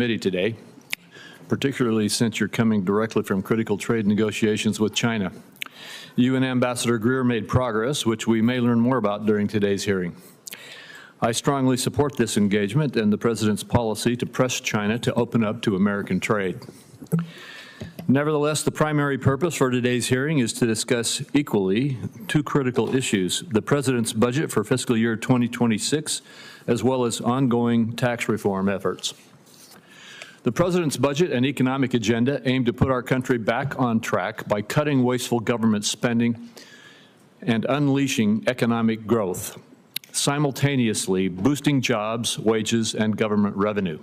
committee today, particularly since you're coming directly from critical trade negotiations with China. You and Ambassador Greer made progress, which we may learn more about during today's hearing. I strongly support this engagement and the President's policy to press China to open up to American trade. Nevertheless, the primary purpose for today's hearing is to discuss equally two critical issues: the President's budget for fiscal year 2026, as well as ongoing tax reform efforts. The President's budget and economic agenda aim to put our country back on track by cutting wasteful government spending and unleashing economic growth, simultaneously boosting jobs, wages, and government revenue.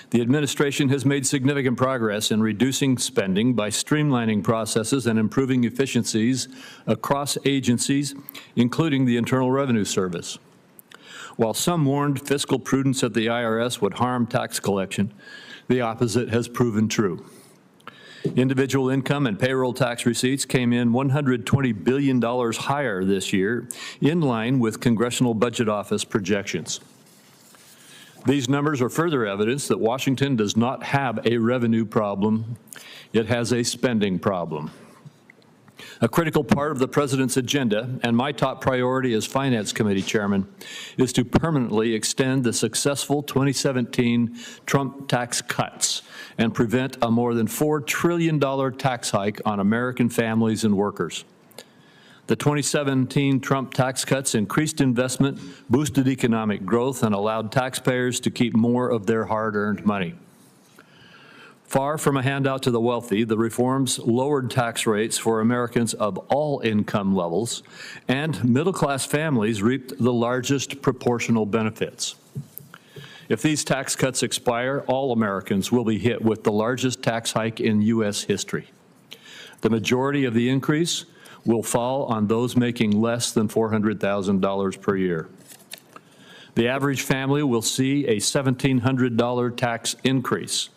The administration has made significant progress in reducing spending by streamlining processes and improving efficiencies across agencies, including the Internal Revenue Service. While some warned fiscal prudence at the IRS would harm tax collection, the opposite has proven true. Individual income and payroll tax receipts came in $120 billion higher this year, in line with Congressional Budget Office projections. These numbers are further evidence that Washington does not have a revenue problem, it has a spending problem. A critical part of the President's agenda, and my top priority as Finance Committee Chairman, is to permanently extend the successful 2017 Trump tax cuts and prevent a more than $4 trillion tax hike on American families and workers. The 2017 Trump tax cuts increased investment, boosted economic growth, and allowed taxpayers to keep more of their hard-earned money. Far from a handout to the wealthy, the reforms lowered tax rates for Americans of all income levels, and middle-class families reaped the largest proportional benefits. If these tax cuts expire, all Americans will be hit with the largest tax hike in U.S. history. The majority of the increase will fall on those making less than $400,000 per year. The average family will see a $1,700 tax increase.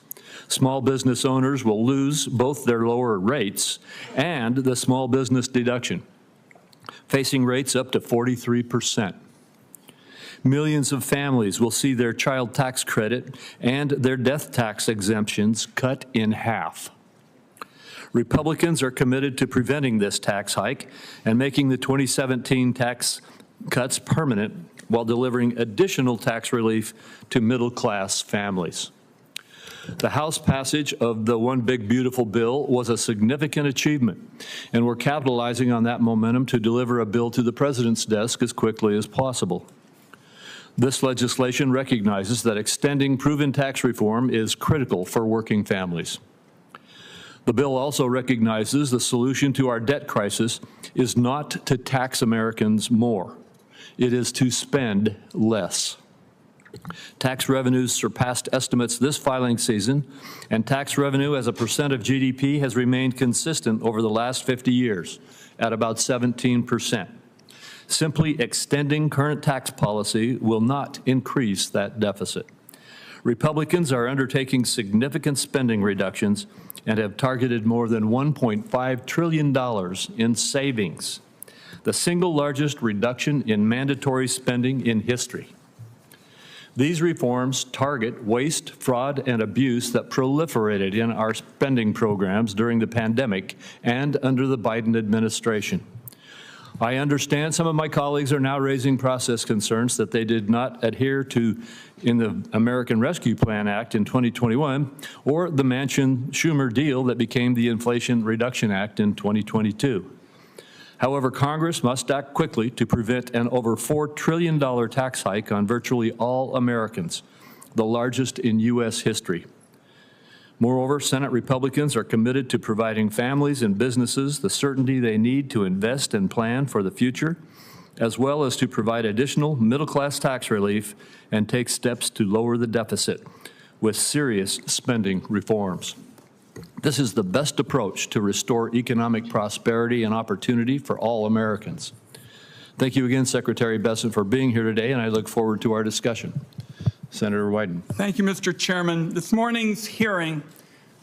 Small business owners will lose both their lower rates and the small business deduction, facing rates up to 43%. Millions of families will see their child tax credit and their death tax exemptions cut in half. Republicans are committed to preventing this tax hike and making the 2017 tax cuts permanent while delivering additional tax relief to middle-class families. The House passage of the One Big Beautiful Bill was a significant achievement, and we're capitalizing on that momentum to deliver a bill to the President's desk as quickly as possible. This legislation recognizes that extending proven tax reform is critical for working families. The bill also recognizes the solution to our debt crisis is not to tax Americans more. It is to spend less. Tax revenues surpassed estimates this filing season, and tax revenue as a percent of GDP has remained consistent over the last 50 years at about 17%. Simply extending current tax policy will not increase that deficit. Republicans are undertaking significant spending reductions and have targeted more than $1.5 trillion in savings, the single largest reduction in mandatory spending in history. These reforms target waste, fraud, and abuse that proliferated in our spending programs during the pandemic and under the Biden administration. I understand some of my colleagues are now raising process concerns that they did not adhere to in the American Rescue Plan Act in 2021 or the Manchin-Schumer deal that became the Inflation Reduction Act in 2022. However, Congress must act quickly to prevent an over $4 trillion tax hike on virtually all Americans, the largest in U.S. history. Moreover, Senate Republicans are committed to providing families and businesses the certainty they need to invest and plan for the future, as well as to provide additional middle-class tax relief and take steps to lower the deficit with serious spending reforms. This is the best approach to restore economic prosperity and opportunity for all Americans. Thank you again, Secretary Bessent, for being here today, and I look forward to our discussion. Senator Wyden. Thank you, Mr. Chairman. This morning's hearing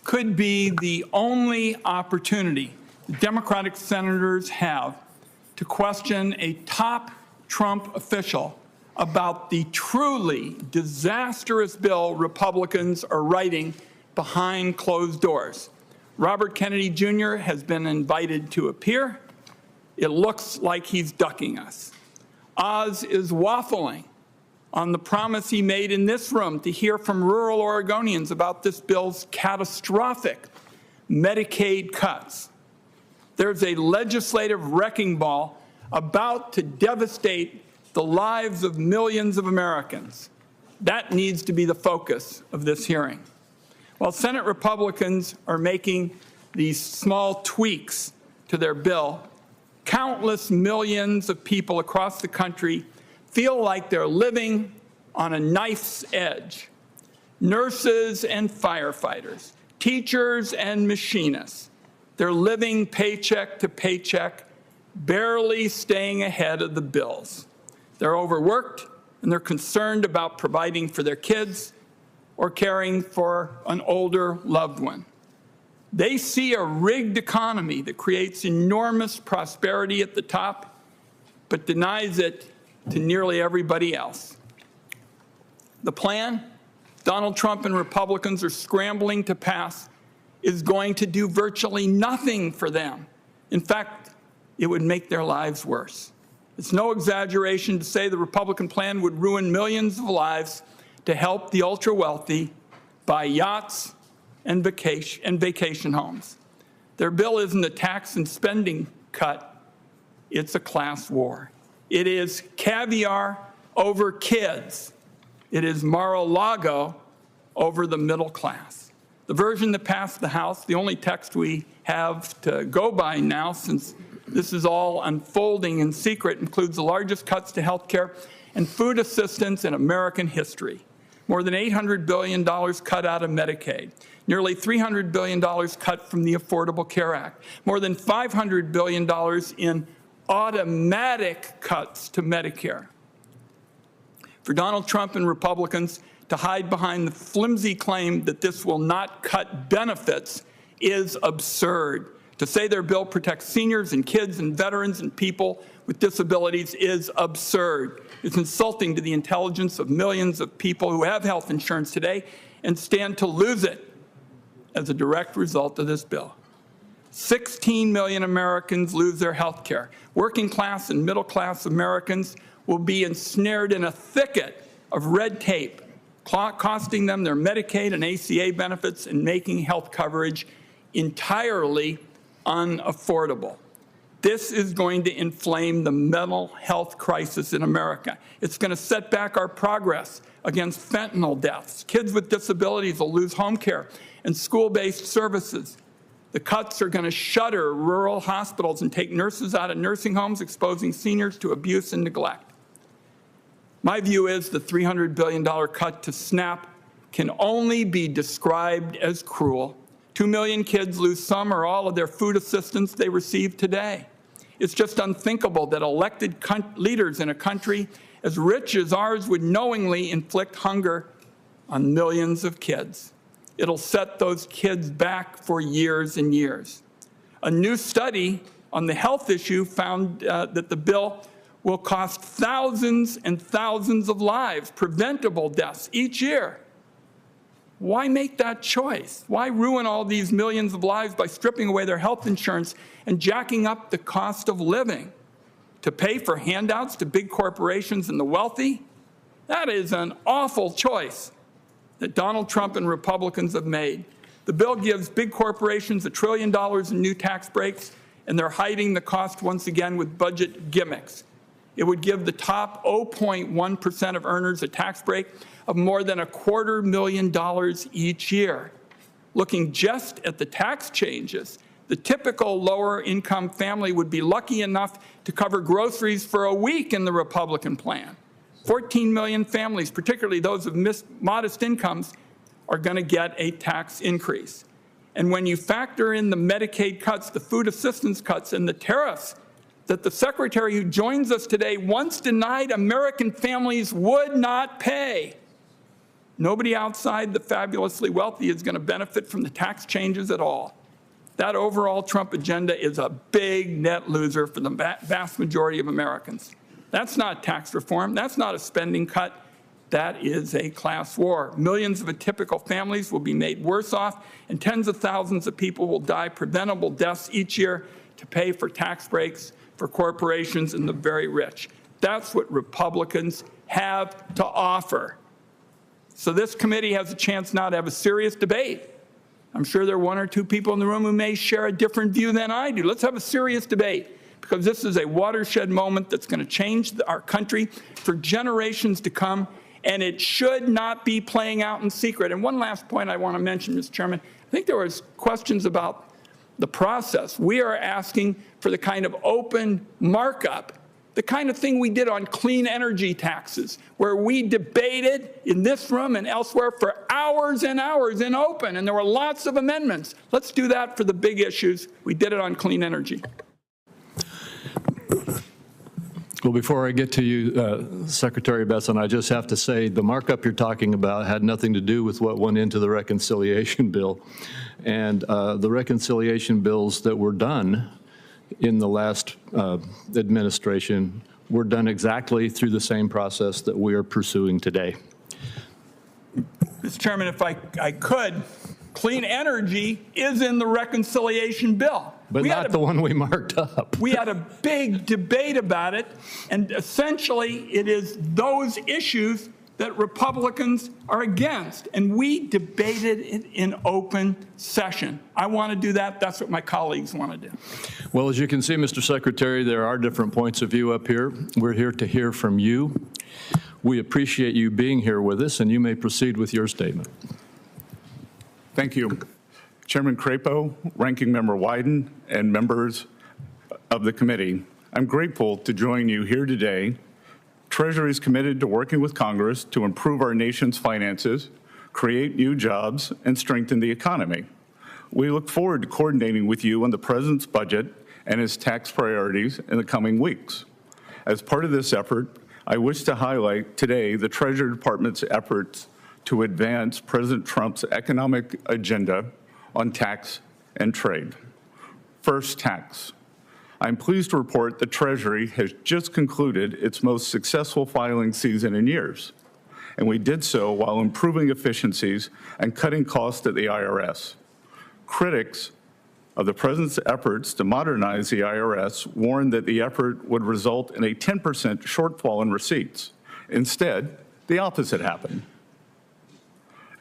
could be the only opportunity Democratic senators have to question a top Trump official about the truly disastrous bill Republicans are writing behind closed doors. Robert Kennedy Jr. has been invited to appear. It looks like he's ducking us. Oz is waffling on the promise he made in this room to hear from rural Oregonians about this bill's catastrophic Medicaid cuts. There's a legislative wrecking ball about to devastate the lives of millions of Americans. That needs to be the focus of this hearing. While Senate Republicans are making these small tweaks to their bill, countless millions of people across the country feel like they're living on a knife's edge. Nurses and firefighters, teachers and machinists, they're living paycheck to paycheck, barely staying ahead of the bills. They're overworked, and they're concerned about providing for their kids or caring for an older loved one. They see a rigged economy that creates enormous prosperity at the top, but denies it to nearly everybody else. The plan Donald Trump and Republicans are scrambling to pass is going to do virtually nothing for them. In fact, it would make their lives worse. It's no exaggeration to say the Republican plan would ruin millions of lives to help the ultra-wealthy buy yachts and vacation homes. Their bill isn't a tax and spending cut, it's a class war. It is caviar over kids. It is Mar-a-Lago over the middle class. The version that passed the House, the only text we have to go by now since this is all unfolding in secret, includes the largest cuts to health care and food assistance in American history. More than $800 billion cut out of Medicaid, nearly $300 billion cut from the Affordable Care Act, more than $500 billion in automatic cuts to Medicare. For Donald Trump and Republicans to hide behind the flimsy claim that this will not cut benefits is absurd. To say their bill protects seniors and kids and veterans and people with disabilities is absurd. It's insulting to the intelligence of millions of people who have health insurance today and stand to lose it as a direct result of this bill. 16 million Americans lose their health care. Working class and middle class Americans will be ensnared in a thicket of red tape, costing them their Medicaid and ACA benefits and making health coverage entirely unaffordable. This is going to inflame the mental health crisis in America. It's going to set back our progress against fentanyl deaths. Kids with disabilities will lose home care and school-based services. The cuts are going to shutter rural hospitals and take nurses out of nursing homes, exposing seniors to abuse and neglect. My view is the $300 billion cut to SNAP can only be described as cruel. 2 million kids lose some or all of their food assistance they receive today. It's just unthinkable that elected leaders in a country as rich as ours would knowingly inflict hunger on millions of kids. It'll set those kids back for years and years. A new study on the health issue found that the bill will cost thousands and thousands of lives, preventable deaths each year. Why make that choice? Why ruin all these millions of lives by stripping away their health insurance and jacking up the cost of living to pay for handouts to big corporations and the wealthy? That is an awful choice that Donald Trump and Republicans have made. The bill gives big corporations $1 trillion in new tax breaks, and they're hiding the cost once again with budget gimmicks. It would give the top 0.1% of earners a tax break of more than $250,000 each year. Looking just at the tax changes, the typical lower income family would be lucky enough to cover groceries for a week in the Republican plan. 14 million families, particularly those of modest incomes, are going to get a tax increase. And when you factor in the Medicaid cuts, the food assistance cuts, and the tariffs that the secretary who joins us today once denied American families would not pay, nobody outside the fabulously wealthy is going to benefit from the tax changes at all. That overall Trump agenda is a big net loser for the vast majority of Americans. That's not tax reform. That's not a spending cut. That is a class war. Millions of atypical families will be made worse off, and tens of thousands of people will die preventable deaths each year to pay for tax breaks for corporations and the very rich. That's what Republicans have to offer. So this committee has a chance now to have a serious debate. I'm sure there are one or two people in the room who may share a different view than I do. Let's have a serious debate, because this is a watershed moment that's going to change our country for generations to come, and it should not be playing out in secret. And one last point I want to mention, Mr. Chairman, I think there was questions about the process. We are asking for the kind of open markup, the kind of thing we did on clean energy taxes, where we debated in this room and elsewhere for hours and hours in open, and there were lots of amendments. Let's do that for the big issues. We did it on clean energy. Well, before I get to you, Secretary Bessent, I just have to say the markup you're talking about had nothing to do with what went into the reconciliation bill. And the reconciliation bills that were done in the last administration were done exactly through the same process that we are pursuing today. Mr. Chairman, if I could, clean energy is in the reconciliation bill. But not the one we marked up. We had a big debate about it, and essentially it is those issues that Republicans are against, and we debated it in open session. I want to do that. That's what my colleagues want to do. Well, as you can see, Mr. Secretary, there are different points of view up here. We're here to hear from you. We appreciate you being here with us, and you may proceed with your statement. Thank you. Chairman Crapo, Ranking Member Wyden, and members of the committee, I'm grateful to join you here today. Treasury is committed to working with Congress to improve our nation's finances, create new jobs, and strengthen the economy. We look forward to coordinating with you on the President's budget and his tax priorities in the coming weeks. As part of this effort, I wish to highlight today the Treasury Department's efforts to advance President Trump's economic agenda on tax and trade. First, tax. I'm pleased to report the Treasury has just concluded its most successful filing season in years, and we did so while improving efficiencies and cutting costs at the IRS. Critics of the President's efforts to modernize the IRS warned that the effort would result in a 10% shortfall in receipts. Instead, the opposite happened.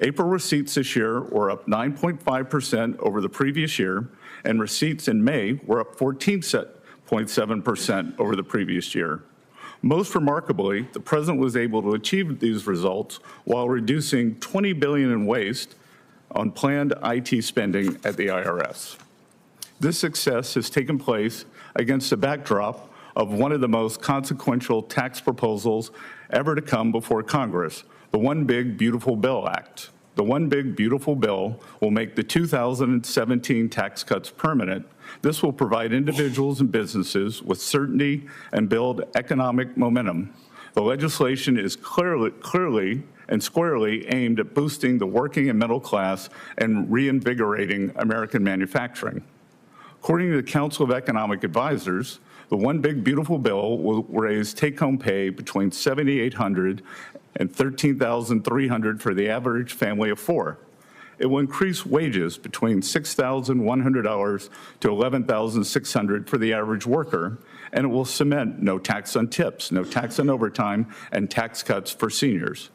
April receipts this year were up 9.5% over the previous year, and receipts in May were up 14.7% over the previous year. Most remarkably, the President was able to achieve these results while reducing $20 billion in waste on planned IT spending at the IRS. This success has taken place against the backdrop of one of the most consequential tax proposals ever to come before Congress, the One Big Beautiful Bill Act. The One Big Beautiful Bill will make the 2017 tax cuts permanent. This will provide individuals and businesses with certainty and build economic momentum. The legislation is clearly and squarely aimed at boosting the working and middle class and reinvigorating American manufacturing. According to the Council of Economic Advisors, the One Big Beautiful Bill will raise take-home pay between $7,800 and $13,300 for the average family of four. It will increase wages between $6,100 to $11,600 for the average worker, and it will cement no tax on tips, no tax on overtime, and tax cuts for seniors.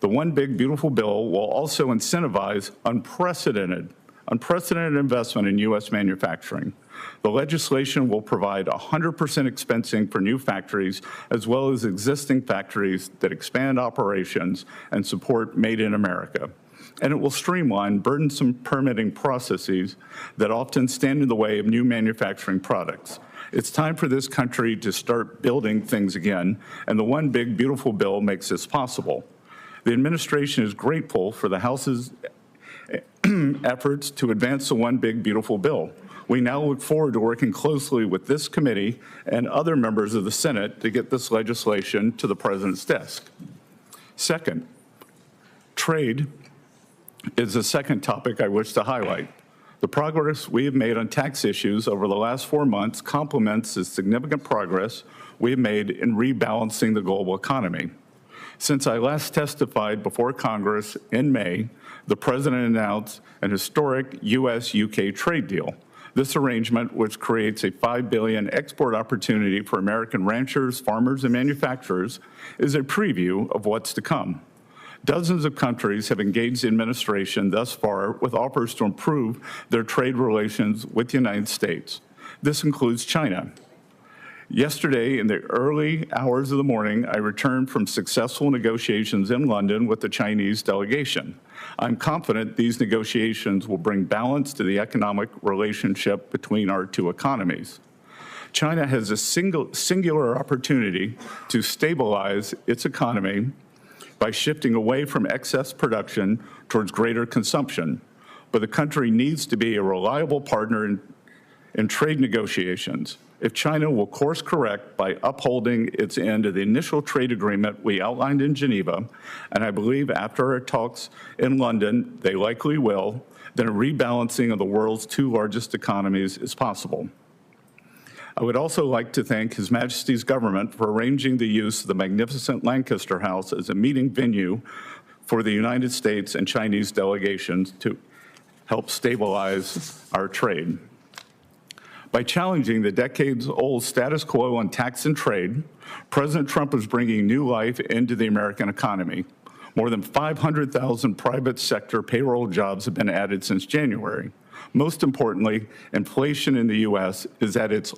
The One Big Beautiful Bill will also incentivize unprecedented investment in U.S. manufacturing. The legislation will provide 100% expensing for new factories, as well as existing factories that expand operations and support Made in America. And it will streamline burdensome permitting processes that often stand in the way of new manufacturing products. It's time for this country to start building things again, and the One Big Beautiful Bill makes this possible. The administration is grateful for the House's efforts to advance the One Big Beautiful Bill. We now look forward to working closely with this committee and other members of the Senate to get this legislation to the President's desk. Second, trade is the second topic I wish to highlight. The progress we have made on tax issues over the last 4 months complements the significant progress we have made in rebalancing the global economy. Since I last testified before Congress in May, the President announced an historic U.S.-UK trade deal. This arrangement, which creates a $5 billion export opportunity for American ranchers, farmers, and manufacturers, is a preview of what's to come. Dozens of countries have engaged the administration thus far with offers to improve their trade relations with the United States. This includes China. Yesterday, in the early hours of the morning, I returned from successful negotiations in London with the Chinese delegation. I'm confident these negotiations will bring balance to the economic relationship between our two economies. China has a singular opportunity to stabilize its economy by shifting away from excess production towards greater consumption, but the country needs to be a reliable partner in trade negotiations. If China will course correct by upholding its end of the initial trade agreement we outlined in Geneva, and I believe after our talks in London they likely will, then a rebalancing of the world's two largest economies is possible. I would also like to thank His Majesty's government for arranging the use of the magnificent Lancaster House as a meeting venue for the United States and Chinese delegations to help stabilize our trade. By challenging the decades-old status quo on tax and trade, President Trump is bringing new life into the American economy. More than 500,000 private sector payroll jobs have been added since January. Most importantly, inflation in the U.S. is at its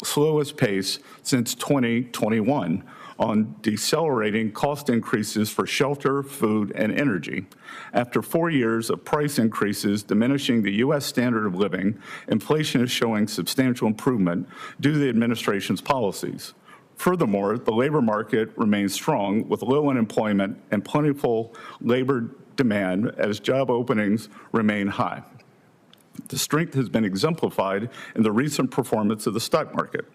slowest pace since 2021 on decelerating cost increases for shelter, food, and energy. After 4 years of price increases diminishing the U.S. standard of living, inflation is showing substantial improvement due to the administration's policies. Furthermore, the labor market remains strong with low unemployment and plentiful labor demand as job openings remain high. The strength has been exemplified in the recent performance of the stock market.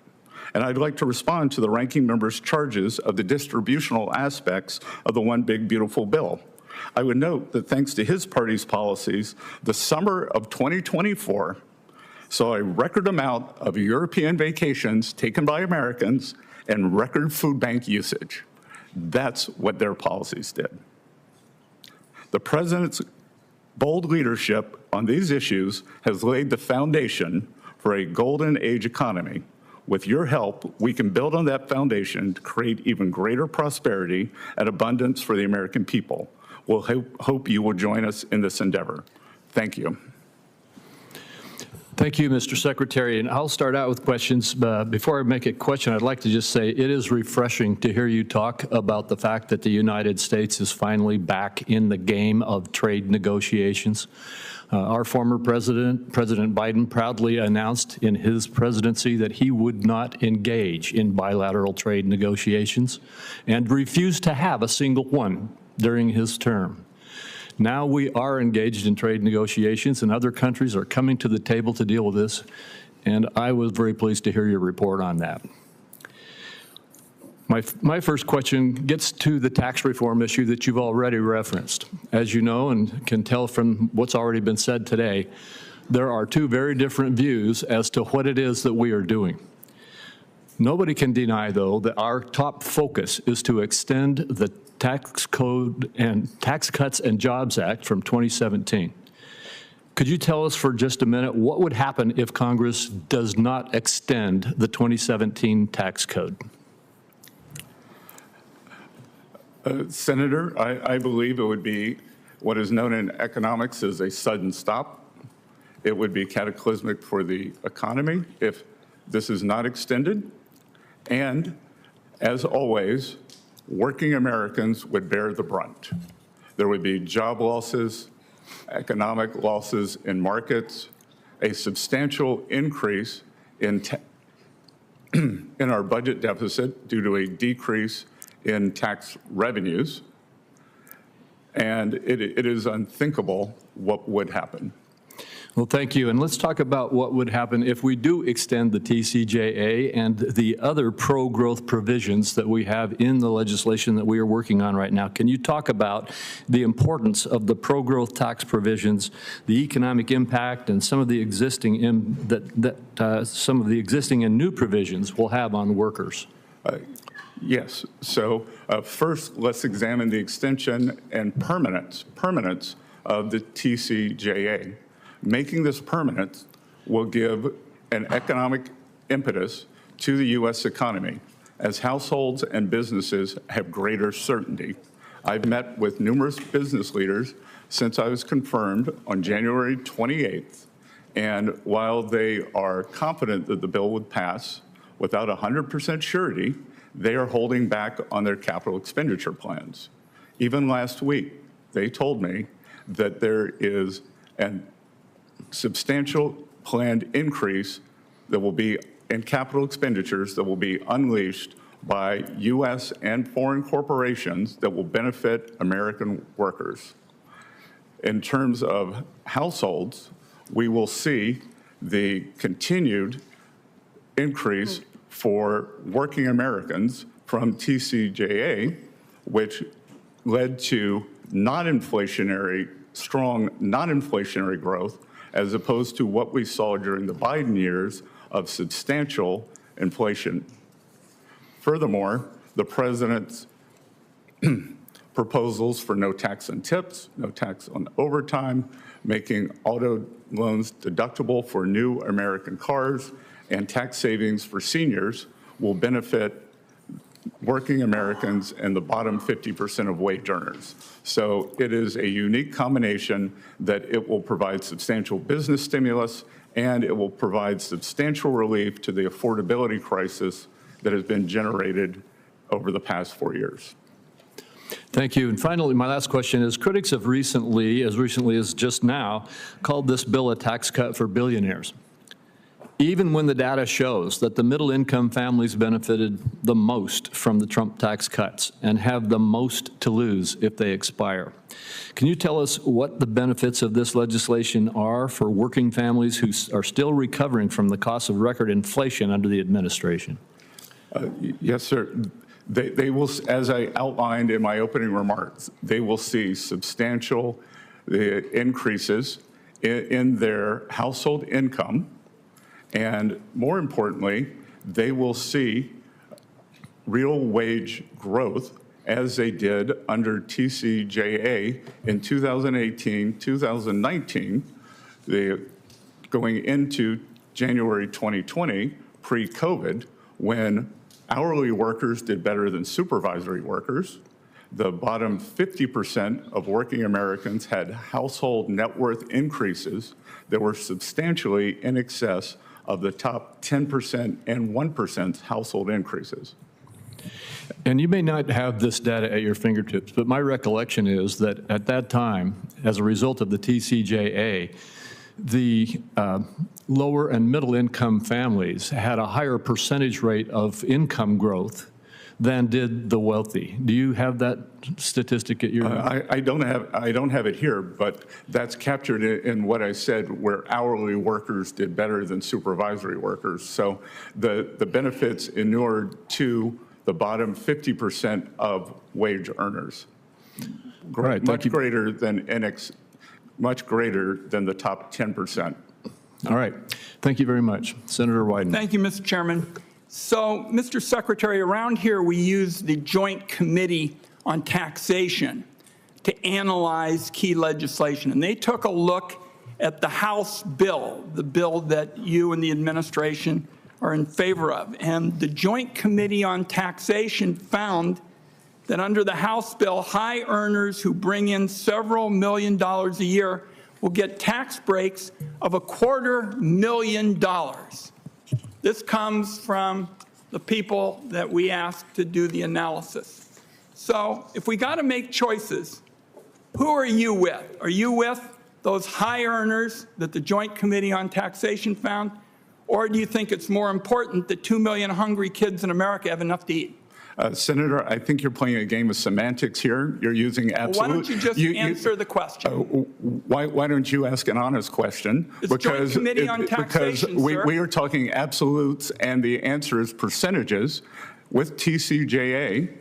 And I'd like to respond to the ranking member's charges of the distributional aspects of the One Big Beautiful Bill. I would note that thanks to his party's policies, the summer of 2024 saw a record amount of European vacations taken by Americans and record food bank usage. That's what their policies did. The president's bold leadership on these issues has laid the foundation for a golden age economy. With your help, we can build on that foundation to create even greater prosperity and abundance for the American people. We'll hope you will join us in this endeavor. Thank you. Thank you, Mr. Secretary. And I'll start out with questions. Before I make a question, I'd like to just say it is refreshing to hear you talk about the fact that the United States is finally back in the game of trade negotiations. Our former president, President Biden, proudly announced in his presidency that he would not engage in bilateral trade negotiations and refused to have a single one during his term. Now we are engaged in trade negotiations, and other countries are coming to the table to deal with this, and I was very pleased to hear your report on that. My first question gets to the tax reform issue that you've already referenced. As you know and can tell from what's already been said today, there are two very different views as to what it is that we are doing. Nobody can deny, though, that our top focus is to extend the Tax Code and Tax Cuts and Jobs Act from 2017. Could you tell us for just a minute what would happen if Congress does not extend the 2017 tax code? Senator, I believe it would be what is known in economics as a sudden stop. It would be cataclysmic for the economy if this is not extended. And as always, working Americans would bear the brunt. There would be job losses, economic losses in markets, a substantial increase in our budget deficit due to a decrease in tax revenues, and it is unthinkable what would happen. Well, thank you. And let's talk about what would happen if we do extend the TCJA and the other pro-growth provisions that we have in the legislation that we are working on right now. Can you talk about the importance of the pro-growth tax provisions, the economic impact, and some of the existing some of the existing and new provisions will have on workers? Yes. So first, let's examine the extension and permanence of the TCJA. Making this permanent will give an economic impetus to the U.S. economy as households and businesses have greater certainty. I've met with numerous business leaders since I was confirmed on January 28th, and while they are confident that the bill would pass without 100% surety, they are holding back on their capital expenditure plans. Even last week, they told me that there is an substantial planned increase that will be in capital expenditures that will be unleashed by U.S. and foreign corporations that will benefit American workers. In terms of households, we will see the continued increase for working Americans from TCJA, which led to strong non-inflationary growth, as opposed to what we saw during the Biden years of substantial inflation. Furthermore, the president's proposals for no tax on tips, no tax on overtime, making auto loans deductible for new American cars, and tax savings for seniors will benefit working Americans and the bottom 50% of wage earners. So it is a unique combination that it will provide substantial business stimulus and it will provide substantial relief to the affordability crisis that has been generated over the past 4 years. Thank you. And finally, my last question is, critics have recently as just now, called this bill a tax cut for billionaires, even when the data shows that the middle-income families benefited the most from the Trump tax cuts and have the most to lose if they expire. Can you tell us what the benefits of this legislation are for working families who are still recovering from the cost of record inflation under the administration? Yes, sir. They will, as I outlined in my opening remarks, they will see substantial increases in their household income. And more importantly, they will see real wage growth as they did under TCJA in 2018, 2019, going into January 2020, pre-COVID, when hourly workers did better than supervisory workers. The bottom 50% of working Americans had household net worth increases that were substantially in excess of the top 10% and 1% household increases. And you may not have this data at your fingertips, but my recollection is that at that time, as a result of the TCJA, the lower and middle income families had a higher percentage rate of income growth than did the wealthy. Do you have that statistic at your? I don't have it here, but that's captured in what I said, where hourly workers did better than supervisory workers. So the benefits inure to the bottom 50% of wage earners, Right, much greater than the top 10%. All right. Thank you very much. Senator Wyden. Thank you, Mr. Chairman. So, Mr. Secretary, around here we use the Joint Committee on Taxation to analyze key legislation. And they took a look at the House bill, the bill that you and the administration are in favor of. And the Joint Committee on Taxation found that under the House bill, high earners who bring in several $1 million a year will get tax breaks of $250,000. This comes from the people that we asked to do the analysis. So if we got to make choices, who are you with? Are you with those high earners that the Joint Committee on Taxation found? Or do you think it's more important that 2 million hungry kids in America have enough to eat? Senator, I think you're playing a game of semantics here. You're using absolute. Well, why don't you just answer the question? Why don't you ask an honest question? It's Joint Committee on Taxation, because we are talking absolutes, and the answer is percentages. With TCJA,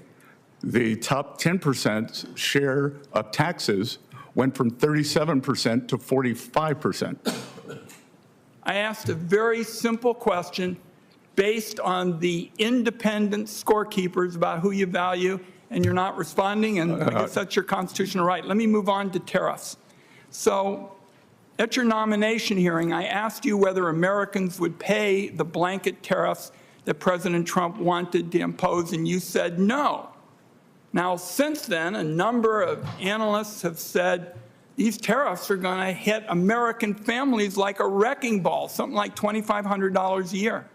the top 10% share of taxes went from 37% to 45%. I asked a very simple question based on the independent scorekeepers about who you value, and you're not responding, and I guess that's your constitutional right. Let me move on to tariffs. So at your nomination hearing, I asked you whether Americans would pay the blanket tariffs that President Trump wanted to impose, and you said no. Now, since then, a number of analysts have said these tariffs are going to hit American families like a wrecking ball, something like $2,500 a year.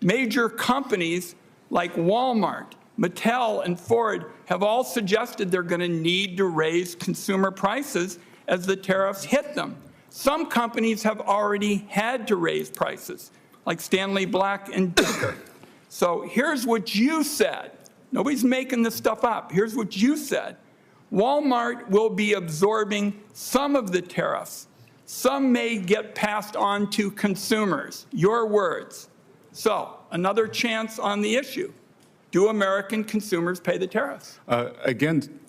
Major companies like Walmart, Mattel, and Ford have all suggested they're going to need to raise consumer prices as the tariffs hit them. Some companies have already had to raise prices, like Stanley Black and Decker. So here's what you said. Nobody's making this stuff up. Here's what you said. Walmart will be absorbing some of the tariffs. Some may get passed on to consumers. Your words. So, another chance on the issue. Do American consumers pay the tariffs? Again,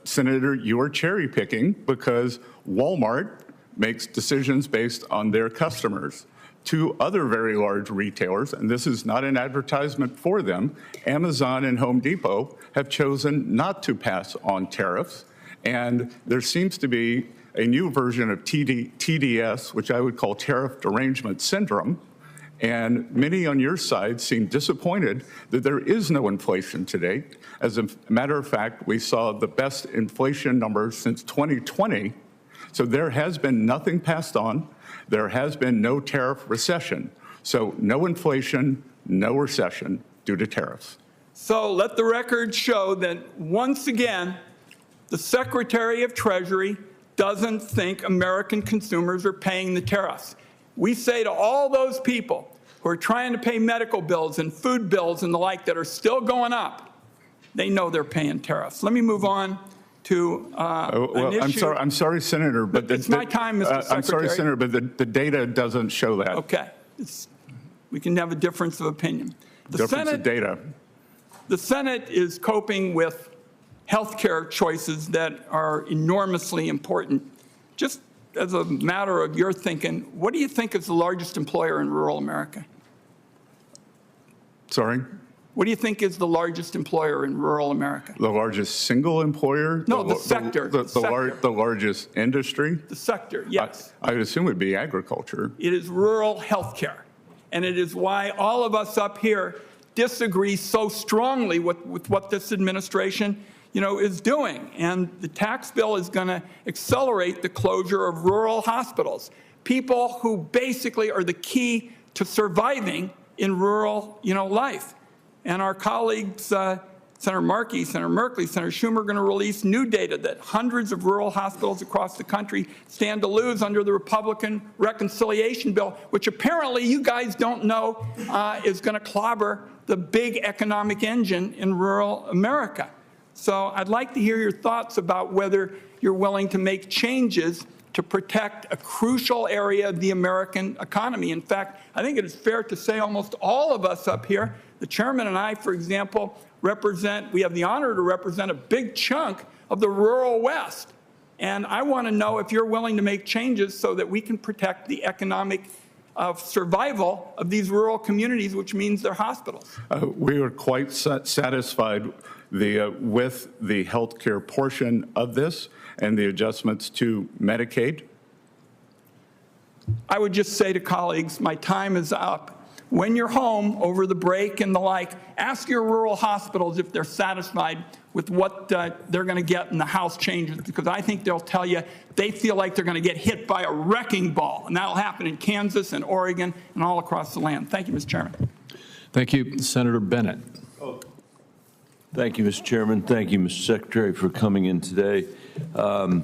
Senator, you're cherry picking because Walmart makes decisions based on their customers. Two other very large retailers, and this is not an advertisement for them, Amazon and Home Depot, have chosen not to pass on tariffs. And there seems to be a new version of TDS, which I would call tariff derangement syndrome. And many on your side seem disappointed that there is no inflation today. As a matter of fact, we saw the best inflation numbers since 2020. So there has been nothing passed on. There has been no tariff recession. So no inflation, no recession due to tariffs. So let the record show that once again, the Secretary of Treasury doesn't think American consumers are paying the tariffs. We say to all those people who are trying to pay medical bills and food bills and the like that are still going up, they know they're paying tariffs. Let me move on to an issue. I'm sorry, Senator, but it's my time, Mr. Secretary. I'm sorry, Senator, but the data doesn't show that. Okay, we can have a difference of opinion. Data. The Senate is coping with health care choices that are enormously important. Just as a matter of your thinking, what do you think is the largest employer in rural America? Sorry? What do you think is the largest employer in rural America? The largest single employer? No, the sector. The largest industry? The sector, yes. I would assume it would be agriculture. It is rural health care. And it is why all of us up here disagree so strongly with what this administration is doing. And the tax bill is going to accelerate the closure of rural hospitals, people who basically are the key to surviving in rural, life. And our colleagues, Senator Markey, Senator Merkley, Senator Schumer, are going to release new data that hundreds of rural hospitals across the country stand to lose under the Republican reconciliation bill, which apparently you guys don't know is going to clobber the big economic engine in rural America. So I'd like to hear your thoughts about whether you're willing to make changes to protect a crucial area of the American economy. In fact, I think it is fair to say almost all of us up here, the chairman and I, for example, we have the honor to represent a big chunk of the rural West. And I want to know if you're willing to make changes so that we can protect the economic survival of these rural communities, which means their hospitals. We are quite satisfied with the health care portion of this and the adjustments to Medicaid. I would just say to colleagues, my time is up. When you're home over the break and the like, ask your rural hospitals if they're satisfied with what they're going to get in the House changes, because I think they'll tell you they feel like they're going to get hit by a wrecking ball, and that'll happen in Kansas and Oregon and all across the land. Thank you, Mr. Chairman. Thank you. Senator Bennett. Thank you, Mr. Chairman. Thank you, Mr. Secretary, for coming in today, and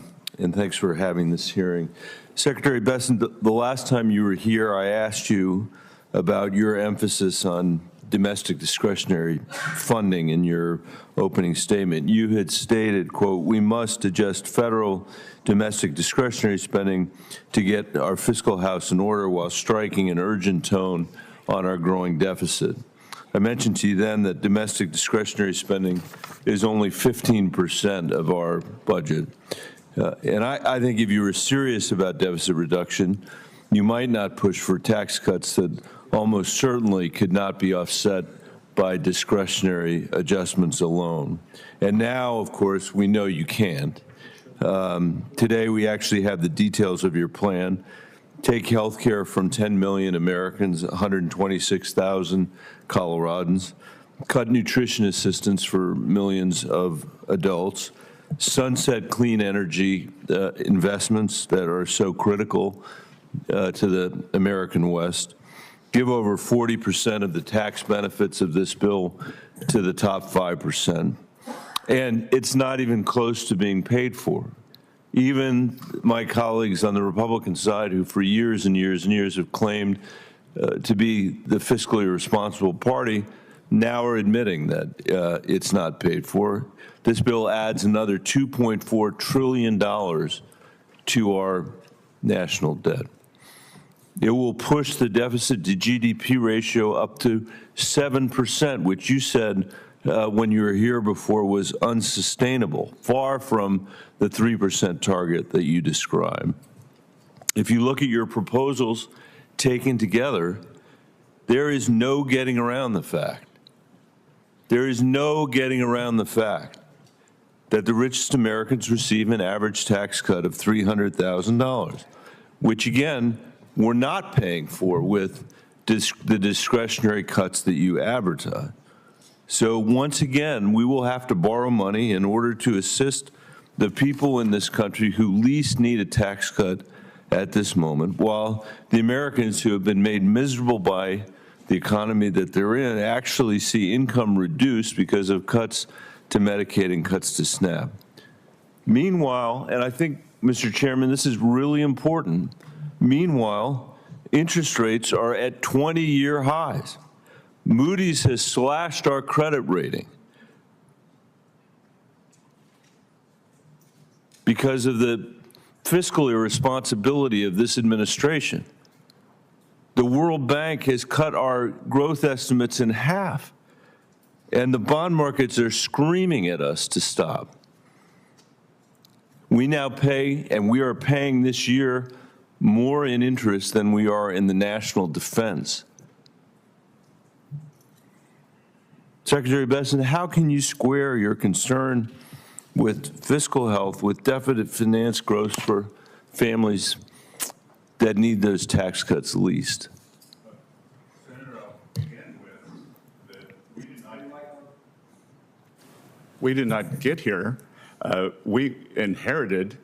thanks for having this hearing. Secretary Bessent, the last time you were here, I asked you about your emphasis on domestic discretionary funding in your opening statement. You had stated, quote, "We must adjust federal domestic discretionary spending to get our fiscal house in order while striking an urgent tone on our growing deficit." I mentioned to you then that domestic discretionary spending is only 15% of our budget. And I think if you were serious about deficit reduction, you might not push for tax cuts that almost certainly could not be offset by discretionary adjustments alone. And now, of course, we know you can't. Today, we actually have the details of your plan. Take health care from 10 million Americans, 126,000 Coloradans. Cut nutrition assistance for millions of adults. Sunset clean energy investments that are so critical to the American West. Give over 40% of the tax benefits of this bill to the top 5%. And it's not even close to being paid for. Even my colleagues on the Republican side, who for years and years and years have claimed to be the fiscally responsible party, now are admitting that it's not paid for. This bill adds another $2.4 trillion to our national debt. It will push the deficit to GDP ratio up to 7%, which you said when you were here before was unsustainable, far from the 3% target that you describe. If you look at your proposals taken together, there is no getting around the fact. There is no getting around the fact that the richest Americans receive an average tax cut of $300,000, which again, we're not paying for with the discretionary cuts that you advertise. So once again, we will have to borrow money in order to assist the people in this country who least need a tax cut at this moment, while the Americans who have been made miserable by the economy that they're in actually see income reduced because of cuts to Medicaid and cuts to SNAP. Meanwhile, and I think, Mr. Chairman, this is really important, meanwhile, interest rates are at 20-year highs. Moody's has slashed our credit rating because of the fiscal irresponsibility of this administration. The World Bank has cut our growth estimates in half, and the bond markets are screaming at us to stop. We now pay, and we are paying this year, more in interest than we are in the national defense. Secretary Bessent, how can you square your concern with fiscal health with deficit finance growth for families that need those tax cuts least? Senator, I'll begin with that we did not get here. We inherited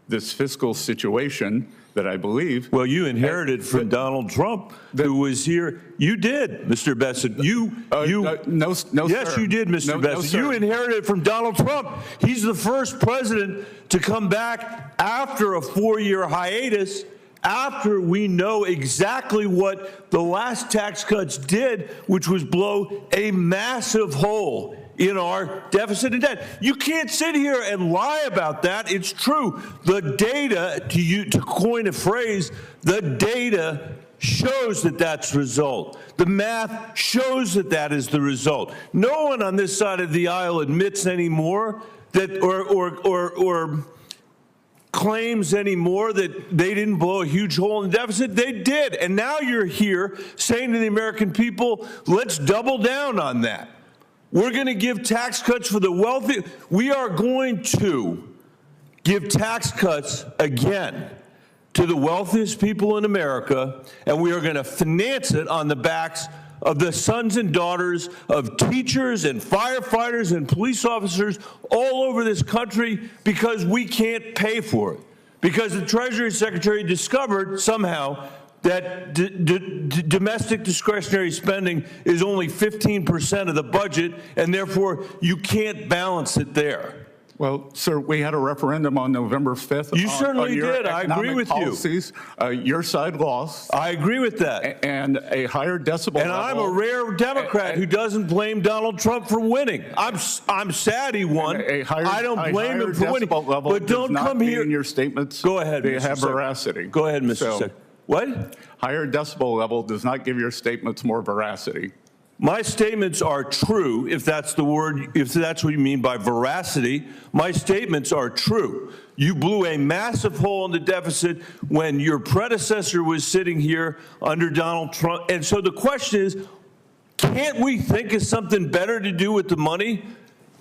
this fiscal situation that I believe. Well, you inherited from Donald Trump, who was here. You did, Mr. Bessent. No, yes, sir. you did, Mr. Bessent. No, you inherited from Donald Trump. He's the first president to come back after a 4-year hiatus, after we know exactly what the last tax cuts did, which was blow a massive hole in our deficit and debt. You can't sit here and lie about that. It's true. The data, to coin a phrase, the data shows that that's the result. The math shows that that is the result. No one on this side of the aisle admits anymore that, or claims anymore that they didn't blow a huge hole in the deficit. They did. And now you're here saying to the American people, let's double down on that. We're going to give tax cuts for the wealthy. We are going to give tax cuts again to the wealthiest people in America, and we are going to finance it on the backs of the sons and daughters of teachers and firefighters and police officers all over this country, because we can't pay for it. Because the Treasury Secretary discovered somehow that domestic discretionary spending is only 15% of the budget, and therefore you can't balance it there. Well, sir, we had a referendum on November 5th. You certainly on your did. I agree economic with policies. Your side lost. I agree with that. And a higher decibel And level. I'm a rare Democrat who doesn't blame Donald Trump for winning. I'm sad he won. I don't blame him for winning. But don't come here. In your statements, go ahead. They Mr. have Sec. veracity. Go ahead, Mr. Sec. What? Higher decibel level does not give your statements more veracity. My statements are true, if that's the word, if that's what you mean by veracity. My statements are true. You blew a massive hole in the deficit when your predecessor was sitting here under Donald Trump. And so the question is, can't we think of something better to do with the money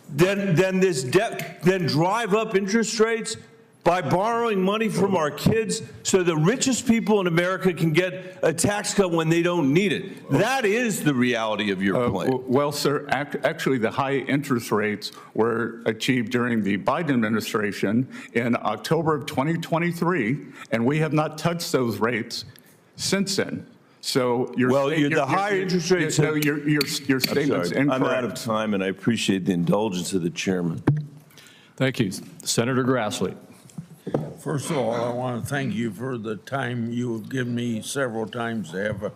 than this debt, than drive up interest rates by borrowing money from our kids so the richest people in America can get a tax cut when they don't need it? That is the reality of your plan. Well, sir, actually the high interest rates were achieved during the Biden administration in October of 2023, and we have not touched those rates since then. So the higher interest rates. No, your statement's incorrect. I'm out of time, and I appreciate the indulgence of the chairman. Thank you. Senator Grassley. First of all, I want to thank you for the time you have given me several times to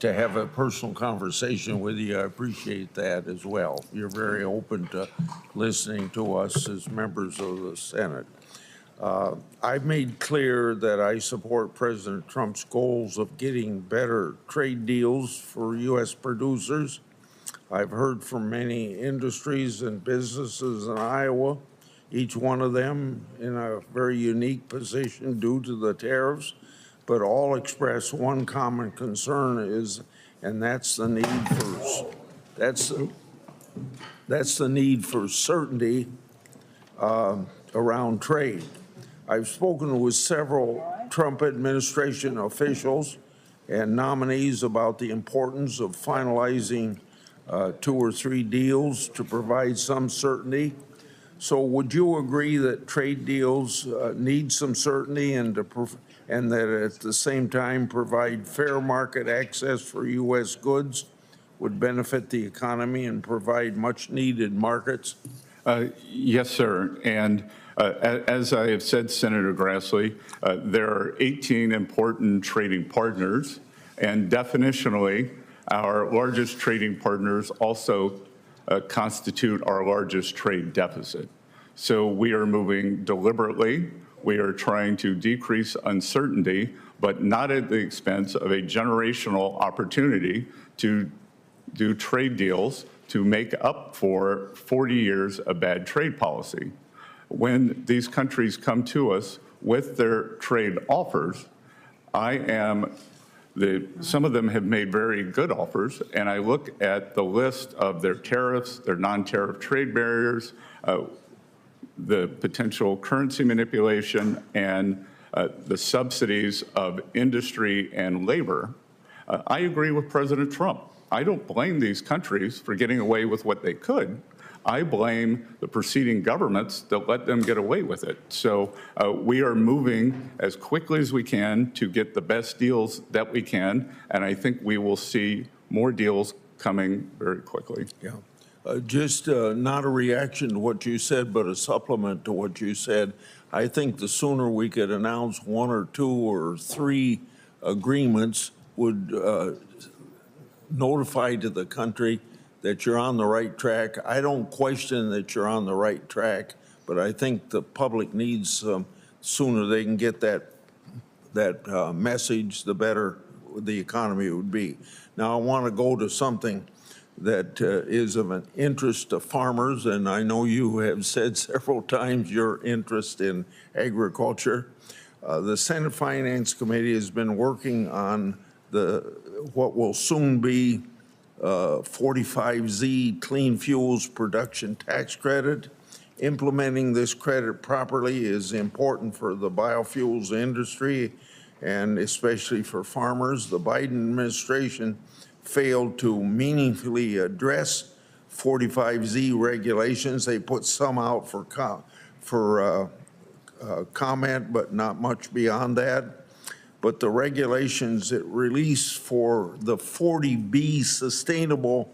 have a personal conversation with you. I appreciate that as well. You're very open to listening to us as members of the Senate. I've made clear that I support President Trump's goals of getting better trade deals for U.S. producers. I've heard from many industries and businesses in Iowa, each one of them in a very unique position due to the tariffs, but all express one common concern and that's the need for certainty around trade. I've spoken with several Trump administration officials and nominees about the importance of finalizing 2 or 3 deals to provide some certainty. So would you agree that trade deals need some certainty and that at the same time provide fair market access for U.S. goods would benefit the economy and provide much needed markets? Yes, sir. And as I have said, Senator Grassley, there are 18 important trading partners, and definitionally, our largest trading partners also constitute our largest trade deficit. So we are moving deliberately. We are trying to decrease uncertainty, but not at the expense of a generational opportunity to do trade deals to make up for 40 years of bad trade policy. When these countries come to us with their trade offers, some of them have made very good offers, and I look at the list of their tariffs, their non-tariff trade barriers, the potential currency manipulation, and the subsidies of industry and labor. I agree with President Trump. I don't blame these countries for getting away with what they could. I blame the preceding governments that let them get away with it. So we are moving as quickly as we can to get the best deals that we can, and I think we will see more deals coming very quickly. Yeah. Just not a reaction to what you said, but a supplement to what you said. I think the sooner we could announce 1 or 2 or 3 agreements would notify to the country that you're on the right track. I don't question that you're on the right track, but I think the public needs sooner they can get that message, the better the economy would be. Now, I want to go to something that is of an interest to farmers, and I know you have said several times your interest in agriculture. The Senate Finance Committee has been working on what will soon be 45Z Clean Fuels Production Tax Credit. Implementing this credit properly is important for the biofuels industry and especially for farmers. The Biden administration failed to meaningfully address 45Z regulations. They put some out for comment, but not much beyond that. But the regulations it released for the 40B Sustainable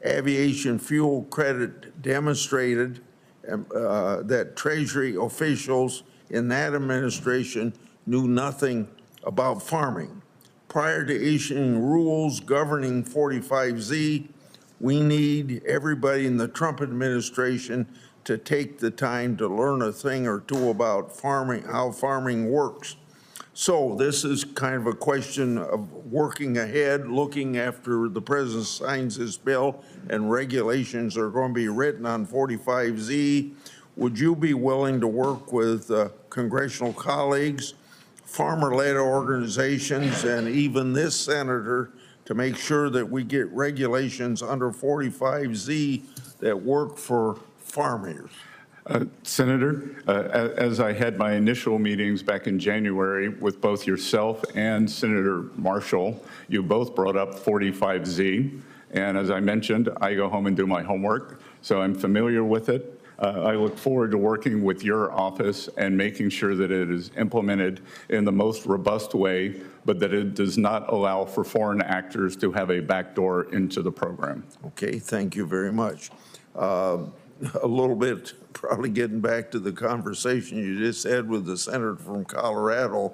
Aviation Fuel Credit demonstrated, that Treasury officials in that administration knew nothing about farming. Prior to issuing rules governing 45Z, we need everybody in the Trump administration to take the time to learn a thing or two about farming, how farming works. So this is kind of a question of working ahead, looking after the president signs this bill and regulations are going to be written on 45Z. Would you be willing to work with congressional colleagues, farmer-led organizations, and even this senator to make sure that we get regulations under 45Z that work for farmers? Senator, as I had my initial meetings back in January with both yourself and Senator Marshall, you both brought up 45Z. And as I mentioned, I go home and do my homework, so I'm familiar with it. I look forward to working with your office and making sure that it is implemented in the most robust way, but that it does not allow for foreign actors to have a backdoor into the program. Okay, thank you very much. A little bit, probably getting back to the conversation you just had with the senator from Colorado,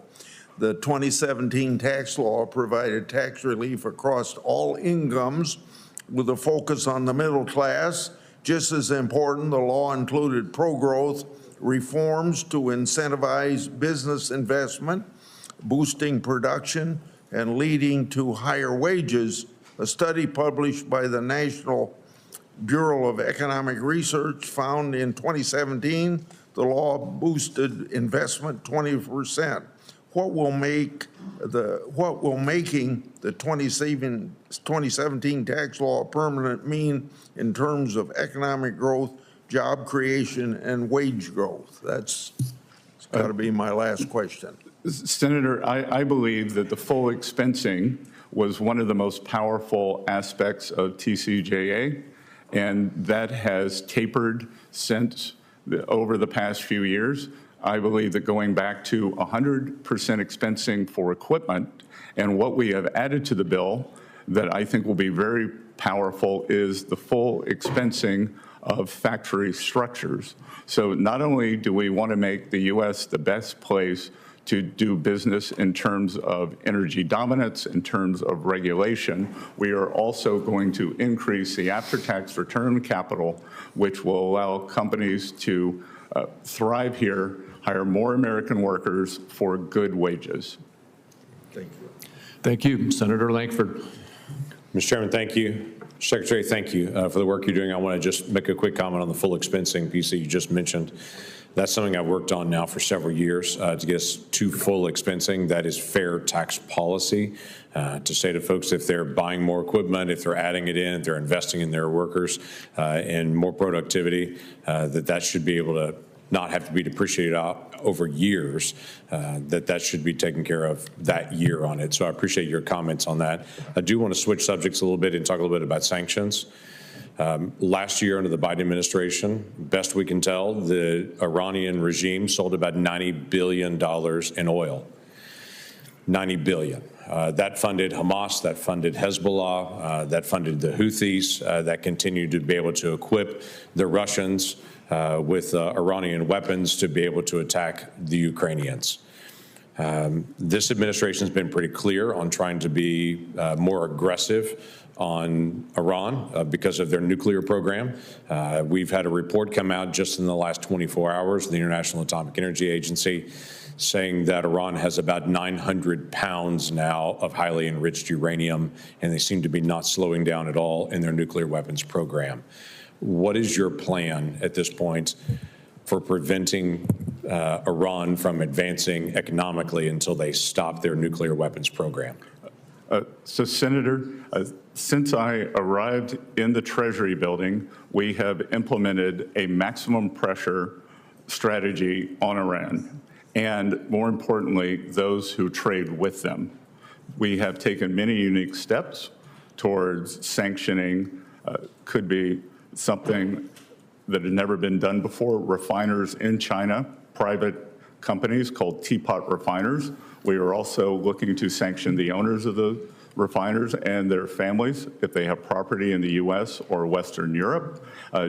the 2017 tax law provided tax relief across all incomes with a focus on the middle class. Just as important, the law included pro-growth reforms to incentivize business investment, boosting production, and leading to higher wages. A study published by the National Bureau of Economic Research found in 2017 the law boosted investment 20%. What will making the 2017 tax law permanent mean in terms of economic growth, job creation, and wage growth? That's got to be my last question. Senator, I believe that the full expensing was one of the most powerful aspects of TCJA, and that has tapered since over the past few years. I believe that going back to 100% expensing for equipment, and what we have added to the bill that I think will be very powerful is the full expensing of factory structures. So not only do we want to make the U.S. the best place to do business in terms of energy dominance, in terms of regulation, we are also going to increase the after-tax return on capital, which will allow companies to thrive here, hire more American workers for good wages. Thank you. Thank you. Senator Lankford. Mr. Chairman, thank you. Secretary, thank you for the work you're doing. I want to just make a quick comment on the full expensing piece that you just mentioned. That's something I've worked on now for several years to get us to full expensing. That is fair tax policy to say to folks if they're buying more equipment, if they're adding it in, if they're investing in their workers and more productivity, that should be able to not have to be depreciated out over years, that should be taken care of that year on it. So I appreciate your comments on that. I do want to switch subjects a little bit and talk a little bit about sanctions. Last year under the Biden administration, best we can tell, the Iranian regime sold about $90 billion in oil. $90 billion. That funded Hamas, that funded Hezbollah, that funded the Houthis, that continued to be able to equip the Russians with Iranian weapons to be able to attack the Ukrainians. This administration has been pretty clear on trying to be more aggressive on Iran because of their nuclear program. We've had a report come out just in the last 24 hours, the International Atomic Energy Agency, saying that Iran has about 900 pounds now of highly enriched uranium, and they seem to be not slowing down at all in their nuclear weapons program. What is your plan at this point for preventing Iran from advancing economically until they stop their nuclear weapons program? So, Senator, since I arrived in the Treasury building, we have implemented a maximum pressure strategy on Iran, and more importantly, those who trade with them. We have taken many unique steps towards sanctioning, could be something that had never been done before, refiners in China, private companies called teapot refiners. We are also looking to sanction the owners of the refiners and their families if they have property in the U.S. or Western Europe.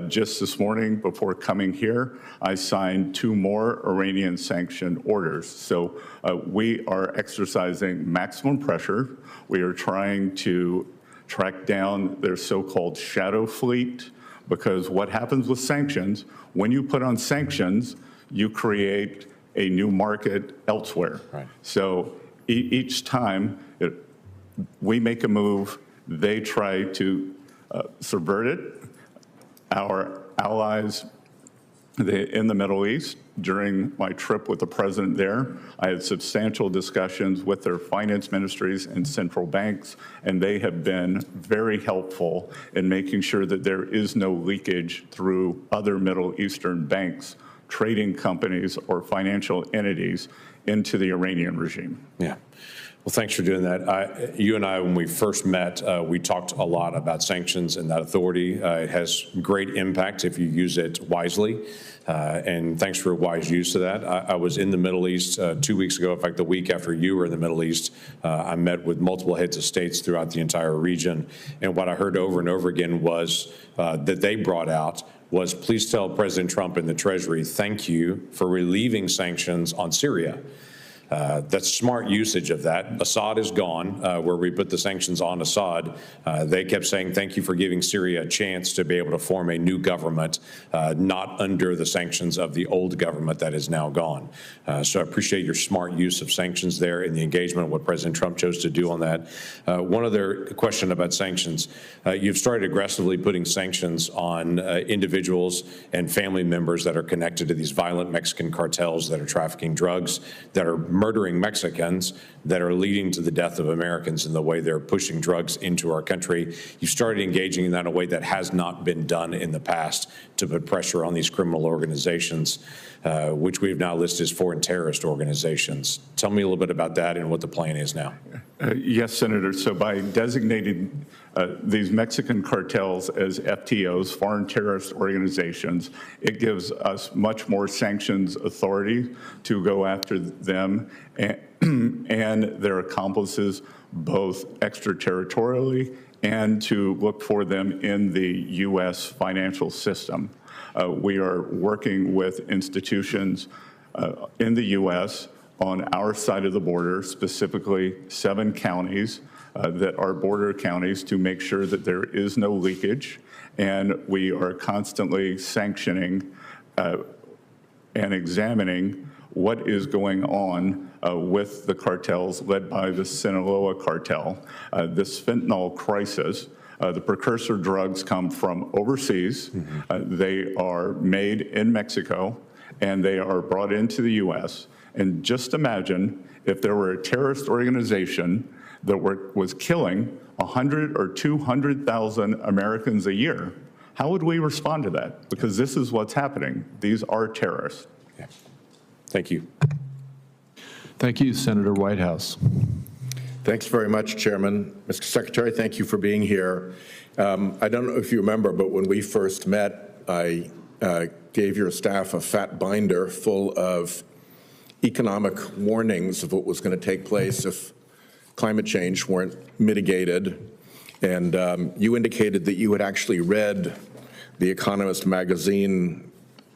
Just this morning, before coming here, I signed 2 more Iranian sanction orders. So we are exercising maximum pressure. We are trying to track down their so-called shadow fleet, because what happens with sanctions, when you put on sanctions, you create a new market elsewhere. Right. So each time we make a move, they try to subvert it. Our allies in the Middle East, during my trip with the president there, I had substantial discussions with their finance ministries and central banks, and they have been very helpful in making sure that there is no leakage through other Middle Eastern banks, trading companies, or financial entities into the Iranian regime. Yeah. Well, thanks for doing that. You and I, when we first met, we talked a lot about sanctions and that authority. It has great impact if you use it wisely. And thanks for wise use of that. I was in the Middle East 2 weeks ago. In fact, the week after you were in the Middle East, I met with multiple heads of states throughout the entire region. And what I heard over and over again was that they brought out was, please tell President Trump and the Treasury, thank you for relieving sanctions on Syria. That's smart usage of that. Assad is gone, where we put the sanctions on Assad. They kept saying, thank you for giving Syria a chance to be able to form a new government, not under the sanctions of the old government that is now gone. So I appreciate your smart use of sanctions there and the engagement of what President Trump chose to do on that. One other question about sanctions. You've started aggressively putting sanctions on individuals and family members that are connected to these violent Mexican cartels that are trafficking drugs, that are murdering Mexicans, that are leading to the death of Americans in the way they're pushing drugs into our country. You started engaging in that in a way that has not been done in the past to put pressure on these criminal organizations, which we've now listed as foreign terrorist organizations. Tell me a little bit about that and what the plan is now. Yes, Senator. So by designating these Mexican cartels as FTOs, foreign terrorist organizations, it gives us much more sanctions authority to go after them and their accomplices, both extraterritorially and to look for them in the U.S. financial system. We are working with institutions in the U.S. on our side of the border, specifically 7 counties that are border counties, to make sure that there is no leakage. And we are constantly sanctioning and examining what is going on with the cartels led by the Sinaloa cartel. This fentanyl crisis, the precursor drugs come from overseas. They are made in Mexico, and they are brought into the U.S. And just imagine if there were a terrorist organization that was killing 100 or 200,000 Americans a year. How would we respond to that? Because this is what's happening. These are terrorists. Yeah. Thank you. Thank you, Senator Whitehouse. Thanks very much, Chairman. Mr. Secretary, thank you for being here. I don't know if you remember, but when we first met, I gave your staff a fat binder full of economic warnings of what was going to take place if climate change weren't mitigated. And you indicated that you had actually read the Economist magazine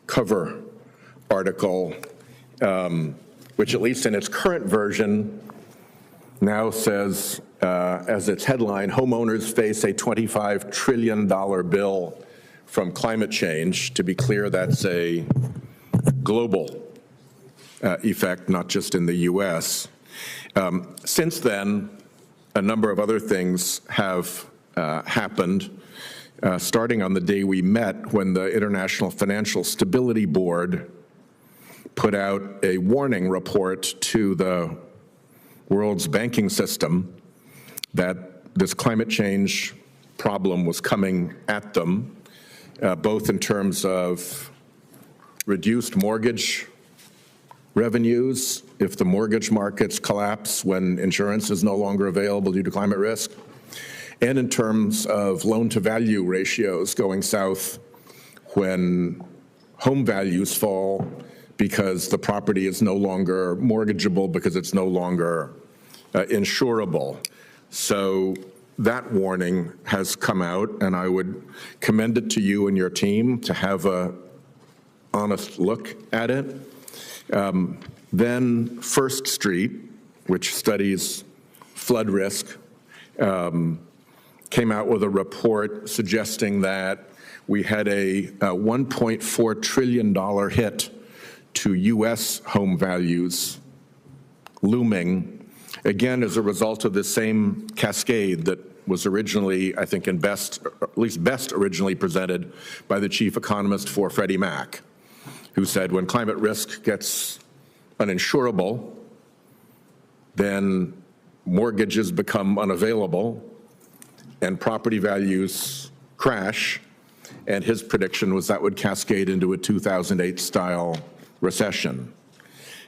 cover article, which at least in its current version now says, as its headline, homeowners face a $25 trillion bill from climate change. To be clear, that's a global effect, not just in the U.S. Since then, a number of other things have happened, starting on the day we met, when the International Financial Stability Board put out a warning report to the world's banking system that this climate change problem was coming at them, both in terms of reduced mortgage revenues if the mortgage markets collapse when insurance is no longer available due to climate risk, and in terms of loan-to-value ratios going south when home values fall because the property is no longer mortgageable because it's no longer insurable. So that warning has come out, and I would commend it to you and your team to have a honest look at it. Then First Street, which studies flood risk, came out with a report suggesting that we had a $1.4 trillion hit to U.S. home values looming, again, as a result of the same cascade that was originally, I think, at least best originally presented by the chief economist for Freddie Mac, who said when climate risk gets uninsurable, then mortgages become unavailable and property values crash. And his prediction was that would cascade into a 2008-style recession.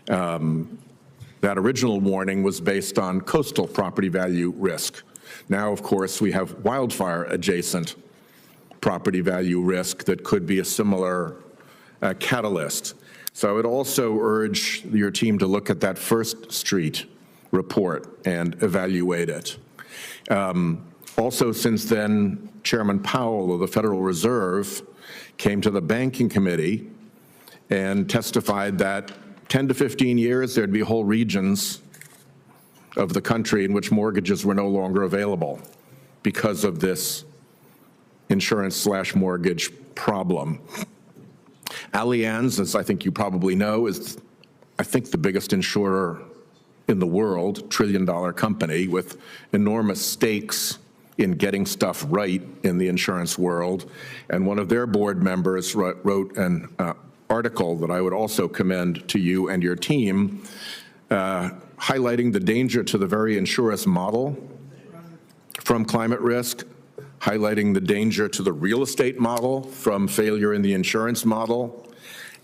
That original warning was based on coastal property value risk. Now, of course, we have wildfire-adjacent property value risk that could be a similar catalyst. So I would also urge your team to look at that First Street report and evaluate it. Also, since then, Chairman Powell of the Federal Reserve came to the Banking Committee and testified that 10 to 15 years, there'd be whole regions of the country in which mortgages were no longer available because of this insurance/mortgage problem. Allianz, as I think you probably know, is, I think, the biggest insurer in the world, trillion-dollar company with enormous stakes in getting stuff right in the insurance world. And one of their board members wrote an article that I would also commend to you and your team, highlighting the danger to the very insurance model from climate risk, highlighting the danger to the real estate model from failure in the insurance model,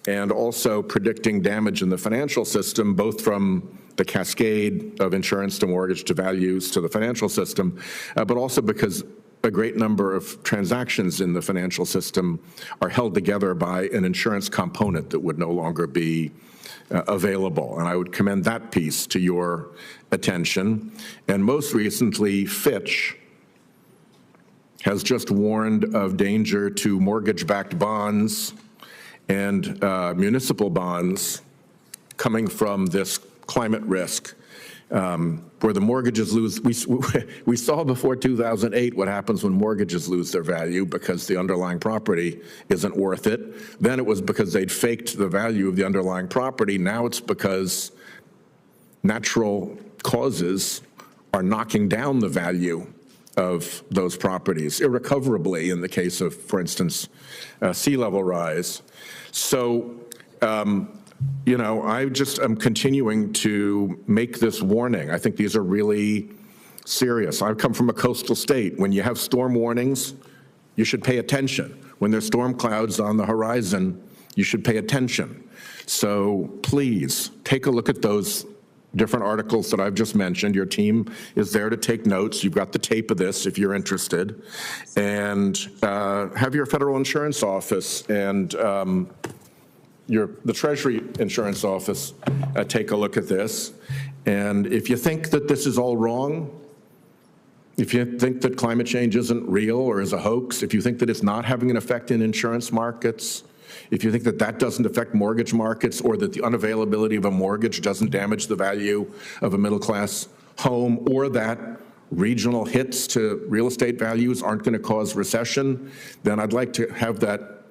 and also predicting damage in the financial system, both from the cascade of insurance to mortgage to values to the financial system, but also because a great number of transactions in the financial system are held together by an insurance component that would no longer be available. And I would commend that piece to your attention. And most recently, Fitch has just warned of danger to mortgage-backed bonds and municipal bonds coming from this climate risk, where the mortgages lose. We saw before 2008 what happens when mortgages lose their value because the underlying property isn't worth it. Then it was because they'd faked the value of the underlying property. Now it's because natural causes are knocking down the value of those properties irrecoverably in the case of, for instance, sea level rise. So, you know, I just am continuing to make this warning. I think these are really serious. I come from a coastal state. When you have storm warnings, you should pay attention. When there's storm clouds on the horizon, you should pay attention. So please take a look at those different articles that I've just mentioned. Your team is there to take notes. You've got the tape of this if you're interested. And have your federal insurance office and the Treasury Insurance Office take a look at this. And if you think that this is all wrong, if you think that climate change isn't real or is a hoax, if you think that it's not having an effect in insurance markets, if you think that that doesn't affect mortgage markets or that the unavailability of a mortgage doesn't damage the value of a middle-class home or that regional hits to real estate values aren't going to cause recession, then I'd like to have that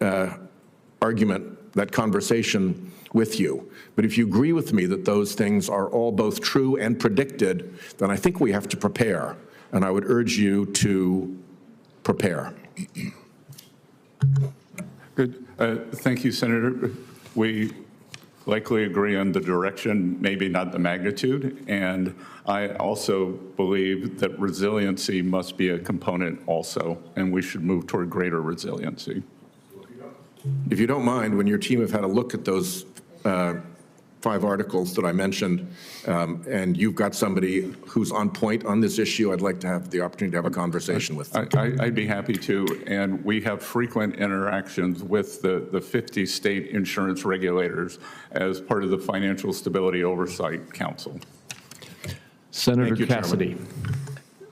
argument, that conversation with you. But if you agree with me that those things are all both true and predicted, then I think we have to prepare. And I would urge you to prepare. Good. Thank you, Senator. We likely agree on the direction, maybe not the magnitude. And I also believe that resiliency must be a component also, and we should move toward greater resiliency. If you don't mind, when your team have had a look at those 5 articles that I mentioned, and you've got somebody who's on point on this issue, I'd like to have the opportunity to have a conversation with them. I'd be happy to, and we have frequent interactions with the 50 state insurance regulators as part of the Financial Stability Oversight Council. Senator Thank you, Cassidy.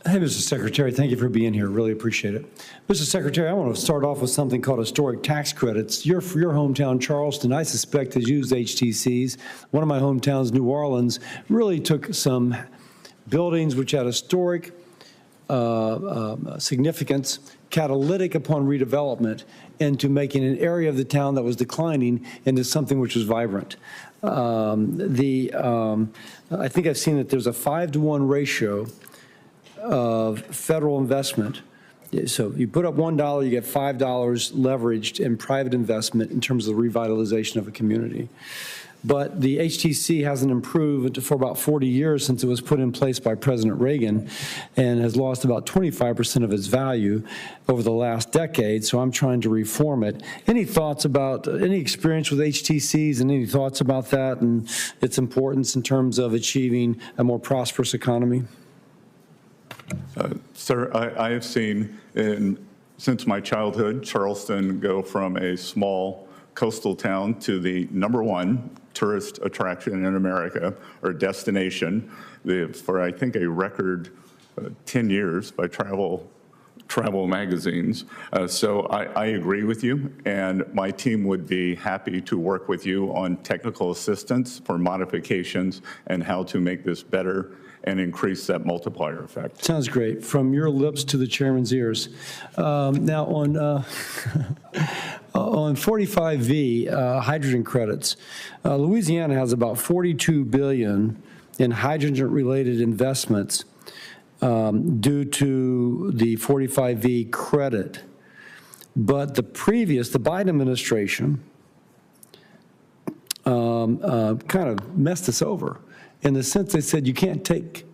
Hey, Mr. Secretary, thank you for being here. Really appreciate it. Mr. Secretary, I want to start off with something called historic tax credits. Your hometown, Charleston, I suspect, has used HTCs. One of my hometowns, New Orleans, really took some buildings which had historic significance, catalytic upon redevelopment, into making an area of the town that was declining into something which was vibrant. I think I've seen that there's a 5-to-1 ratio of federal investment. So you put up $1, you get $5 leveraged in private investment in terms of the revitalization of a community. But the HTC hasn't improved for about 40 years since it was put in place by President Reagan, and has lost about 25% of its value over the last decade. So I'm trying to reform it. Any thoughts about, any experience with HTCs, and any thoughts about that and its importance in terms of achieving a more prosperous economy? Sir, I have seen, since my childhood, Charleston go from a small coastal town to the #1 tourist attraction in America, or destination, for I think a record 10 years by travel magazines. So I agree with you, and my team would be happy to work with you on technical assistance for modifications and how to make this better and increase that multiplier effect. Sounds great. From your lips to the chairman's ears. Now on on 45V hydrogen credits, Louisiana has about $42 billion in hydrogen-related investments due to the 45V credit. But the Biden administration kind of messed us over, in the sense they said you can't take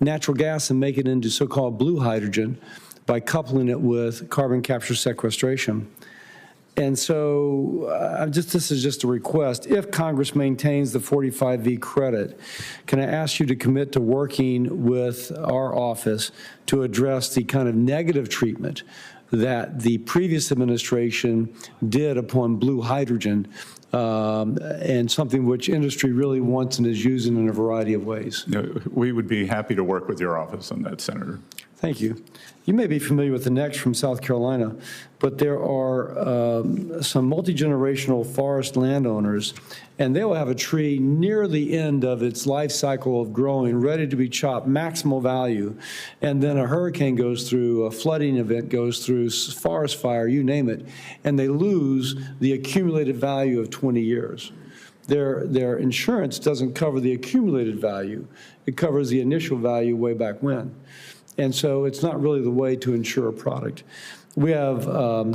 natural gas and make it into so-called blue hydrogen by coupling it with carbon capture sequestration. And so this is just a request. If Congress maintains the 45V credit, can I ask you to commit to working with our office to address the kind of negative treatment that the previous administration did upon blue hydrogen, and something which industry really wants and is using in a variety of ways? We would be happy to work with your office on that, Senator. Thank you. You may be familiar with the next from South Carolina, but there are some multi-generational forest landowners, and they will have a tree near the end of its life cycle of growing, ready to be chopped, maximal value, and then a hurricane goes through, a flooding event goes through, forest fire, you name it, and they lose the accumulated value of 20 years. Their insurance doesn't cover the accumulated value. It covers the initial value way back when. And so it's not really the way to insure a product. We have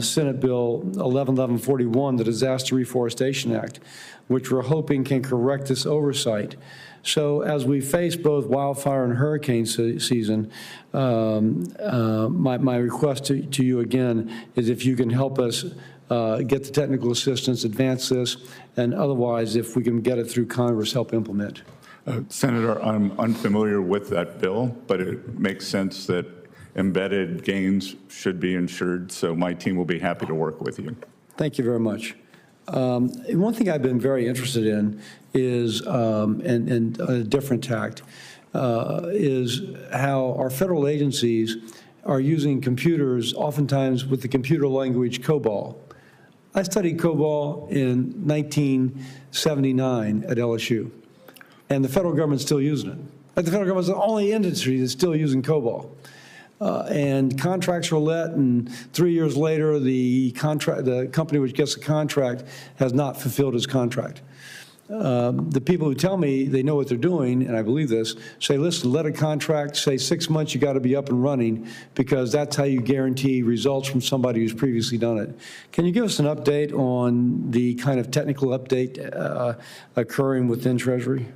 Senate Bill 1141, the Disaster Reforestation Act, which we're hoping can correct this oversight. So as we face both wildfire and hurricane season, my request to you again is if you can help us get the technical assistance, advance this, and otherwise, if we can get it through Congress, help implement. Senator, I'm unfamiliar with that bill, but it makes sense that embedded gains should be insured, so my team will be happy to work with you. Thank you very much. One thing I've been very interested in is, and a different tact, is how our federal agencies are using computers, oftentimes with the computer language COBOL. I studied COBOL in 1979 at LSU. And the federal government's still using it. Like the federal government's the only industry that's still using COBOL. And contracts are let, and 3 years later, the company which gets the contract has not fulfilled its contract. The people who tell me they know what they're doing, and I believe this, say, listen, let a contract say 6 months, you got to be up and running, because that's how you guarantee results from somebody who's previously done it. Can you give us an update on the kind of technical update occurring within Treasury?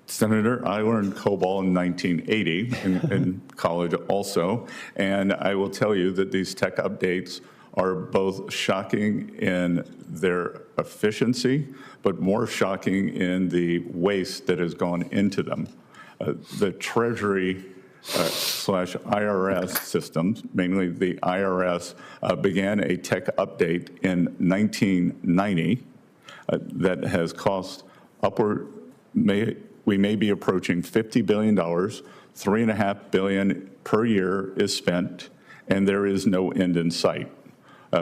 Senator, I learned COBOL in 1980 in college also, and I will tell you that these tech updates are both shocking in their efficiency, but more shocking in the waste that has gone into them. The Treasury slash IRS systems, mainly the IRS, began a tech update in 1990 that has cost upward, we may be approaching $50 billion 3.5 billion per year is spent, and there is no end in sight.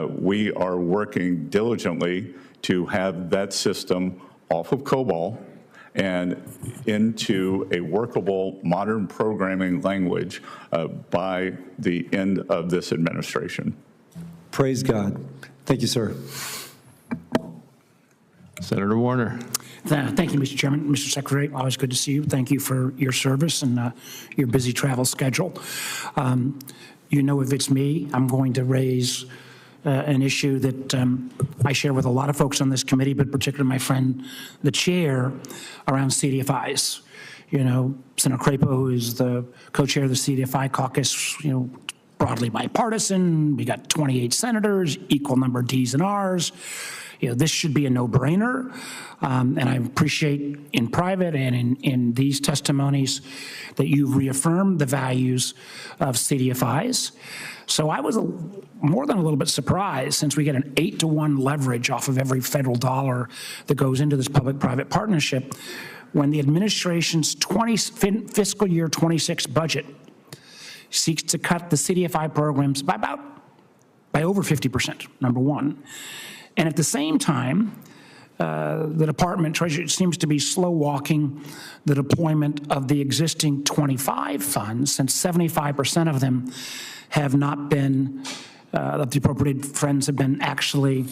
We are working diligently to have that system off of COBOL and into a workable modern programming language by the end of this administration. Praise God. Thank you, sir. Senator Warner. Thank you, Mr. Chairman. Mr. Secretary, always good to see you. Thank you for your service and your busy travel schedule. You know, if it's me, I'm going to raise an issue that I share with a lot of folks on this committee, but particularly my friend, the chair, around CDFIs. You know, Senator Crapo, who is the co-chair of the CDFI caucus, you know, broadly bipartisan. We got 28 senators, equal number of Ds and Rs. You know, this should be a no-brainer, and I appreciate in private and in these testimonies that you've reaffirmed the values of CDFIs. So I was more than a little bit surprised, since we get an 8-to-1 leverage off of every federal dollar that goes into this public-private partnership, when the administration's fiscal year 26 budget seeks to cut the CDFI programs by over 50%, number one. And at the same time, the Department, Treasury, seems to be slow-walking the deployment of the existing 25 funds, since 75% of them have not been, of the appropriated funds have been actually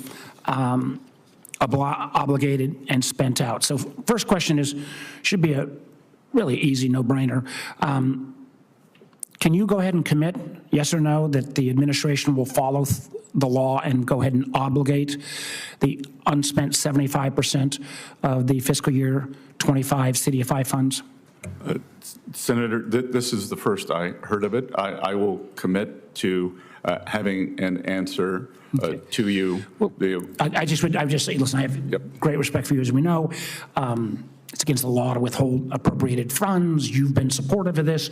obligated and spent out. So first question is, should be a really easy no-brainer. Can you go ahead and commit, yes or no, that the administration will follow the law and go ahead and obligate the unspent 75% of the fiscal year 25 CDFI funds? Senator, this is the first I heard of it. I will commit to having an answer to you. Well, I just say, listen, I have great respect for you, as we know. It's against the law to withhold appropriated funds. You've been supportive of this.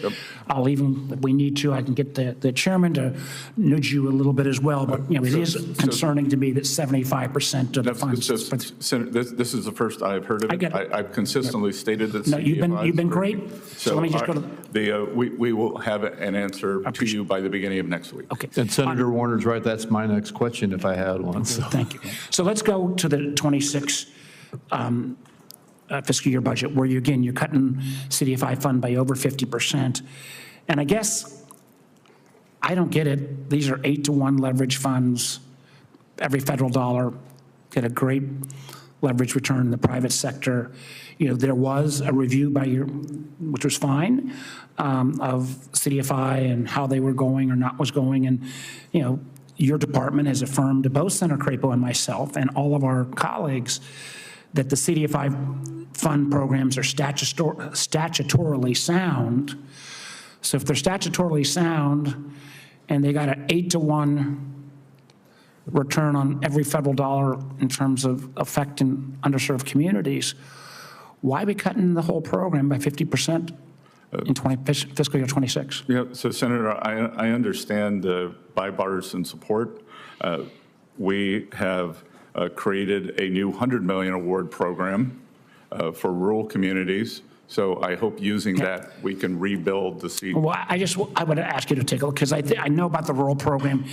I'll even, if we need to, I can get the chairman to nudge you a little bit as well. But you know, it is concerning to me that 75% of the funds. Senator, this is the first I've heard of it. I've consistently stated that. No, you've been great. So let me just go to we will have an answer to you by the beginning of next week. Okay. And Senator Warner's right. That's my next question if I had one. So. Thank you. So let's go to the 26 fiscal year budget, where you're cutting CDFI fund by over 50%. And I guess I don't get it. These are 8-to-1 leverage funds. Every federal dollar get a great leverage return in the private sector. You know, there was a review by which was fine, of CDFI and how they were going or not was going. And, you know, your department has affirmed to both Senator Crapo and myself and all of our colleagues that the CDFI fund programs are statutorily sound. So if they're statutorily sound and they got an 8-to-1 return on every federal dollar in terms of affecting underserved communities, why be cutting the whole program by 50% in fiscal year 26? Yeah, so Senator, I understand the bipartisan support. We have created a new $100 million award program for rural communities. So I hope using that, we can rebuild the seat. Well, I would ask you to take a look, because I know about the rural program,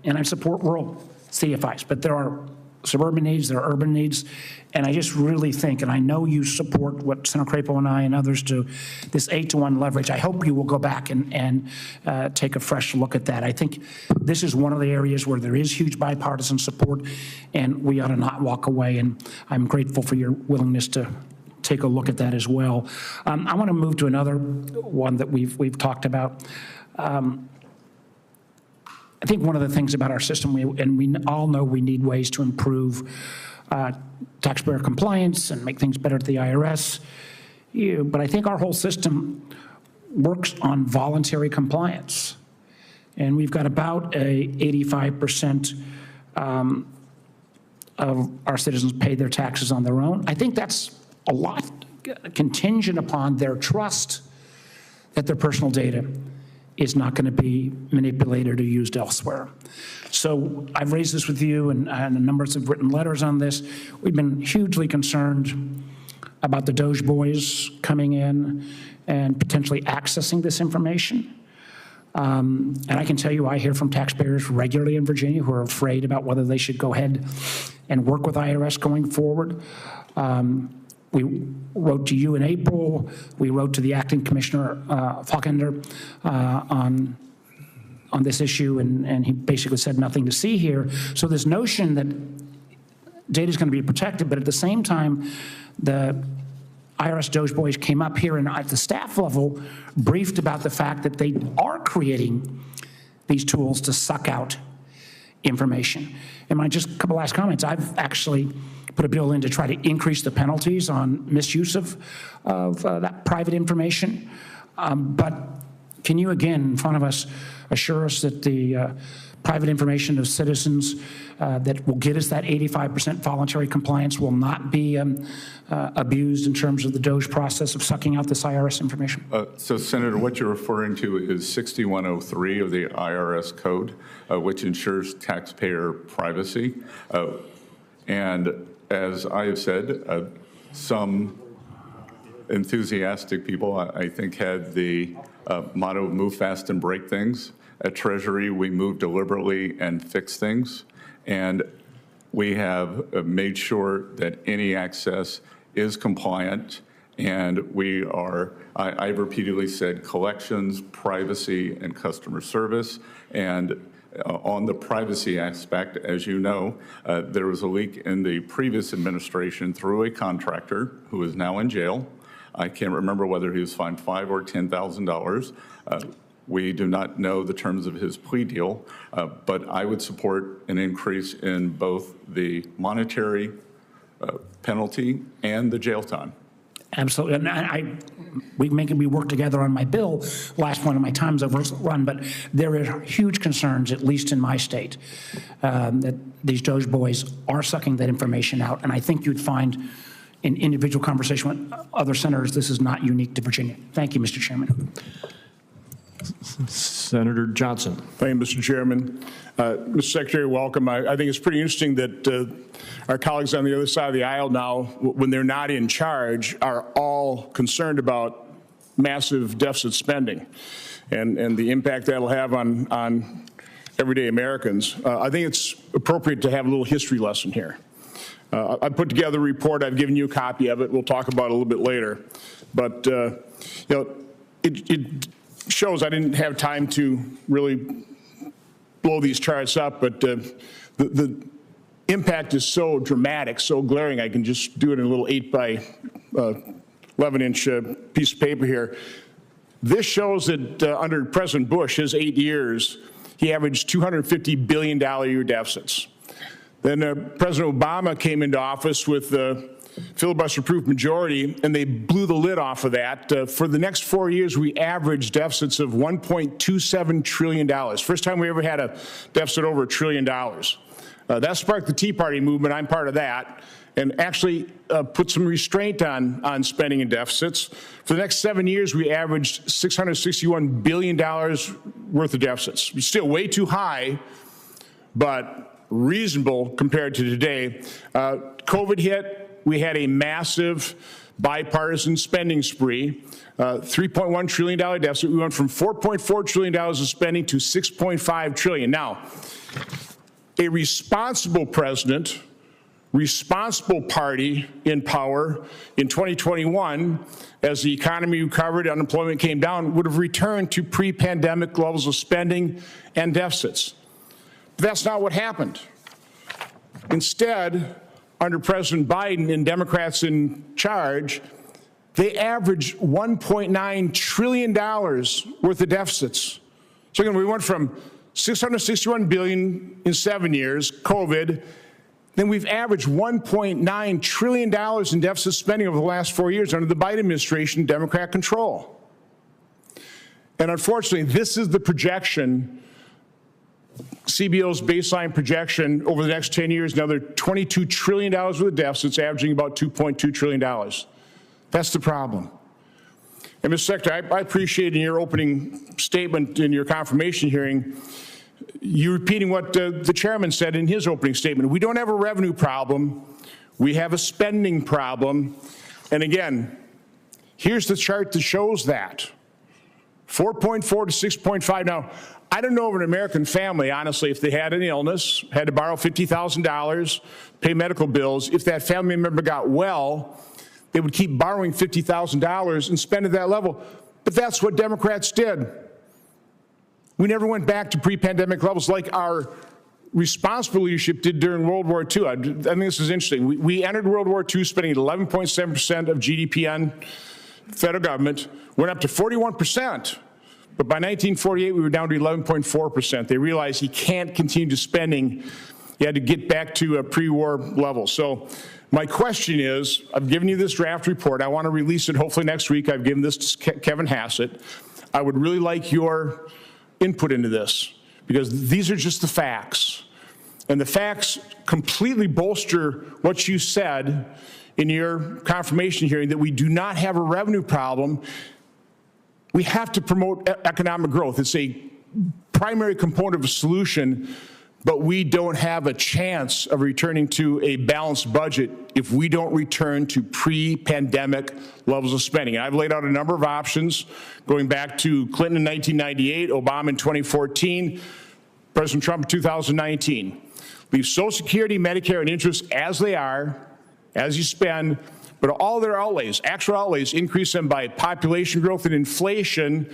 and I support rural CDFIs, but there are suburban needs, there are urban needs, and I just really think, and I know you support what Senator Crapo and I and others do, this 8-to-1 leverage. I hope you will go back and take a fresh look at that. I think this is one of the areas where there is huge bipartisan support, and we ought to not walk away, and I'm grateful for your willingness to take a look at that as well. I want to move to another one that we've talked about. I think one of the things about our system, and we all know we need ways to improve taxpayer compliance and make things better at the IRS, but I think our whole system works on voluntary compliance. And we've got about 85% of our citizens pay their taxes on their own. I think that's a lot contingent upon their trust that their personal data is not going to be manipulated or used elsewhere. So I've raised this with you, and a number of written letters on this. We've been hugely concerned about the Doge boys coming in and potentially accessing this information. And I can tell you, I hear from taxpayers regularly in Virginia who are afraid about whether they should go ahead and work with IRS going forward. We wrote to you in April. We wrote to the acting commissioner, Faulkender, on this issue, and he basically said nothing to see here. So this notion that data is going to be protected, but at the same time, the IRS Doge boys came up here and at the staff level briefed about the fact that they are creating these tools to suck out information. And my just couple last comments, I've actually put a bill in to try to increase the penalties on misuse of that private information. But can you again, in front of us, assure us that the private information of citizens that will get us that 85% voluntary compliance will not be abused in terms of the Doge process of sucking out this IRS information? So, Senator, what you're referring to is 6103 of the IRS code, which ensures taxpayer privacy. And as I have said, some enthusiastic people, I think, had the motto, move fast and break things. At Treasury, we move deliberately and fix things. And we have made sure that any access is compliant. And we are, I've repeatedly said, collections, privacy, and customer service. And on the privacy aspect, as you know, there was a leak in the previous administration through a contractor who is now in jail. I can't remember whether he was fined $5,000 or $10,000. We do not know the terms of his plea deal, but I would support an increase in both the monetary penalty and the jail time. Absolutely, and we work together on my bill. Last one of my time's overrun, but there are huge concerns, at least in my state, that these Doge boys are sucking that information out, and I think you'd find in individual conversation with other senators, this is not unique to Virginia. Thank you, Mr. Chairman. Senator Johnson. Thank you, Mr. Chairman. Mr. Secretary, welcome. I think it's pretty interesting that our colleagues on the other side of the aisle now, when they're not in charge, are all concerned about massive deficit spending and the impact that'll have on everyday Americans. I think it's appropriate to have a little history lesson here. I put together a report. I've given you a copy of it. We'll talk about it a little bit later. But, you know, it shows I didn't have time to really blow these charts up, but the impact is so dramatic, so glaring, I can just do it in a little 8 by 11-inch piece of paper here. This shows that under President Bush, his 8 years, he averaged $250 billion a year deficits. Then President Obama came into office with filibuster-proof majority, and they blew the lid off of that. For the next 4 years, we averaged deficits of $1.27 trillion. First time we ever had a deficit over $1 trillion. That sparked the Tea Party movement. I'm part of that, and actually put some restraint on spending and deficits. For the next 7 years, we averaged $661 billion worth of deficits. It's still way too high, but reasonable compared to today. COVID hit. We had a massive bipartisan spending spree, $3.1 trillion deficit. We went from $4.4 trillion of spending to $6.5 trillion. Now, a responsible president, responsible party in power in 2021, as the economy recovered, unemployment came down, would have returned to pre-pandemic levels of spending and deficits. But that's not what happened. Instead, under President Biden and Democrats in charge, they averaged $1.9 trillion worth of deficits. So again, we went from $661 billion in 7 years, COVID, then we've averaged $1.9 trillion in deficit spending over the last 4 years under the Biden administration, Democrat control. And unfortunately, this is the projection, CBO's baseline projection over the next 10 years, another $22 trillion worth of deficits, averaging about $2.2 trillion. That's the problem. And Mr. Secretary, I appreciate in your opening statement in your confirmation hearing, you repeating what the chairman said in his opening statement. We don't have a revenue problem. We have a spending problem. And again, Here's the chart that shows that. 4.4 to 6.5. Now, I don't know of an American family, honestly, if they had an illness, had to borrow $50,000, pay medical bills, if that family member got well, they would keep borrowing $50,000 and spend at that level. But that's what Democrats did. We never went back to pre-pandemic levels like our responsible leadership did during World War II. I think this is interesting. We entered World War II spending 11.7% of GDP on federal government, went up to 41%. But by 1948, we were down to 11.4%. They realized you can't continue to spending. You had to get back to a pre-war level. So my question is, I've given you this draft report. I want to release it hopefully next week. I've given this to Kevin Hassett. I would really like your input into this, because these are just the facts. And the facts completely bolster what you said in your confirmation hearing, that we do not have a revenue problem. We have to promote economic growth. It's a primary component of a solution, but we don't have a chance of returning to a balanced budget if we don't return to pre-pandemic levels of spending. And I've laid out a number of options going back to Clinton in 1998, Obama in 2014, President Trump in 2019. Leave Social Security, Medicare, and interest as they are, as you spend, but all their outlays, actual outlays, increase them by population growth and inflation.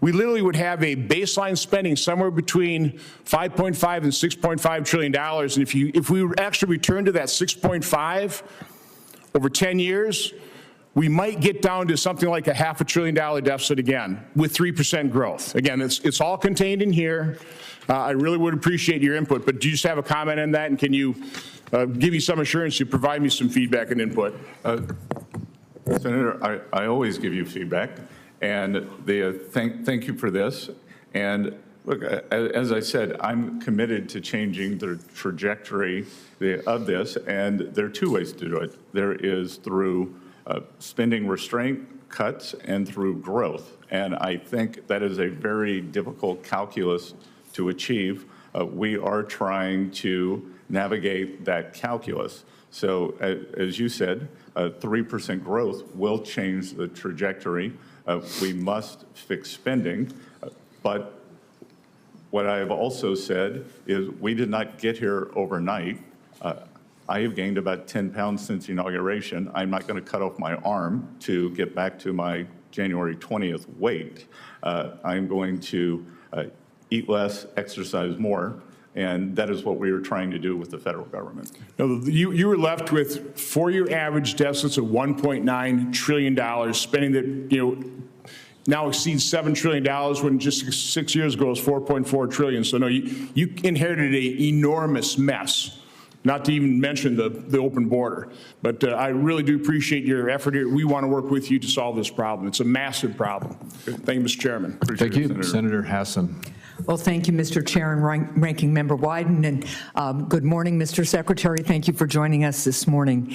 We literally would have a baseline spending somewhere between $5.5 and $6.5 trillion. And if we actually return to that 6.5 over 10 years, we might get down to something like a $500 billion deficit again with 3% growth. Again, it's all contained in here. I really would appreciate your input, but do you just have a comment on that? And can you give me some assurance you provide me some feedback and input? Senator, I always give you feedback, and thank you for this. And look, as I said, I'm committed to changing the trajectory of this, and there are two ways to do it. There is through spending restraint cuts and through growth. And I think that is a very difficult calculus to achieve. We are trying to navigate that calculus. So as you said, 3% growth will change the trajectory. We must fix spending, but what I have also said is we did not get here overnight. I have gained about 10 pounds since inauguration. I'm not going to cut off my arm to get back to my January 20th weight. I'm going to eat less, exercise more, and that is what we are trying to do with the federal government. No, you were left with four-year average deficits of $1.9 trillion, spending that now exceeds $7 trillion when just 6 years ago it was $4.4 trillion. So no, you inherited an enormous mess. Not to even mention the open border. But I really do appreciate your effort here. We want to work with you to solve this problem. It's a massive problem. Thank you, Mr. Chairman. Thank you, Senator Hassan. Well, thank you, Mr. Chair and Ranking Member Wyden, and good morning, Mr. Secretary. Thank you for joining us this morning.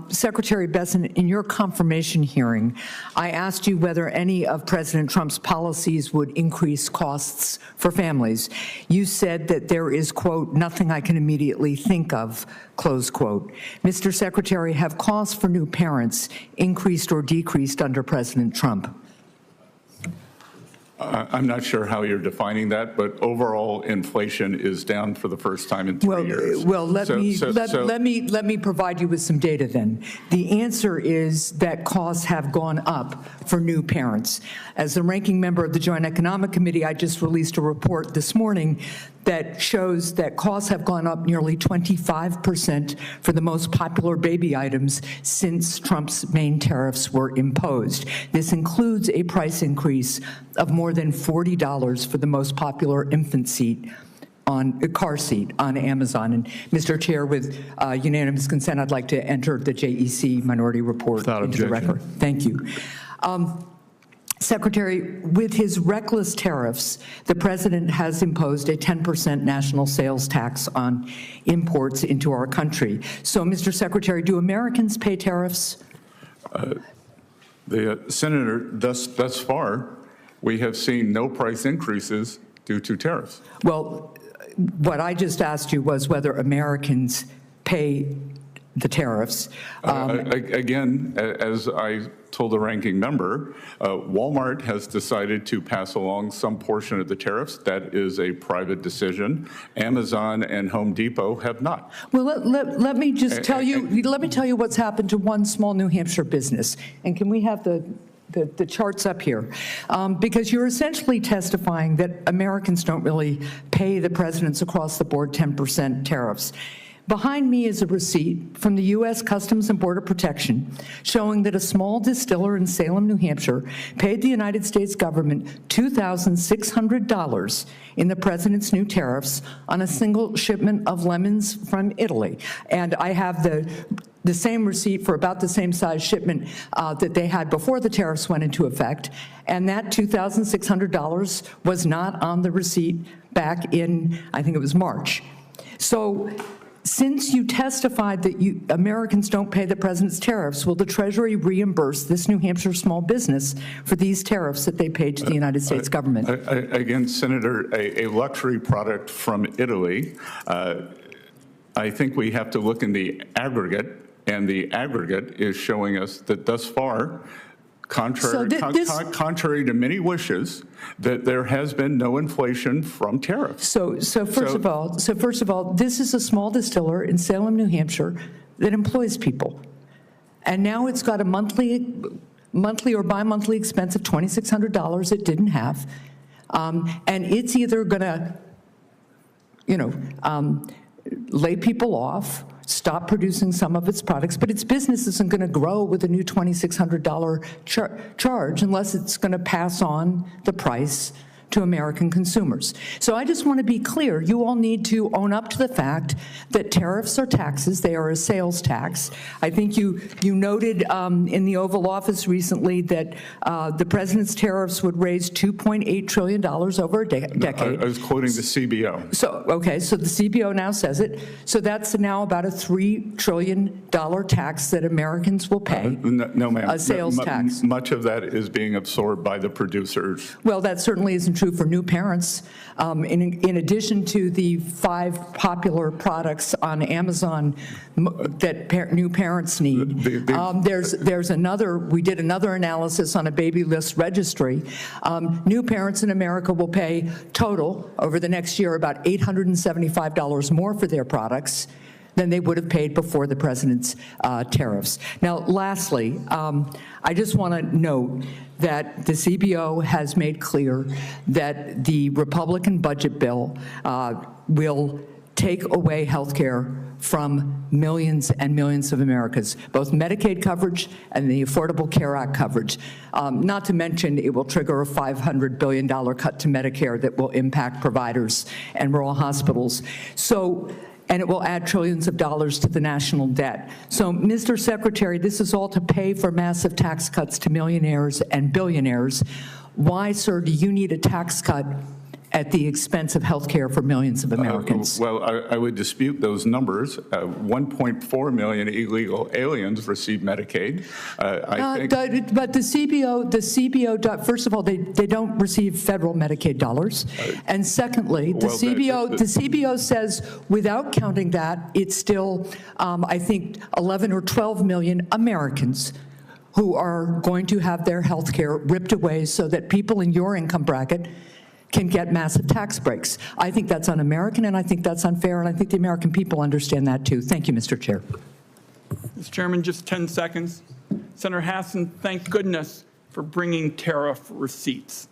Secretary Bessent, in your confirmation hearing, I asked you whether any of President Trump's policies would increase costs for families. You said that there is, quote, nothing I can immediately think of, close quote. Mr. Secretary, have costs for new parents increased or decreased under President Trump? I'm not sure how you're defining that, but overall inflation is down for the first time in 3 years. Well, let me provide you with some data then. The answer is that costs have gone up for new parents. As the ranking member of the Joint Economic Committee, I just released a report this morning that shows that costs have gone up nearly 25% for the most popular baby items since Trump's main tariffs were imposed. This includes a price increase of more than $40 for the most popular infant seat on a car seat on Amazon. And Mr. Chair, with unanimous consent, I'd like to enter the JEC minority report into the record. Thank you. Secretary, with his reckless tariffs, the president has imposed a 10% national sales tax on imports into our country. So, Mr. Secretary, do Americans pay tariffs? Senator, thus far, we have seen no price increases due to tariffs. Well, what I just asked you was whether Americans pay the tariffs. Again, as I told the ranking member, Walmart has decided to pass along some portion of the tariffs. That is a private decision. Amazon and Home Depot have not. Well, let me just tell you, let me tell you what's happened to one small New Hampshire business. And can we have the charts up here? Because you're essentially testifying that Americans don't really pay the president's across the board 10% tariffs. Behind me is a receipt from the U.S. Customs and Border Protection showing that a small distiller in Salem, New Hampshire, paid the United States government $2,600 in the president's new tariffs on a single shipment of lemons from Italy. And I have the same receipt for about the same size shipment that they had before the tariffs went into effect. And that $2,600 was not on the receipt back in, I think it was March. So, since you testified that Americans don't pay the president's tariffs, will the Treasury reimburse this New Hampshire small business for these tariffs that they paid to the United States government? Again, Senator, a luxury product from Italy, I think we have to look in the aggregate, and the aggregate is showing us that thus far, contrary to many wishes, that there has been no inflation from tariffs. So first of all, this is a small distiller in Salem, New Hampshire that employs people. And now it's got a monthly or bi-monthly expense of $2,600 it didn't have. And it's either going to, lay people off, stop producing some of its products, but its business isn't going to grow with a new $2,600 charge unless it's going to pass on the price to American consumers. So I just want to be clear, you all need to own up to the fact that tariffs are taxes, they are a sales tax. I think you noted in the Oval Office recently that the president's tariffs would raise $2.8 trillion over a decade. I was quoting the CBO. So, okay, so the CBO now says it. So that's now about a $3 trillion tax that Americans will pay. No, ma'am. A sales tax. Much of that is being absorbed by the producers. Well, that certainly isn't true for new parents. In addition to the 5 popular products on Amazon that new parents need, there's another, we did another analysis on a baby list registry. New parents in America will pay total over the next year about $875 more for their products than they would have paid before the president's tariffs. Now, lastly, I just want to note that the CBO has made clear that the Republican budget bill will take away health care from millions and millions of Americans, both Medicaid coverage and the Affordable Care Act coverage. Not to mention, it will trigger a $500 billion cut to Medicare that will impact providers and rural hospitals. And it will add trillions of dollars to the national debt. So, Mr. Secretary, this is all to pay for massive tax cuts to millionaires and billionaires. Why, sir, do you need a tax cut at the expense of health care for millions of Americans? Well, I would dispute those numbers. 1.4 million illegal aliens receive Medicaid. But the CBO, first of all, they don't receive federal Medicaid dollars. And secondly, the CBO says without counting that, it's still, I think, 11 or 12 million Americans who are going to have their health care ripped away so that people in your income bracket can get massive tax breaks. I think that's un-American, and I think that's unfair, and I think the American people understand that, too. Thank you, Mr. Chair. Mr. Chairman, just 10 seconds. Senator Hassan, thank goodness for bringing tariff receipts.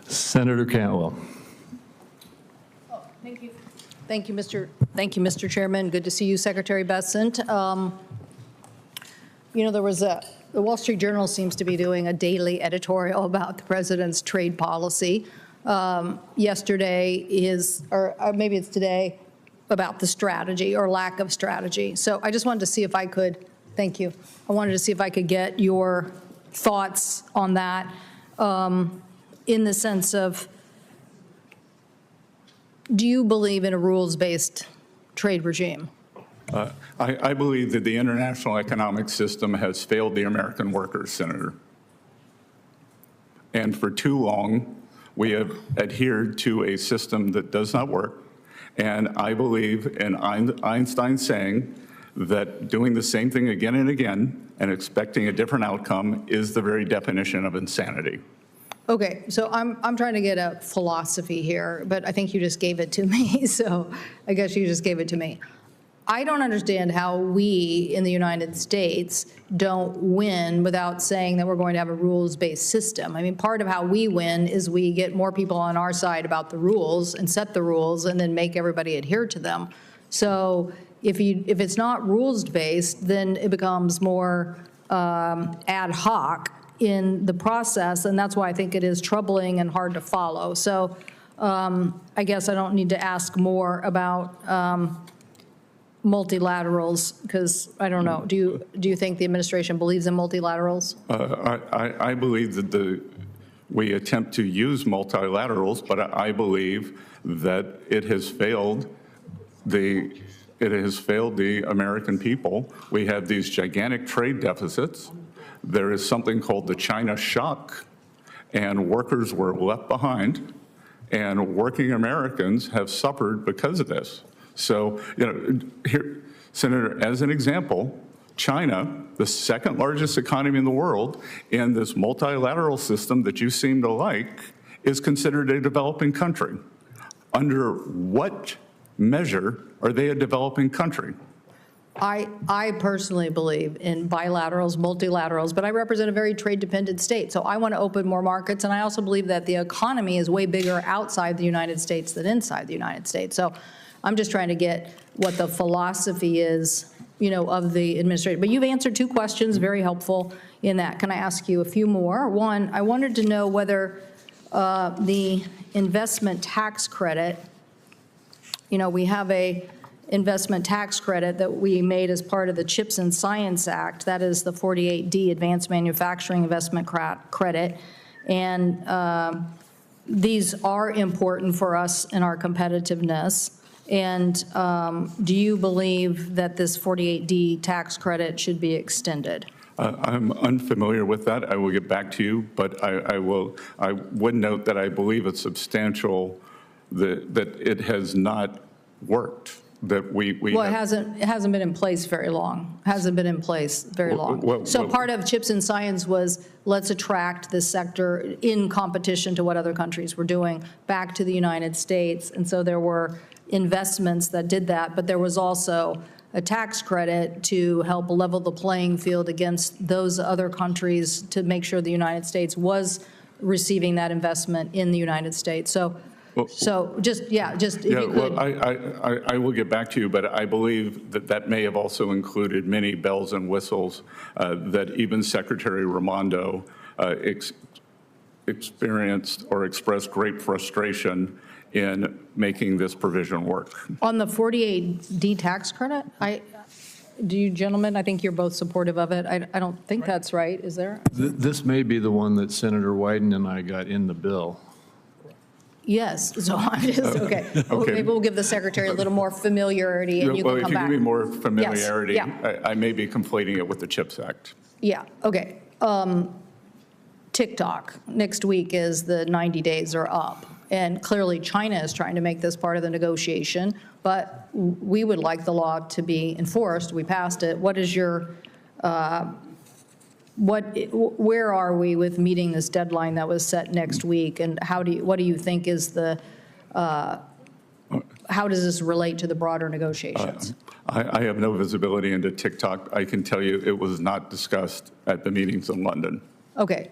Senator Cantwell. Oh, thank you. Thank you, Mr. Chairman. Good to see you, Secretary Bessent. There was the Wall Street Journal seems to be doing a daily editorial about the president's trade policy. Yesterday or maybe it's today, about the strategy or lack of strategy. So I just wanted to see if I could, thank you. I wanted to see if I could get your thoughts on that in the sense of, do you believe in a rules-based trade regime? I believe that the international economic system has failed the American workers, Senator. And for too long, we have adhered to a system that does not work And I believe in Einstein saying that doing the same thing again and again and expecting a different outcome is the very definition of insanity. Okay, so I'm trying to get a philosophy here, but I think you just gave it to me, so I guess you just gave it to me. I don't understand how we in the United States don't win without saying that we're going to have a rules-based system. I mean, part of how we win is we get more people on our side about the rules and set the rules and then make everybody adhere to them. So if it's not rules-based, then it becomes more ad hoc in the process, and that's why I think it is troubling and hard to follow. So I guess I don't need to ask more about multilaterals, because I don't know. Do you think the administration believes in multilaterals? I believe that we attempt to use multilaterals, but I believe that it has failed the American people. We have these gigantic trade deficits. There is something called the China shock, and workers were left behind, and working Americans have suffered because of this. So, here, Senator, as an example, China, the second largest economy in the world, in this multilateral system that you seem to like, is considered a developing country. Under what measure are they a developing country? I personally believe in bilaterals, multilaterals, but I represent a very trade-dependent state, so I want to open more markets, and I also believe that the economy is way bigger outside the United States than inside the United States. So I'm just trying to get what the philosophy is, of the administration. But you've answered two questions, very helpful in that. Can I ask you a few more? One, I wanted to know whether the investment tax credit, we have a investment tax credit that we made as part of the CHIPS and Science Act. That is the 48D Advanced Manufacturing Investment Credit. And these are important for us in our competitiveness. And do you believe that this 48D tax credit should be extended? I'm unfamiliar with that. I will get back to you, but I would note that I believe it's substantial that it has not worked. That we well, it hasn't been in place very long. Hasn't been in place very long. So part of CHIPS and Science was let's attract this sector in competition to what other countries were doing back to the United States. And so there were investments that did that, but there was also a tax credit to help level the playing field against those other countries to make sure the United States was receiving that investment in the United States. So just if you could. Well, I will get back to you, but I believe that may have also included many bells and whistles that even Secretary Raimondo experienced or expressed great frustration in making this provision work. On the 48D tax credit, do you gentlemen, I think you're both supportive of it. I don't think that's right, is there? This may be the one that Senator Wyden and I got in the bill. Yes, so I'm just, okay. Well, maybe we'll give the Secretary a little more familiarity and you can come back. Well, if you give me more familiarity, yes. Yeah. I may be conflating it with the CHIPS Act. Yeah, okay. TikTok, next week is the 90 days are up. And clearly China is trying to make this part of the negotiation, but we would like the law to be enforced. We passed it. What is your, where are we with meeting this deadline that was set next week? And what do you think is the, how does this relate to the broader negotiations? I have no visibility into TikTok. I can tell you it was not discussed at the meetings in London. Okay.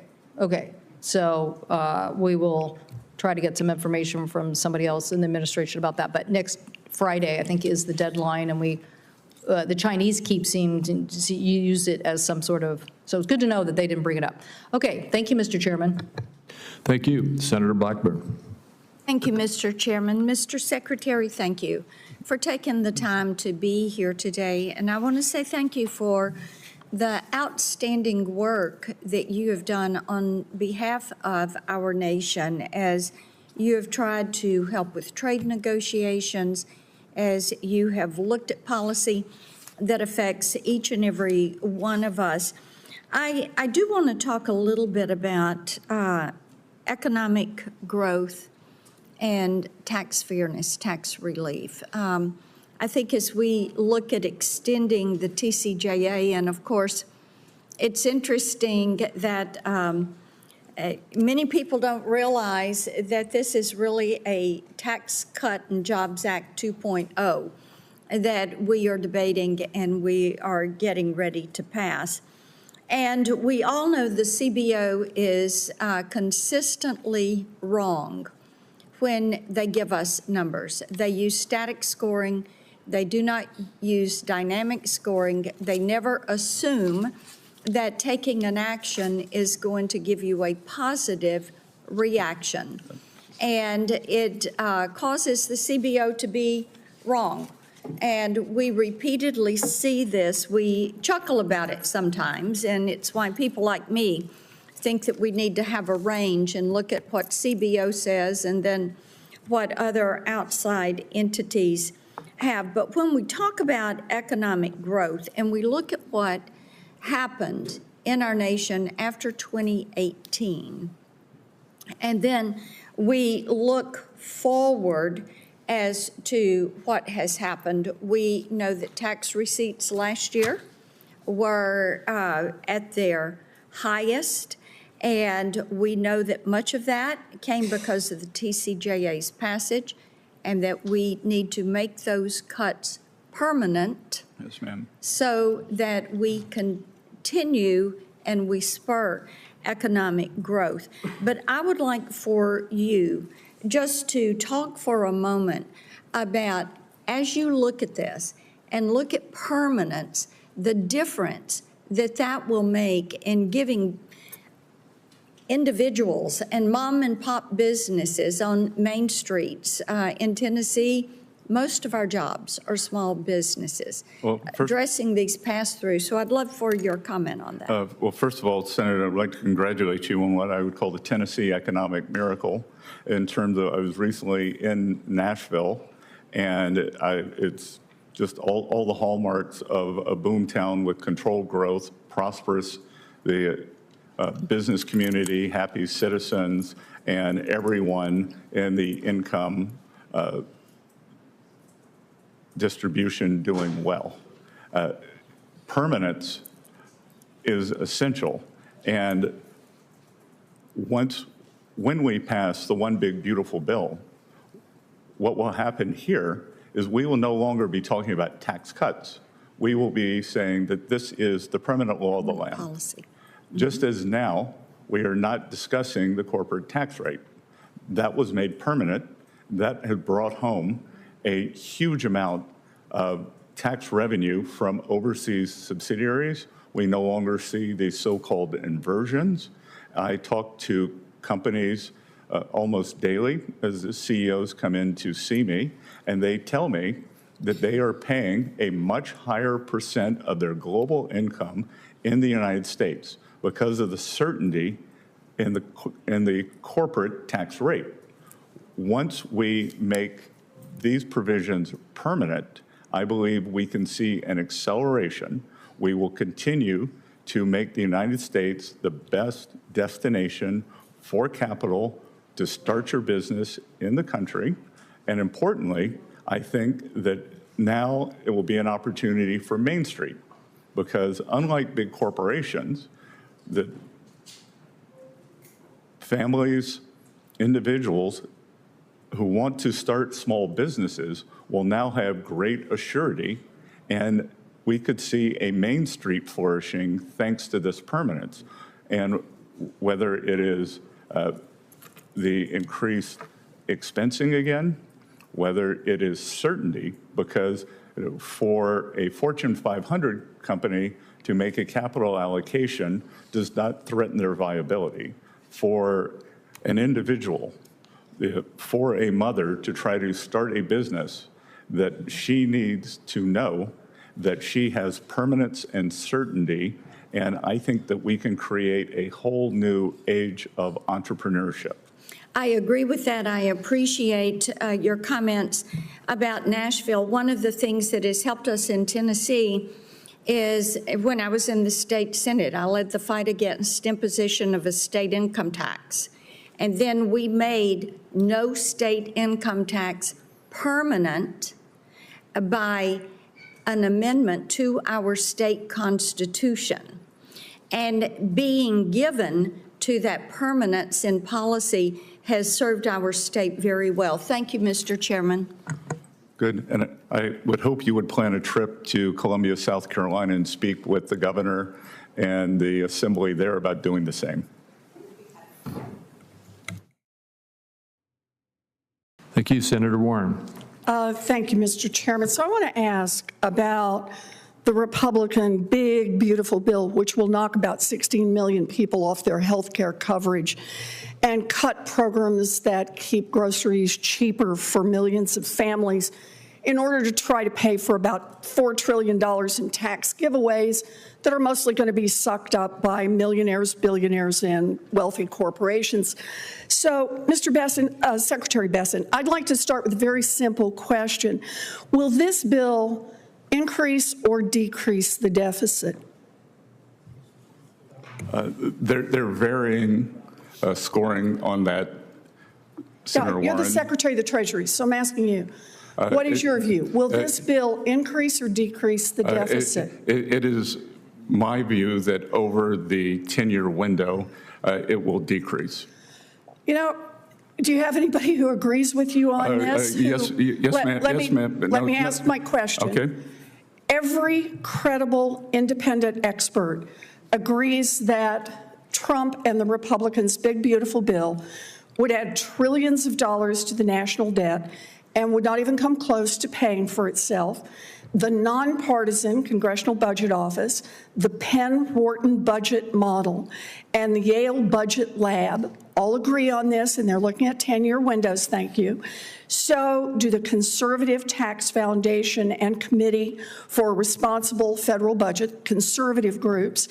So we will try to get some information from somebody else in the administration about that. But next Friday, I think, is the deadline, and the Chinese keep seeming to use it as some sort of, so it's good to know that they didn't bring it up. Okay, thank you, Mr. Chairman. Thank you. Senator Blackburn. Thank you, Mr. Chairman. Mr. Secretary, thank you for taking the time to be here today. And I want to say thank you for the outstanding work that you have done on behalf of our nation as you have tried to help with trade negotiations, as you have looked at policy that affects each and every one of us. I do want to talk a little bit about economic growth and tax fairness, tax relief. I think as we look at extending the TCJA, and of course, it's interesting that many people don't realize that this is really a Tax Cut and Jobs Act 2.0 that we are debating and we are getting ready to pass. And we all know the CBO is consistently wrong when they give us numbers. They use static scoring. They do not use dynamic scoring. They never assume that taking an action is going to give you a positive reaction. And it causes the CBO to be wrong. And we repeatedly see this. We chuckle about it sometimes, and it's why people like me think that we need to have a range and look at what CBO says and then what other outside entities have. But when we talk about economic growth and we look at what happened in our nation after 2018, and then we look forward as to what has happened, we know that tax receipts last year were at their highest, and we know that much of that came because of the TCJA's passage, and that we need to make those cuts permanent. Yes, ma'am. So that we continue and we spur economic growth. But I would like for you just to talk for a moment about, as you look at this and look at permanence, the difference that that will make in giving individuals and mom and pop businesses on main streets in Tennessee. Most of our jobs are small businesses, addressing these pass-throughs. So I'd love for your comment on that. Well, first of all, Senator, I'd like to congratulate you on what I would call the Tennessee economic miracle in terms of, I was recently in Nashville, and it's just all the hallmarks of a boomtown with controlled growth, prosperous, the business community, happy citizens, and everyone in the income distribution doing well. Permanence is essential, and when we pass the one big beautiful bill, what will happen here is we will no longer be talking about tax cuts. We will be saying that this is the permanent law of the land. Policy. Just as now, we are not discussing the corporate tax rate. That was made permanent. That has brought home a huge amount of tax revenue from overseas subsidiaries. We no longer see these so-called inversions. I talk to companies almost daily as the CEOs come in to see me, and they tell me that they are paying a much higher percent of their global income in the United States because of the certainty in the corporate tax rate. Once we make these provisions permanent, I believe we can see an acceleration. We will continue to make the United States the best destination for capital to start your business in the country. And importantly, I think that now it will be an opportunity for Main Street, because unlike big corporations, that families, individuals who want to start small businesses will now have great assurity, and we could see a Main Street flourishing thanks to this permanence. And whether it is the increased expensing again, whether it is certainty, because for a Fortune 500 company to make a capital allocation does not threaten their viability. For an individual, for a mother to try to start a business, that she needs to know that she has permanence and certainty, and I think that we can create a whole new age of entrepreneurship. I agree with that. I appreciate your comments about Nashville. One of the things that has helped us in Tennessee is when I was in the state Senate, I led the fight against imposition of a state income tax. And then we made no state income tax permanent by an amendment to our state constitution. And being given to that permanence in policy has served our state very well. Thank you, Mr. Chairman. Good. And I would hope you would plan a trip to Columbia, South Carolina, and speak with the governor and the assembly there about doing the same. Thank you, Senator Warren. Thank you, Mr. Chairman. So I want to ask about the Republican big, beautiful bill, which will knock about 16 million people off their health care coverage and cut programs that keep groceries cheaper for millions of families in order to try to pay for about $4 trillion in tax giveaways that are mostly going to be sucked up by millionaires, billionaires, and wealthy corporations. So, Mr. Bessent, Secretary Bessent, I'd like to start with a very simple question. Will this bill increase or decrease the deficit? They're varying scoring on that, Senator Warren. You're the Secretary of the Treasury, so I'm asking you. What is your view? Will this bill increase or decrease the deficit? It is my view that over the 10-year window, it will decrease. You know, do you have anybody who agrees with you on this? Yes, ma'am. Let me ask my question. Okay. Every credible independent expert agrees that Trump and the Republicans' big, beautiful bill would add trillions of dollars to the national debt and would not even come close to paying for itself. The nonpartisan Congressional Budget Office, the Penn-Wharton budget model, and the Yale Budget Lab all agree on this, and they're looking at 10-year windows, thank you. So do the Conservative Tax Foundation and Committee for a Responsible Federal Budget, conservative groups.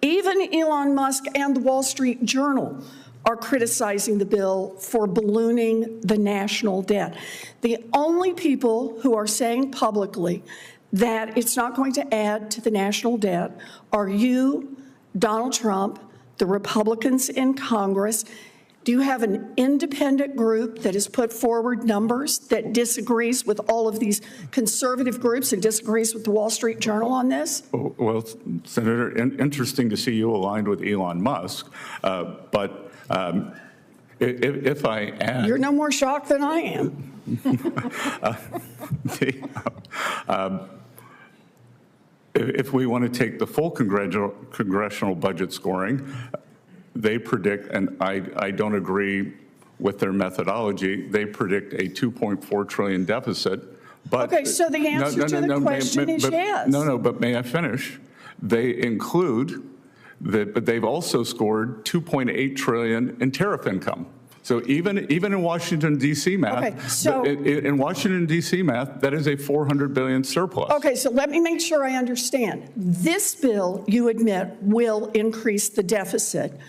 Even Elon Musk and the Wall Street Journal are criticizing the bill for ballooning the national debt. The only people who are saying publicly that it's not going to add to the national debt are you, Donald Trump, the Republicans in Congress. Do you have an independent group that has put forward numbers that disagrees with all of these conservative groups and disagrees with the Wall Street Journal on this? Well, Senator, interesting to see you aligned with Elon Musk, but if I add... You're no more shocked than I am. If we want to take the full congressional budget scoring, they predict, and I don't agree with their methodology, they predict a $2.4 trillion deficit. But okay, so the answer to the question is yes. No, but may I finish? They include that, but they've also scored $2.8 trillion in tariff income. So even in Washington, D.C. math, okay, so, in Washington, D.C. math, that is a $400 billion surplus. Okay, so let me make sure I understand. This bill, you admit, will increase the deficit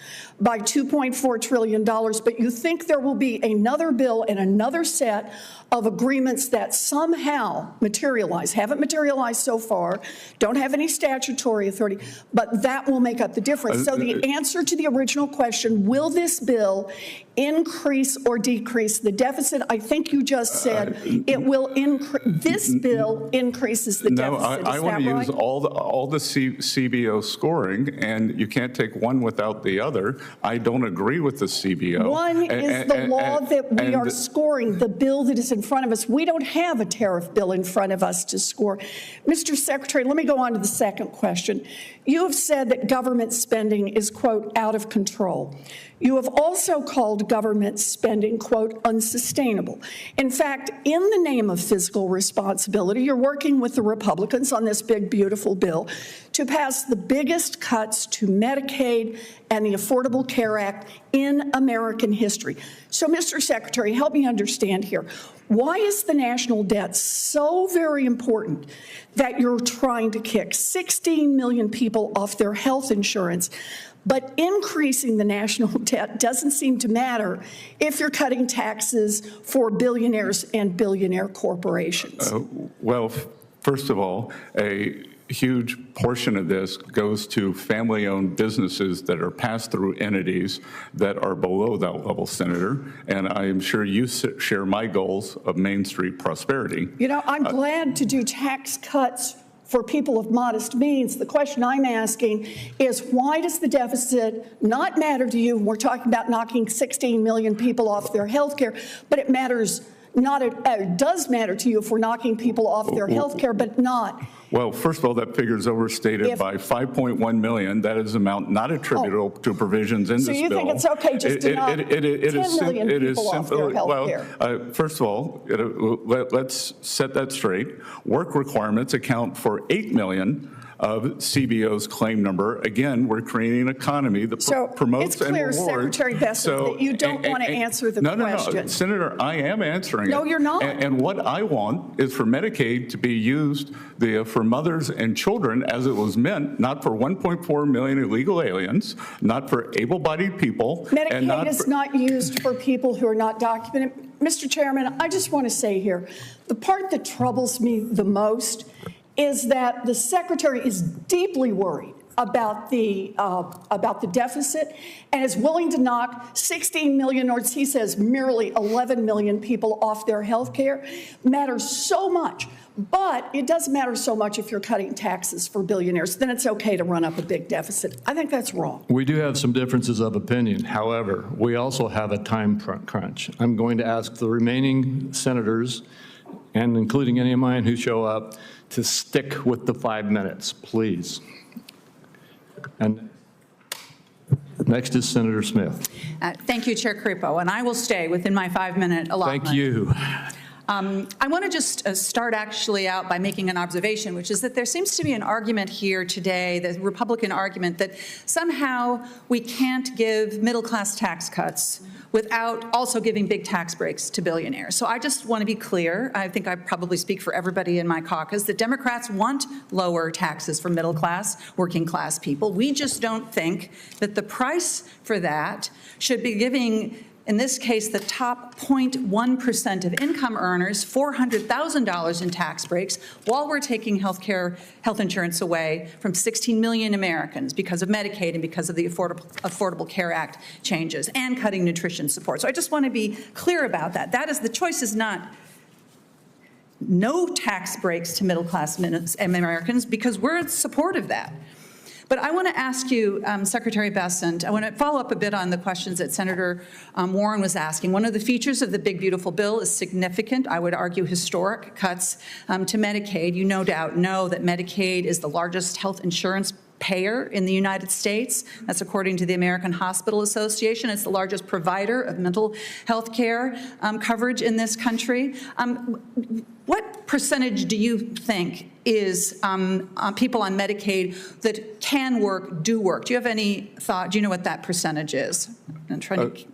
by $2.4 trillion, but you think there will be another bill and another set of agreements that somehow materialize, haven't materialized so far, don't have any statutory authority, but that will make up the difference. So the answer to the original question, will this bill increase or decrease the deficit? I think you just said it will increase. This bill increases the deficit. No, I want to use all the CBO scoring, and you can't take one without the other. I don't agree with the CBO. One is the law that we are scoring, the bill that is in front of us. We don't have a tariff bill in front of us to score. Mr. Secretary, let me go on to the second question. You have said that government spending is, quote, out of control. You have also called government spending, quote, unsustainable. In fact, in the name of fiscal responsibility, you're working with the Republicans on this big, beautiful bill to pass the biggest cuts to Medicaid and the Affordable Care Act in American history. So, Mr. Secretary, help me understand here. Why is the national debt so very important that you're trying to kick 16 million people off their health insurance, but increasing the national debt doesn't seem to matter if you're cutting taxes for billionaires and billionaire corporations? Well, first of all, huge portion of this goes to family-owned businesses that are pass-through entities that are below that level, Senator. And I am sure you share my goals of Main Street prosperity. You know, I'm glad to do tax cuts for people of modest means. The question I'm asking is, why does the deficit not matter to you? We're talking about knocking 16 million people off their health care, but it matters not, it does matter to you if we're knocking people off their health care, but not. Well, first of all, that figure is overstated by 5.1 million. That is amount not attributable to provisions in this bill. So you think it's okay just to knock 10 million people off their health care? First of all, let's set that straight. Work requirements account for 8 million of CBO's claim number. Again, we're creating an economy that promotes and rewards. It's clear, Secretary Bessent, that you don't want to answer the question. No, Senator, I am answering it. No, you're not. And what I want is for Medicaid to be used for mothers and children as it was meant, not for 1.4 million illegal aliens, not for able-bodied people. Medicaid is not used for people who are not documented. Mr. Chairman, I just want to say here, the part that troubles me the most is that the Secretary is deeply worried about the deficit and is willing to knock 16 million, or he says merely 11 million people off their health care. Matters so much, but it doesn't matter so much if you're cutting taxes for billionaires. Then it's okay to run up a big deficit. I think that's wrong. We do have some differences of opinion. However, we also have a time crunch. I'm going to ask the remaining senators, and including any of mine who show up, to stick with the 5 minutes, please. And next is Senator Smith. Thank you, Chair Caripo, and I will stay within my 5-minute allotment. Thank you. I want to just start actually out by making an observation, which is that there seems to be an argument here today, the Republican argument, that somehow we can't give middle-class tax cuts without also giving big tax breaks to billionaires. So I just want to be clear. I think I probably speak for everybody in my caucus that Democrats want lower taxes for middle-class, working-class people. We just don't think that the price for that should be giving, in this case, the top 0.1% of income earners $400,000 in tax breaks while we're taking health insurance away from 16 million Americans because of Medicaid and because of the Affordable Care Act changes and cutting nutrition support. So I just want to be clear about that. That is, the choice is not no tax breaks to middle-class Americans, because we're in support of that. But I want to ask you, Secretary Bessent, I want to follow up a bit on the questions that Senator Warren was asking. One of the features of the big, beautiful bill is significant, I would argue historic, cuts to Medicaid. You no doubt know that Medicaid is the largest health insurance payer in the United States. That's according to the American Hospital Association. It's the largest provider of mental health care coverage in this country. What percentage do you think is people on Medicaid that can work, do work? Do you have any thought? Do you know what that percentage is? I'm trying to...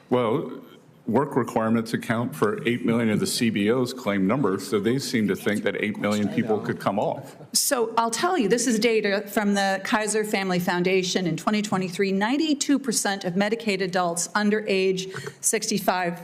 Well, work requirements account for 8 million of the CBO's claim numbers, so they seem to think that 8 million people could come off. So I'll tell you, this is data from the Kaiser Family Foundation in 2023. 92% of Medicaid adults under age 65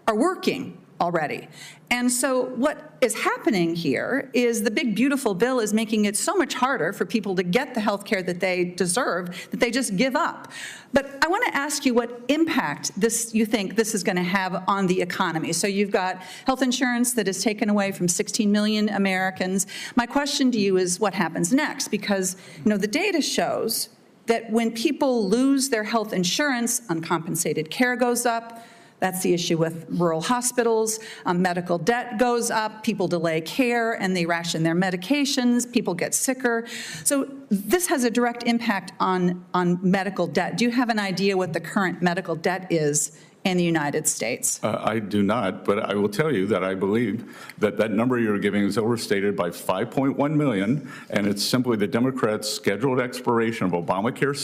are working already. And so what is happening here is the big, beautiful bill is making it so much harder for people to get the health care that they deserve that they just give up. But I want to ask you what impact you think this is going to have on the economy. So you've got health insurance that is taken away from 16 million Americans. My question to you is what happens next? Because, you know, the data shows that when people lose their health insurance, uncompensated care goes up. That's the issue with rural hospitals. Medical debt goes up. People delay care and they ration their medications. People get sicker. So this has a direct impact on medical debt. Do you have an idea what the current medical debt is in the United States? I do not, but I will tell you that I believe that that number you're giving is overstated by 5.1 million, and it's simply the Democrats' scheduled expiration of Obamacare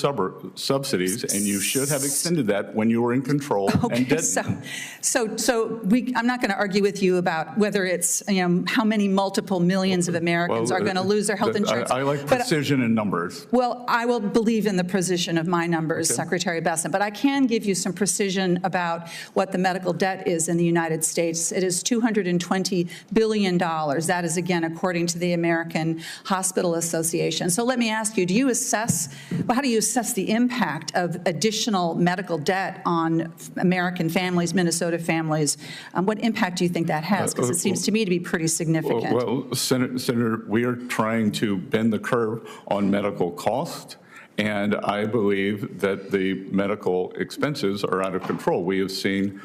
subsidies, and you should have extended that when you were in control and didn't. I'm not going to argue with you about whether it's, you know, how many multiple millions of Americans are going to lose their health insurance. I like precision in numbers. Well, I will believe in the precision of my numbers, okay, Secretary Bessent, but I can give you some precision about about what the medical debt is in the United States. It is $220 billion. That is, again, according to the American Hospital Association. So let me ask you, how do you assess the impact of additional medical debt on American families, Minnesota families? What impact do you think that has? Because it seems to me to be pretty significant. Well, Senator, we are trying to bend the curve on medical cost, and I believe that the medical expenses are out of control. We have seen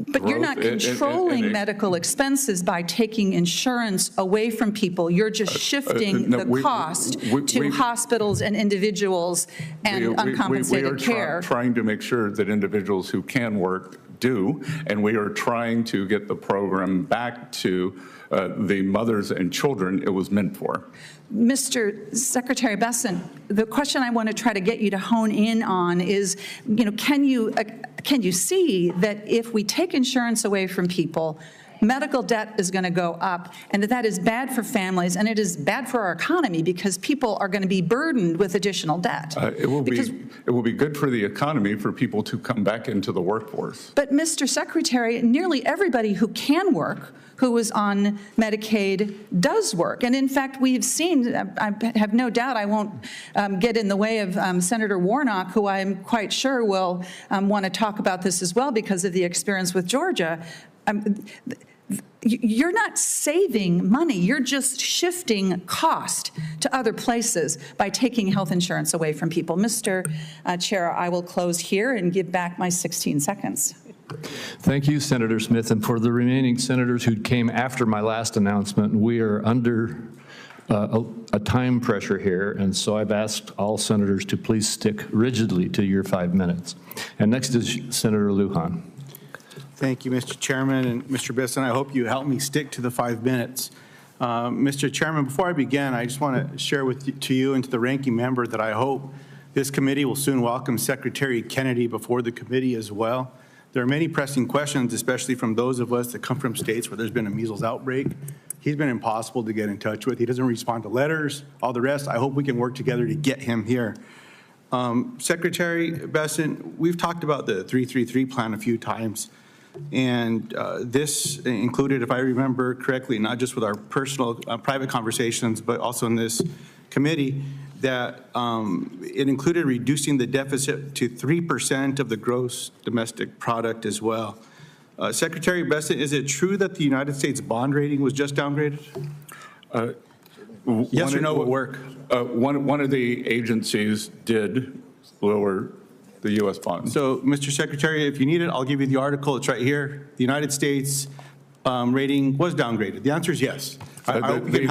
but you're not controlling medical expenses by taking insurance away from people. You're just shifting the cost to hospitals and individuals and uncompensated care. We are trying to make sure that individuals who can work do, and we are trying to get the program back to the mothers and children it was meant for. Mr. Secretary Bessent, the question I want to try to get you to hone in on is, can you see that if we take insurance away from people, medical debt is going to go up, and that is bad for families, and it is bad for our economy because people are going to be burdened with additional debt? It will be good for the economy for people to come back into the workforce. But, Mr. Secretary, nearly everybody who can work, who is on Medicaid, does work. And in fact, we've seen, I have no doubt I won't get in the way of Senator Warnock, who I'm quite sure will want to talk about this as well because of the experience with Georgia. You're not saving money. You're just shifting cost to other places by taking health insurance away from people. Mr. Chair, I will close here and give back my 16 seconds. Thank you, Senator Smith. And for the remaining senators who came after my last announcement, we are under a time pressure here, and so I've asked all senators to please stick rigidly to your 5 minutes. And next is Senator Lujan. Thank you, Mr. Chairman, and Mr. Bessent, I hope you help me stick to the 5 minutes. Mr. Chairman, before I begin, I just want to share to you and to the ranking member that I hope this committee will soon welcome Secretary Kennedy before the committee as well. There are many pressing questions, especially from those of us that come from states where there's been a measles outbreak. He's been impossible to get in touch with. He doesn't respond to letters, all the rest. I hope we can work together to get him here. Secretary Bessent, we've talked about the 333 plan a few times. And this included, if I remember correctly, not just with our personal private conversations, but also in this committee, that it included reducing the deficit to 3% of the gross domestic product as well. Secretary Bessent, is it true that the United States bond rating was just downgraded? Yes or no will work. One of the agencies did lower the U.S. bond. So, Mr. Secretary, if you need it, I'll give you the article. It's right here. The United States rating was downgraded. The answer is yes. I hope you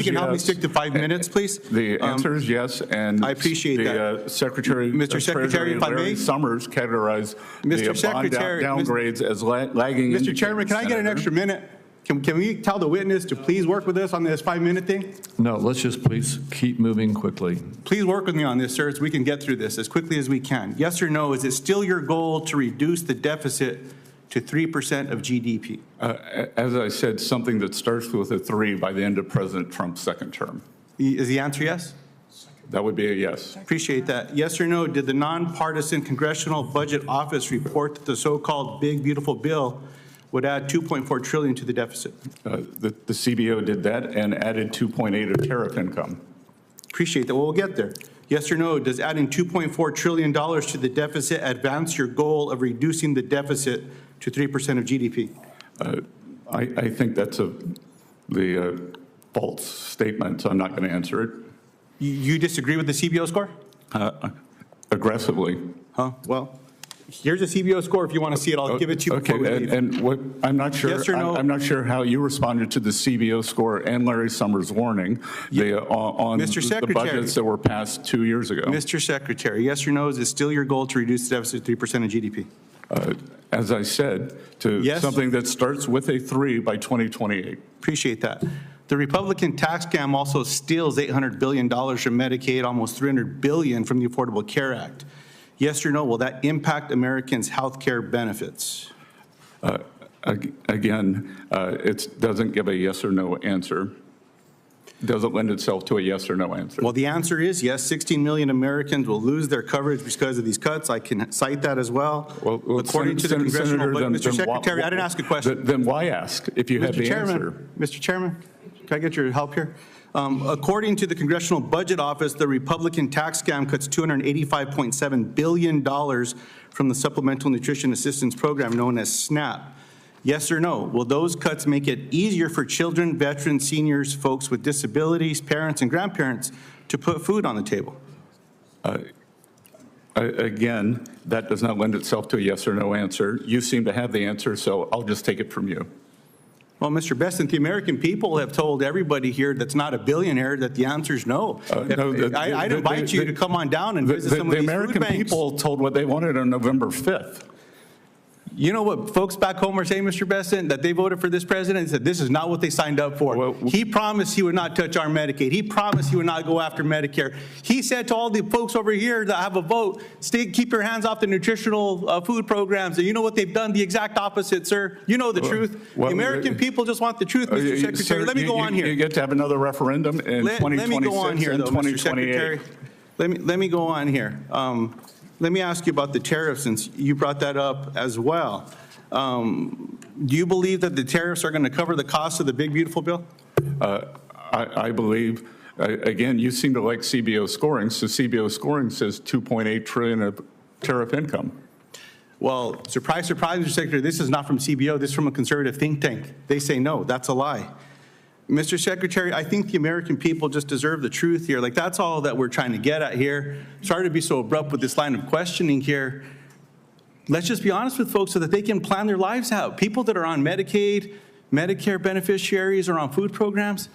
can help me stick to 5 minutes, please. The answer is yes, and I appreciate that. Mr. Secretary, if I may, Summers categorized the bond downgrades as lagging. Mr. Chairman, can I get an extra minute? Can we tell the witness to please work with us on this 5-minute thing? No, let's just please keep moving quickly. Please work with me on this, sir, so we can get through this as quickly as we can. Yes or no, is it still your goal to reduce the deficit to 3% of GDP? As I said, something that starts with a 3 by the end of President Trump's second term. Is the answer yes? That would be a yes. Appreciate that. Yes or no, did the nonpartisan Congressional Budget Office report that the so-called big, beautiful bill would add $2.4 trillion to the deficit? The CBO did that and added 2.8 of tariff income. Appreciate that. Well, we'll get there. Yes or no, does adding $2.4 trillion to the deficit advance your goal of reducing the deficit to 3% of GDP? I think that's the false statement, so I'm not going to answer it. You disagree with the CBO score? Aggressively. Huh? Well, here's a CBO score. If you want to see it, I'll give it to you. Okay, and what I'm not sure. Yes or no? I'm not sure how you responded to the CBO score and Larry Summers' warning on the budgets that were passed 2 years ago. Mr. Secretary, yes or no? Is it still your goal to reduce the deficit to 3% of GDP? As I said, to something that starts with a 3 by 2028. Appreciate that. The Republican tax scam also steals $800 billion from Medicaid, almost $300 billion from the Affordable Care Act. Yes or no, will that impact Americans' health care benefits? Again, it doesn't give a yes or no answer. doesn't lend itself to a yes or no answer. Well, the answer is yes. 16 million Americans will lose their coverage because of these cuts. I can cite that as well. According to the congressional budget, Mr. Secretary, I didn't ask a question. Then why ask if you have the answer? Mr. Chairman, can I get your help here? According to the Congressional Budget Office, the Republican tax scam cuts $285.7 billion from the Supplemental Nutrition Assistance Program known as SNAP. Yes or no? Will those cuts make it easier for children, veterans, seniors, folks with disabilities, parents, and grandparents to put food on the table? Again, that does not lend itself to a yes or no answer. You seem to have the answer, so I'll just take it from you. Well, Mr. Bessent, the American people have told everybody here that's not a billionaire that the answer is no. I'd invite you to come on down and visit some of these food banks. The American people told what they wanted on November 5th. You know what folks back home are saying, Mr. Bessent, that they voted for this president and said this is not what they signed up for. Well, he promised he would not touch our Medicaid. He promised he would not go after Medicare. He said to all the folks over here that have a vote, keep your hands off the nutritional food programs. And you know what they've done? The exact opposite, sir. You know the truth. The American people just want the truth, Mr. Secretary. Sir, let me go on here. You get to have another referendum in 2026 let me go on here, and though, 2028. Mr. Secretary. Let me go on here. Let me ask you about the tariffs, since you brought that up as well. Do you believe that the tariffs are going to cover the cost of the big, beautiful bill? I believe, again, you seem to like CBO scoring, so CBO scoring says $2.8 trillion of tariff income. Well, surprise, surprise, Mr. Secretary, this is not from CBO, this is from a conservative think tank. They say no, that's a lie. Mr. Secretary, I think the American people just deserve the truth here. Like, that's all that we're trying to get at here. Sorry to be so abrupt with this line of questioning here. Let's just be honest with folks so that they can plan their lives out. People that are on Medicaid, Medicare beneficiaries, or on food programs,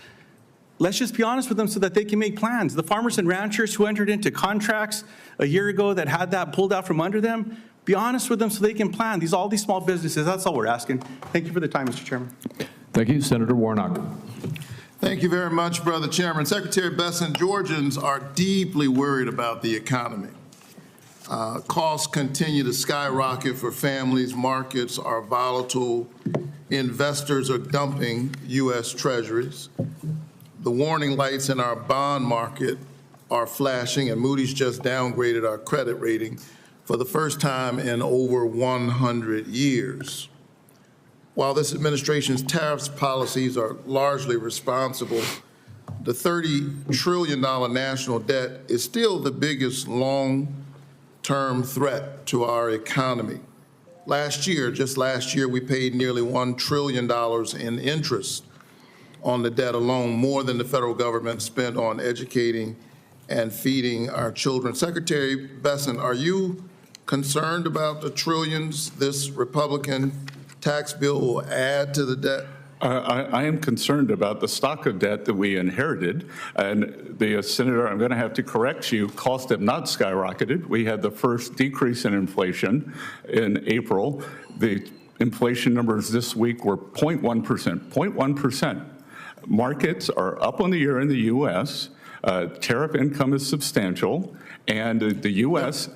let's just be honest with them so that they can make plans. The farmers and ranchers who entered into contracts a year ago that had that pulled out from under them, be honest with them so they can plan. All these small businesses, that's all we're asking. Thank you for the time, Mr. Chairman. Thank you. Senator Warnock. Thank you very much, Brother Chairman. Secretary Bessent, Georgians are deeply worried about the economy. Costs continue to skyrocket for families. Markets are volatile. Investors are dumping U.S. Treasuries. The warning lights in our bond market are flashing, and Moody's just downgraded our credit rating for the first time in over 100 years. While this administration's tariffs policies are largely responsible, the $30 trillion national debt is still the biggest long-term threat to our economy. Just last year, we paid nearly $1 trillion in interest on the debt alone, more than the federal government spent on educating and feeding our children. Secretary Bessent, are you concerned about the trillions this Republican tax bill will add to the debt? I am concerned about the stock of debt that we inherited. And the Senator, I'm going to have to correct you, costs have not skyrocketed. We had the first decrease in inflation in April. The inflation numbers this week were 0.1%. 0.1%. Markets are up on the year in the U.S. Tariff income is substantial. And the U.S.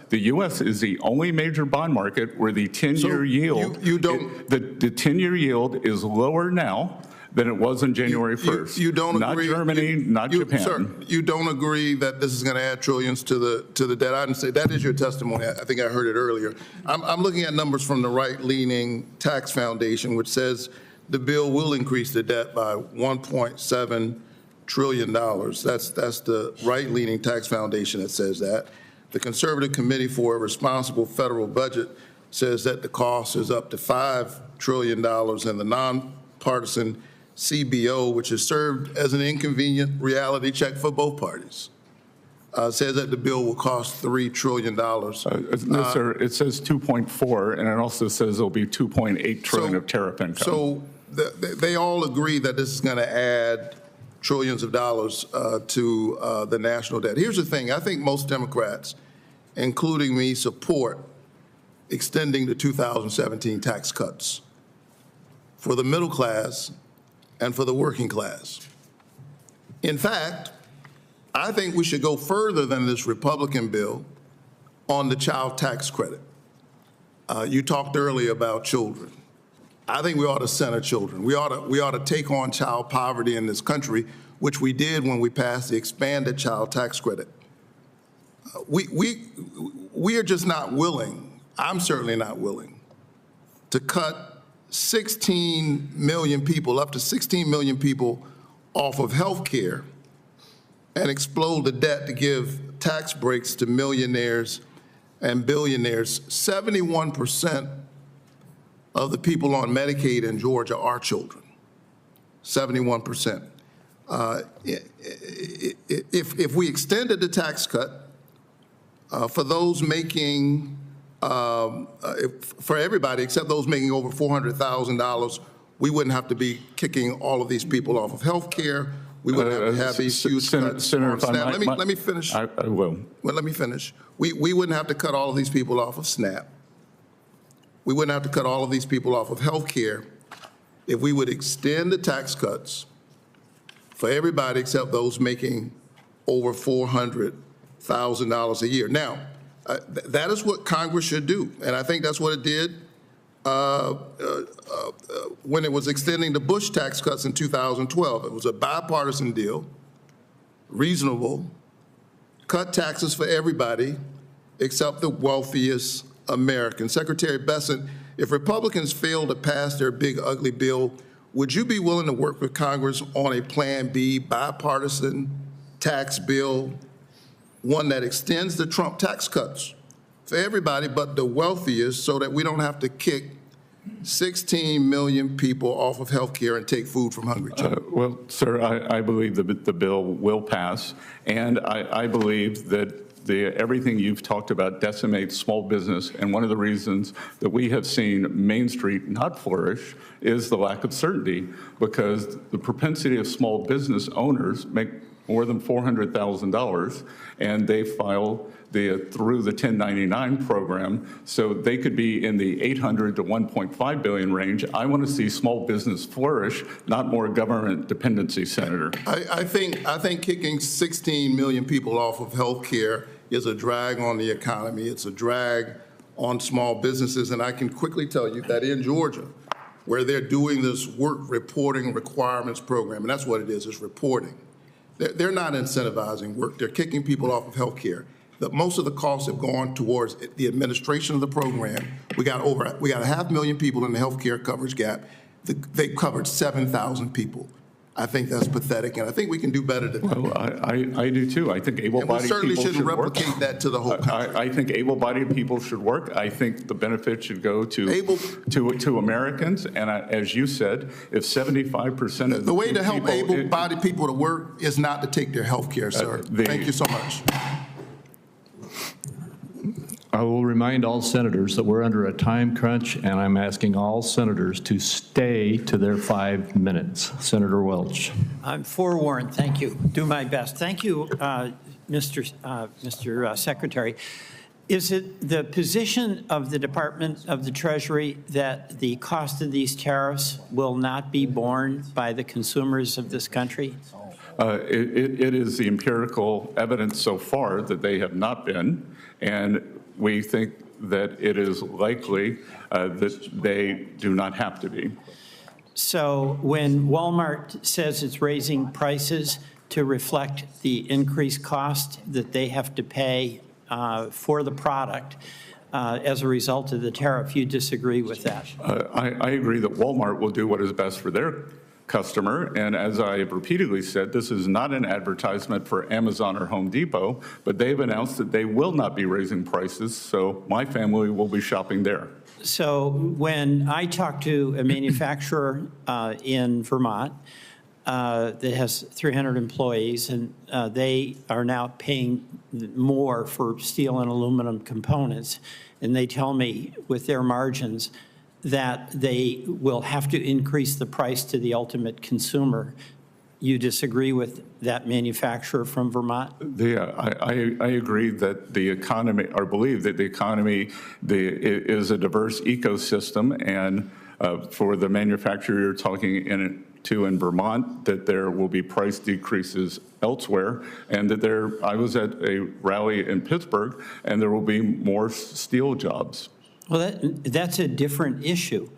is the only major bond market where the 10-year yield, the 10-year yield is lower now than it was on January 1st. You don't agree? Not Germany, not Japan. Sir, you don't agree that this is going to add trillions to the debt? I didn't say that is your testimony. I think I heard it earlier. I'm looking at numbers from the right-leaning tax foundation, which says the bill will increase the debt by $1.7 trillion. That's the right-leaning tax foundation that says that. The Conservative Committee for a Responsible Federal Budget says that the cost is up to $5 trillion, and the nonpartisan CBO, which has served as an inconvenient reality check for both parties, says that the bill will cost $3 trillion. No, sir, it says 2.4, and it also says there'll be 2.8 trillion of tariff income. So they all agree that this is going to add trillions of dollars to the national debt. Here's the thing. I think most Democrats, including me, support extending the 2017 tax cuts for the middle class and for the working class. In fact, I think we should go further than this Republican bill on the child tax credit. You talked earlier about children. I think we ought to center children. We ought to take on child poverty in this country which we did when we passed the expanded child tax credit. We are just not willing, I'm certainly not willing, to cut 16 million people, up to 16 million people off of health care and explode the debt to give tax breaks to millionaires and billionaires. 71% of the people on Medicaid in Georgia are children. 71%. If we extended the tax cut for those making, for everybody except those making over $400,000, we wouldn't have to be kicking all of these people off of health care. We wouldn't have to have these huge cuts. Senator, Let me finish. I will. Well, let me finish. We wouldn't have to cut all of these people off of SNAP. We wouldn't have to cut all of these people off of health care if we would extend the tax cuts for everybody except those making over $400,000 a year. Now, that is what Congress should do, and I think that's what it did when it was extending the Bush tax cuts in 2012. It was a bipartisan deal, reasonable, cut taxes for everybody except the wealthiest Americans. Secretary Bessent, if Republicans fail to pass their big ugly bill, would you be willing to work with Congress on a Plan B bipartisan tax bill, one that extends the Trump tax cuts for everybody but the wealthiest, so that we don't have to kick 16 million people off of health care and take food from hungry children? Well, sir, I believe the bill will pass, and I believe that everything you've talked about decimates small business, and one of the reasons that we have seen Main Street not flourish is the lack of certainty, because the propensity of small business owners make more than $400,000, and they file through the 1099 program, so they could be in the 800 to 1.5 billion range. I want to see small business flourish, not more government dependency, Senator. I think kicking 16 million people off of health care is a drag on the economy. It's a drag on small businesses, and I can quickly tell you that in Georgia, where they're doing this work reporting requirements program, and that's what it is, it's reporting. They're not incentivizing work. They're kicking people off of health care. Most of the costs have gone towards the administration of the program. We got 500,000 people in the health care coverage gap. They covered 7,000 people. I think that's pathetic, and I think we can do better than that. Well, I do too. I think able-bodied people should work. We certainly shouldn't replicate that to the whole country. I think able-bodied people should work. I think the benefit should go to Americans. And as you said, if 75% of the way to help able-bodied people to work is not to take their health care, sir. Thank you so much. I will remind all senators that we're under a time crunch, and I'm asking all senators to stay to their 5 minutes. Senator Welch. I'm forewarned. Thank you. Do my best. Thank you, Mr. Secretary. Is it the position of the Department of the Treasury that the cost of these tariffs will not be borne by the consumers of this country? It is the empirical evidence so far that they have not been, and we think that it is likely that they do not have to be. So when Walmart says it's raising prices to reflect the increased cost that they have to pay for the product as a result of the tariff, you disagree with that? I agree that Walmart will do what is best for their customer, and as I have repeatedly said, this is not an advertisement for Amazon or Home Depot, but they've announced that they will not be raising prices, so my family will be shopping there. So when I talk to a manufacturer in Vermont that has 300 employees, and they are now paying more for steel and aluminum components, and they tell me with their margins that they will have to increase the price to the ultimate consumer. You disagree with that manufacturer from Vermont? I agree that the economy, or believe that the economy is a diverse ecosystem, and for the manufacturer you're talking to in Vermont, that there will be price decreases elsewhere, and that I was at a rally in Pittsburgh, and there will be more steel jobs. Well, that's a different issue.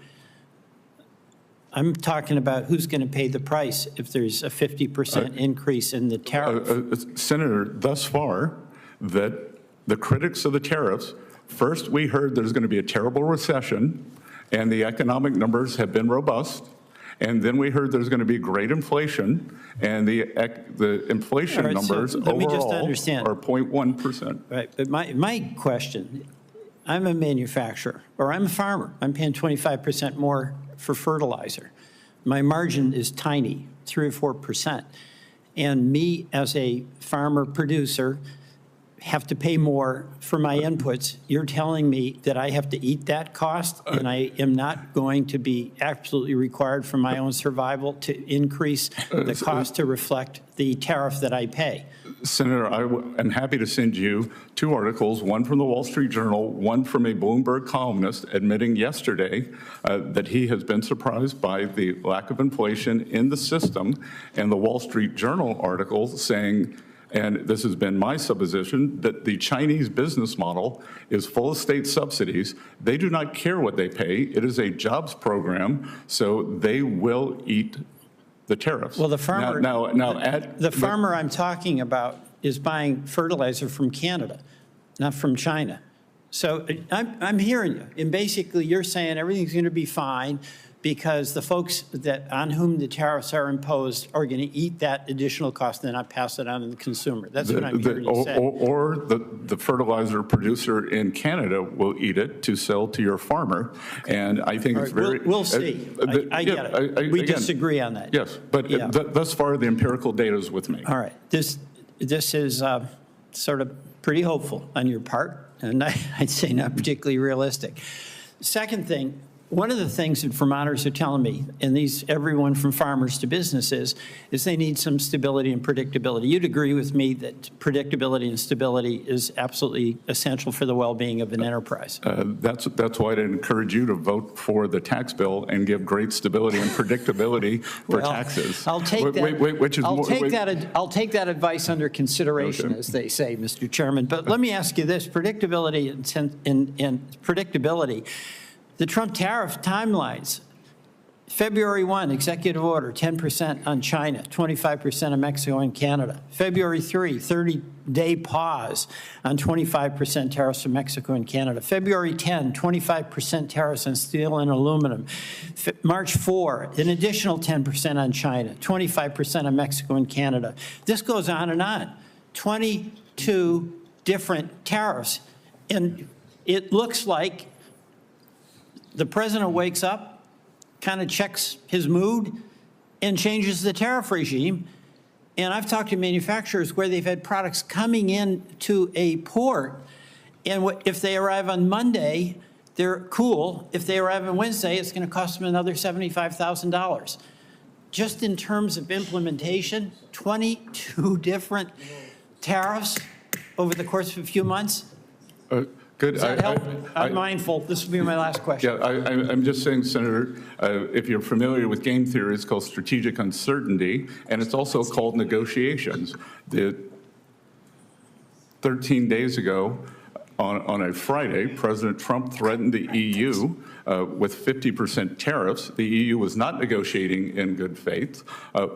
I'm talking about who's going to pay the price if there's a 50% increase in the tariff. Senator, thus far, that the critics of the tariffs, first we heard there's going to be a terrible recession and the economic numbers have been robust. And then we heard there's going to be great inflation, and the inflation numbers overall are 0.1%. Right, but my question, I'm a manufacturer, or I'm a farmer. I'm paying 25% more for fertilizer. My margin is tiny, 3 or 4%. And me as a farmer producer have to pay more for my inputs. You're telling me that I have to eat that cost, and I am not going to be absolutely required for my own survival to increase the cost to reflect the tariff that I pay. Senator, I am happy to send you 2 articles, one from the Wall Street Journal, one from a Bloomberg columnist admitting yesterday that he has been surprised by the lack of inflation in the system, and the Wall Street Journal article saying, and this has been my supposition, that the Chinese business model is full of state subsidies. They do not care what they pay. It is a jobs program, so they will eat the tariffs. Well, the farmer, the farmer I'm talking about is buying fertilizer from Canada, not from China. So I'm hearing you, and basically you're saying everything's going to be fine because the folks on whom the tariffs are imposed are going to eat that additional cost and not pass it on to the consumer. That's what I'm hearing you say. Or the fertilizer producer in Canada will eat it to sell to your farmer. And I think it's very... We'll see. I get it. We disagree on that. Yes, but thus far the empirical data is with me. All right. This is sort of pretty hopeful on your part, and I'd say not particularly realistic. Second thing, one of the things that Vermonters are telling me, and everyone from farmers to businesses, is they need some stability and predictability. You'd agree with me that predictability and stability is absolutely essential for the well-being of an enterprise. That's why I'd encourage you to vote for the tax bill and give great stability and predictability for taxes. I'll take that advice under consideration, as they say, Mr. Chairman. But let me ask you this: predictability and predictability. The Trump tariff timelines, February 1, executive order, 10% on China, 25% on Mexico and Canada. February 3, 30-day pause on 25% tariffs from Mexico and Canada. February 10, 25% tariffs on steel and aluminum. March 4, an additional 10% on China, 25% on Mexico and Canada. This goes on and on. 22 different tariffs. And it looks like the president wakes up, kind of checks his mood, and changes the tariff regime. And I've talked to manufacturers where they've had products coming in to a port, and if they arrive on Monday, they're cool. If they arrive on Wednesday, it's going to cost them another $75,000. Just in terms of implementation, 22 different tariffs over the course of a few months. Good. Does that help? I'm mindful. This will be my last question. Yeah, I'm just saying, Senator, if you're familiar with game theory, it's called strategic uncertainty, and it's also called negotiations. 13 days ago, on a Friday, President Trump threatened the EU with 50% tariffs. The EU was not negotiating in good faith.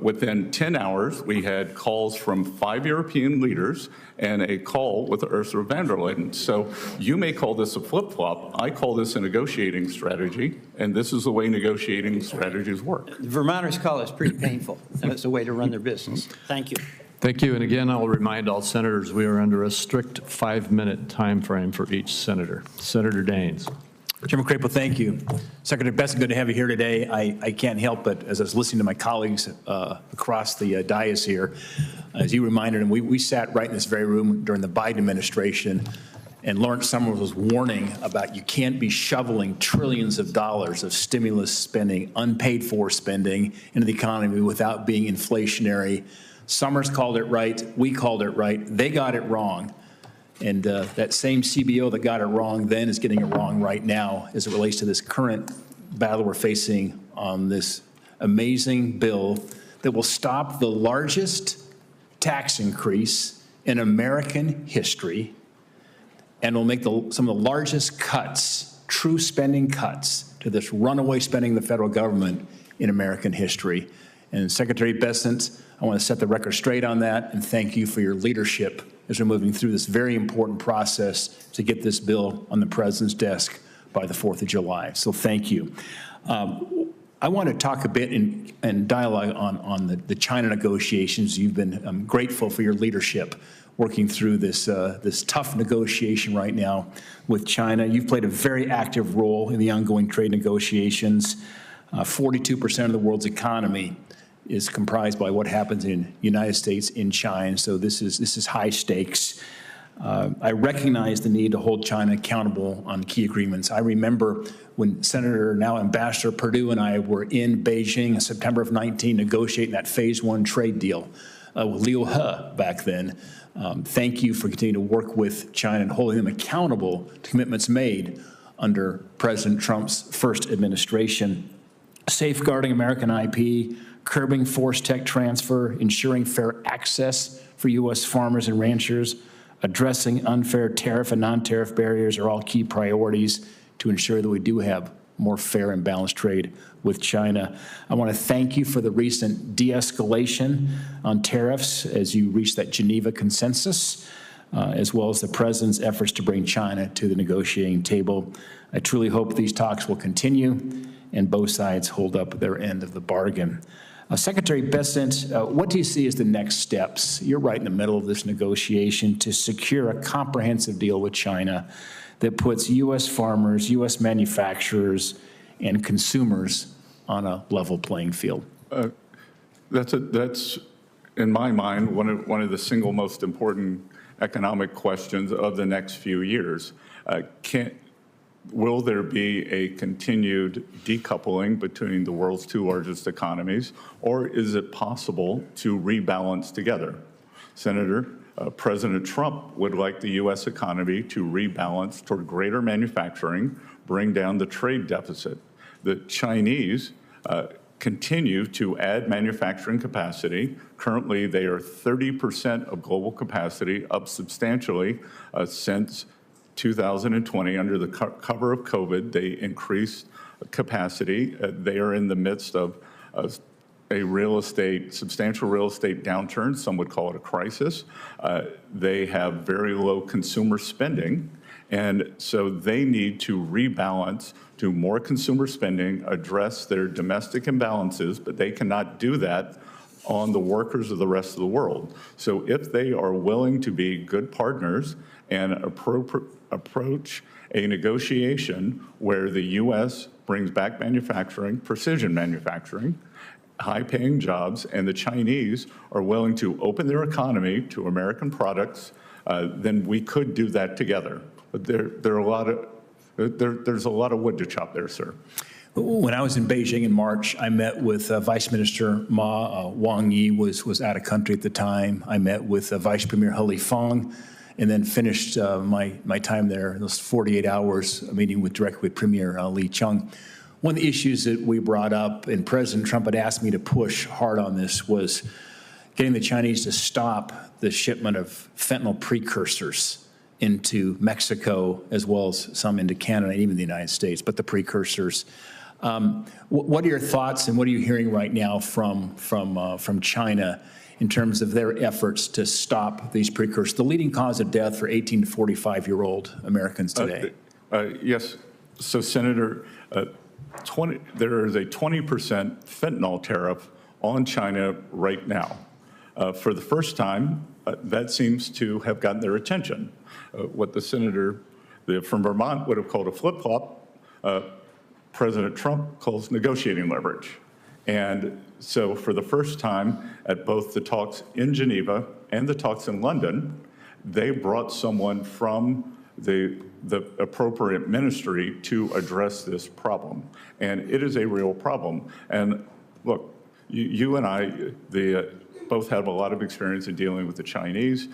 Within 10 hours, we had calls from 5 European leaders and a call with Ursula von der Leyen. So you may call this a flip-flop. I call this a negotiating strategy, and this is the way negotiating strategies work. The Vermonters call this pretty painful, and it's a way to run their business. Thank you. Thank you. And again, I'll remind all senators we are under a strict 5-minute time frame for each senator. Senator Daines. Chairman Crapo, thank you. Secretary Bessent, good to have you here today. I can't help but, as I was listening to my colleagues across the dais here, as you reminded them, we sat right in this very room during the Biden administration, and Lawrence Summers was warning about you can't be shoveling trillions of dollars of stimulus spending, unpaid for spending into the economy without being inflationary. Summers called it right. We called it right. They got it wrong. And that same CBO that got it wrong then is getting it wrong right now as it relates to this current battle we're facing on this amazing bill that will stop the largest tax increase in American history and will make some of the largest cuts, true spending cuts, to this runaway spending of the federal government in American history. And Secretary Bessent, I want to set the record straight on that and thank you for your leadership as we're moving through this very important process to get this bill on the President's desk by the 4th of July. So thank you. I want to talk a bit and dialogue on the China negotiations. You've been grateful for your leadership working through this tough negotiation right now with China. You've played a very active role in the ongoing trade negotiations. 42% of the world's economy is comprised by what happens in the United States in China, so this is high stakes. I recognize the need to hold China accountable on key agreements. I remember when Senator, now Ambassador Perdue, and I were in Beijing in September of 19 negotiating that Phase 1 trade deal with Liu He back then. Thank you for continuing to work with China and holding them accountable to commitments made under President Trump's first administration. Safeguarding American IP, curbing forced tech transfer, ensuring fair access for U.S. farmers and ranchers, addressing unfair tariff and non-tariff barriers are all key priorities to ensure that we do have more fair and balanced trade with China. I want to thank you for the recent de-escalation on tariffs as you reached that Geneva consensus, as well as the President's efforts to bring China to the negotiating table. I truly hope these talks will continue and both sides hold up their end of the bargain. Secretary Bessent, what do you see as the next steps? You're right in the middle of this negotiation to secure a comprehensive deal with China that puts U.S. farmers, U.S. manufacturers, and consumers on a level playing field. That's, in my mind, one of the single most important economic questions of the next few years. Will there be a continued decoupling between the world's two largest economies, or is it possible to rebalance together? Senator, President Trump would like the U.S. economy to rebalance toward greater manufacturing, bring down the trade deficit. The Chinese continue to add manufacturing capacity. Currently, they are 30% of global capacity, up substantially since 2020. Under the cover of COVID, they increased capacity. They are in the midst of a substantial real estate downturn. Some would call it a crisis. They have very low consumer spending, and so they need to rebalance to more consumer spending, address their domestic imbalances, but they cannot do that on the workers of the rest of the world. So if they are willing to be good partners and approach a negotiation where the U.S. brings back manufacturing, precision manufacturing, high-paying jobs, and the Chinese are willing to open their economy to American products, then we could do that together. But there's a lot of wood to chop there, sir. When I was in Beijing in March, I met with Vice Minister Ma. Wang Yi was out of country at the time. I met with Vice Premier He Fang, and then finished my time there, those 48 hours, meeting directly with Premier Li Qiang. One of the issues that we brought up, and President Trump had asked me to push hard on this, was getting the Chinese to stop the shipment of fentanyl precursors into Mexico, as well as some into Canada and even the United States, but the precursors. What are your thoughts, and what are you hearing right now from China in terms of their efforts to stop these precursors, the leading cause of death for 18 to 45-year-old Americans today? Yes. So, Senator, there is a 20% fentanyl tariff on China right now. For the first time, that seems to have gotten their attention. What the senator from Vermont would have called a flip-flop, President Trump calls negotiating leverage. And so for the first time at both the talks in Geneva and the talks in London, they brought someone from the appropriate ministry to address this problem. And it is a real problem. And look, you and I, both have a lot of experience in dealing with the Chinese.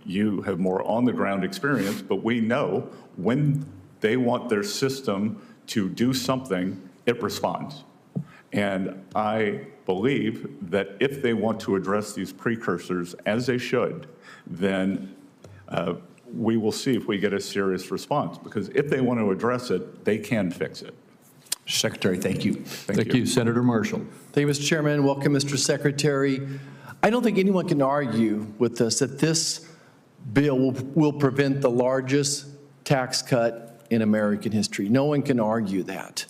You have more on-the-ground experience, but we know when they want their system to do something, it responds. And I believe that if they want to address these precursors, as they should, then we will see if we get a serious response. Because if they want to address it, they can fix it. Secretary, thank you. Thank you. Senator Marshall. Thank you, Mr. Chairman. Welcome, Mr. Secretary. I don't think anyone can argue with us that this bill will prevent the largest tax cut in American history. No one can argue that.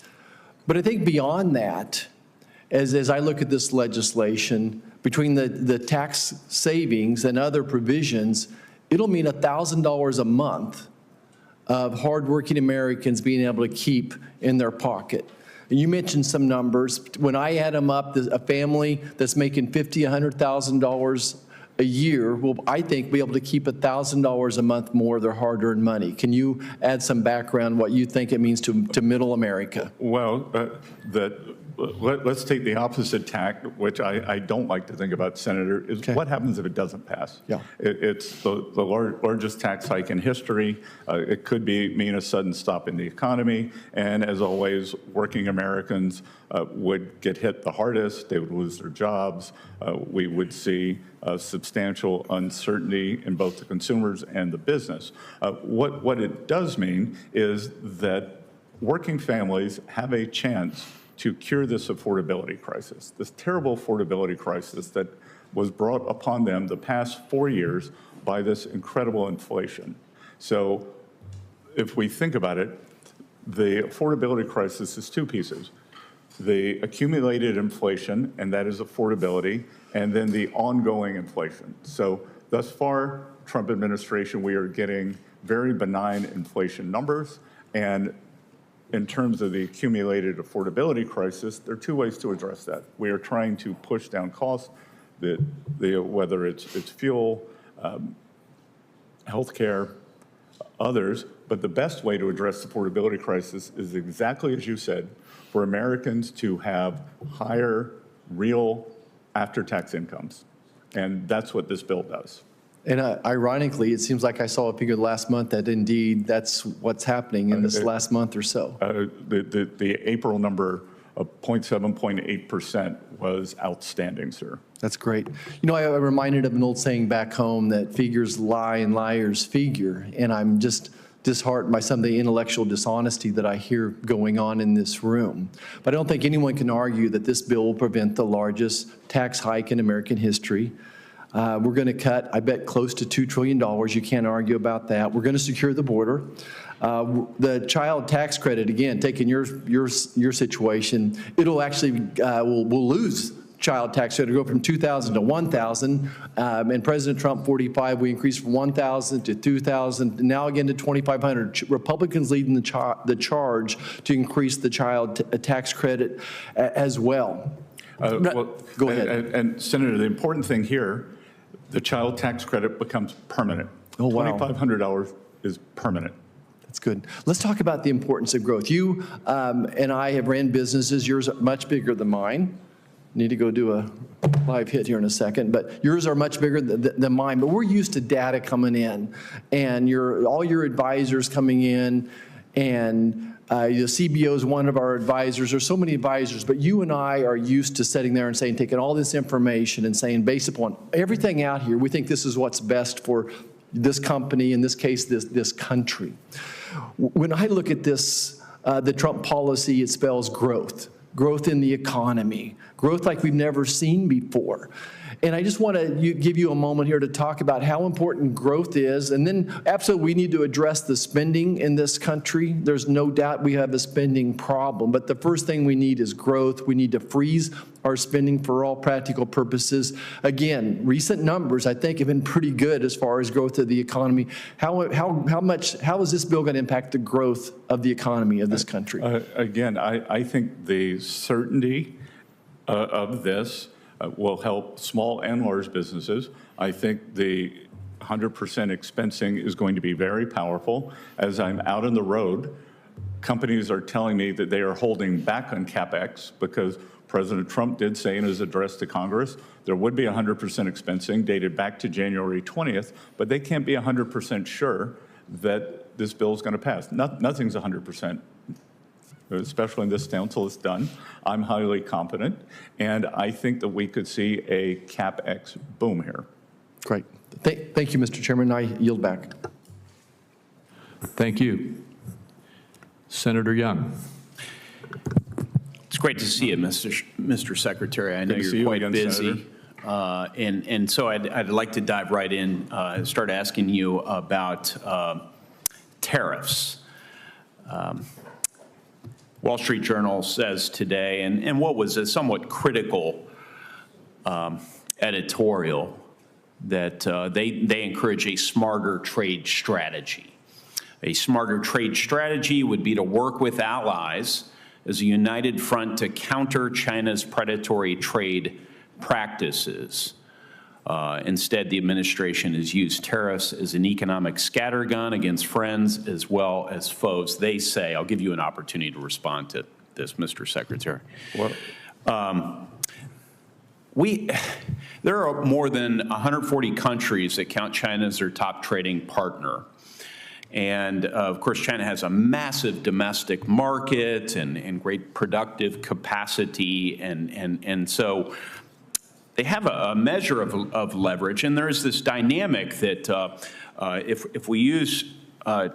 But I think beyond that, as I look at this legislation, between the tax savings and other provisions, it'll mean $1,000 a month of hardworking Americans being able to keep in their pocket. And you mentioned some numbers. When I add them up, a family that's making $50,000, $100,000 a year will, I think, be able to keep $1,000 a month more of their hard-earned money. Can you add some background what you think it means to middle America? Well, let's take the opposite tack, which I don't like to think about, Senator, is what happens if it doesn't pass? Yeah. It's the largest tax hike in history. It could mean a sudden stop in the economy. And as always, working Americans would get hit the hardest. They would lose their jobs. We would see substantial uncertainty in both the consumers and the business. What it does mean is that working families have a chance to cure this affordability crisis, this terrible affordability crisis that was brought upon them the past 4 years by this incredible inflation. So if we think about it, the affordability crisis is two pieces. The accumulated inflation, and that is affordability, and then the ongoing inflation. So thus far, Trump administration, we are getting very benign inflation numbers, and in terms of the accumulated affordability crisis, there are two ways to address that. We are trying to push down costs, whether it's fuel, healthcare, others, but the best way to address the affordability crisis is exactly as you said, for Americans to have higher real after-tax incomes. And that's what this bill does. And ironically, it seems like I saw a figure last month that indeed that's what's happening in this last month or so. The April number of 0.7%, 0.8% was outstanding, sir. That's great. You know, I'm reminded of an old saying back home that figures lie and liars figure. And I'm just disheartened by some of the intellectual dishonesty that I hear going on in this room. But I don't think anyone can argue that this bill will prevent the largest tax hike in American history. We're going to cut, I bet, close to $2 trillion. You can't argue about that. We're going to secure the border. The child tax credit, again, taking your situation, it'll actually, we'll lose child tax credit, go from $2,000 to $1,000. And President Trump, 45, we increased from $1,000 to $2,000, now again to $2,500. Republicans leading the charge to increase the child tax credit as well. Go ahead. And Senator, the important thing here, the child tax credit becomes permanent. Oh, wow. $2,500 is permanent. That's good. Let's talk about the importance of growth. You and I have ran businesses. Yours are much bigger than mine. Need to go do a live hit here in a second, but yours are much bigger than mine. But we're used to data coming in, and all your advisors coming in, and the CBO is one of our advisors. There's so many advisors, but you and I are used to sitting there and saying, taking all this information and saying, based upon everything out here, we think this is what's best for this company, in this case, this country. When I look at this, the Trump policy, it spells growth in the economy, growth like we've never seen before. And I just want to give you a moment here to talk about how important growth is. And then absolutely we need to address the spending in this country. There's no doubt we have a spending problem. But the first thing we need is growth. We need to freeze our spending for all practical purposes. Again, recent numbers, I think, have been pretty good as far as growth of the economy. How is this bill going to impact the growth of the economy of this country? Again, I think the certainty of this will help small and large businesses. I think the 100% expensing is going to be very powerful. As I'm out on the road, companies are telling me that they are holding back on CapEx because President Trump did say in his address to Congress there would be 100% expensing dated back to January 20th, but they can't be 100% sure that this bill is going to pass. Nothing's 100%. Especially in this town until it's done. I'm highly confident, and I think that we could see a CapEx boom here. Great. Thank you, Mr. Chairman. I yield back. Thank you. Senator Young. great to see you, Mr. Secretary. I know you're quite busy. And so I'd like to dive right in and start asking you about tariffs. Wall Street Journal says today, and what was a somewhat critical editorial, that they encourage a smarter trade strategy. A smarter trade strategy would be to work with allies as a united front to counter China's predatory trade practices. Instead, the administration has used tariffs as an economic scattergun against friends as well as foes. They say, I'll give you an opportunity to respond to this, Mr. Secretary. There are more than 140 countries that count China as their top trading partner. And of course, China has a massive domestic market and great productive capacity. And so they have a measure of leverage. And there is this dynamic that if we use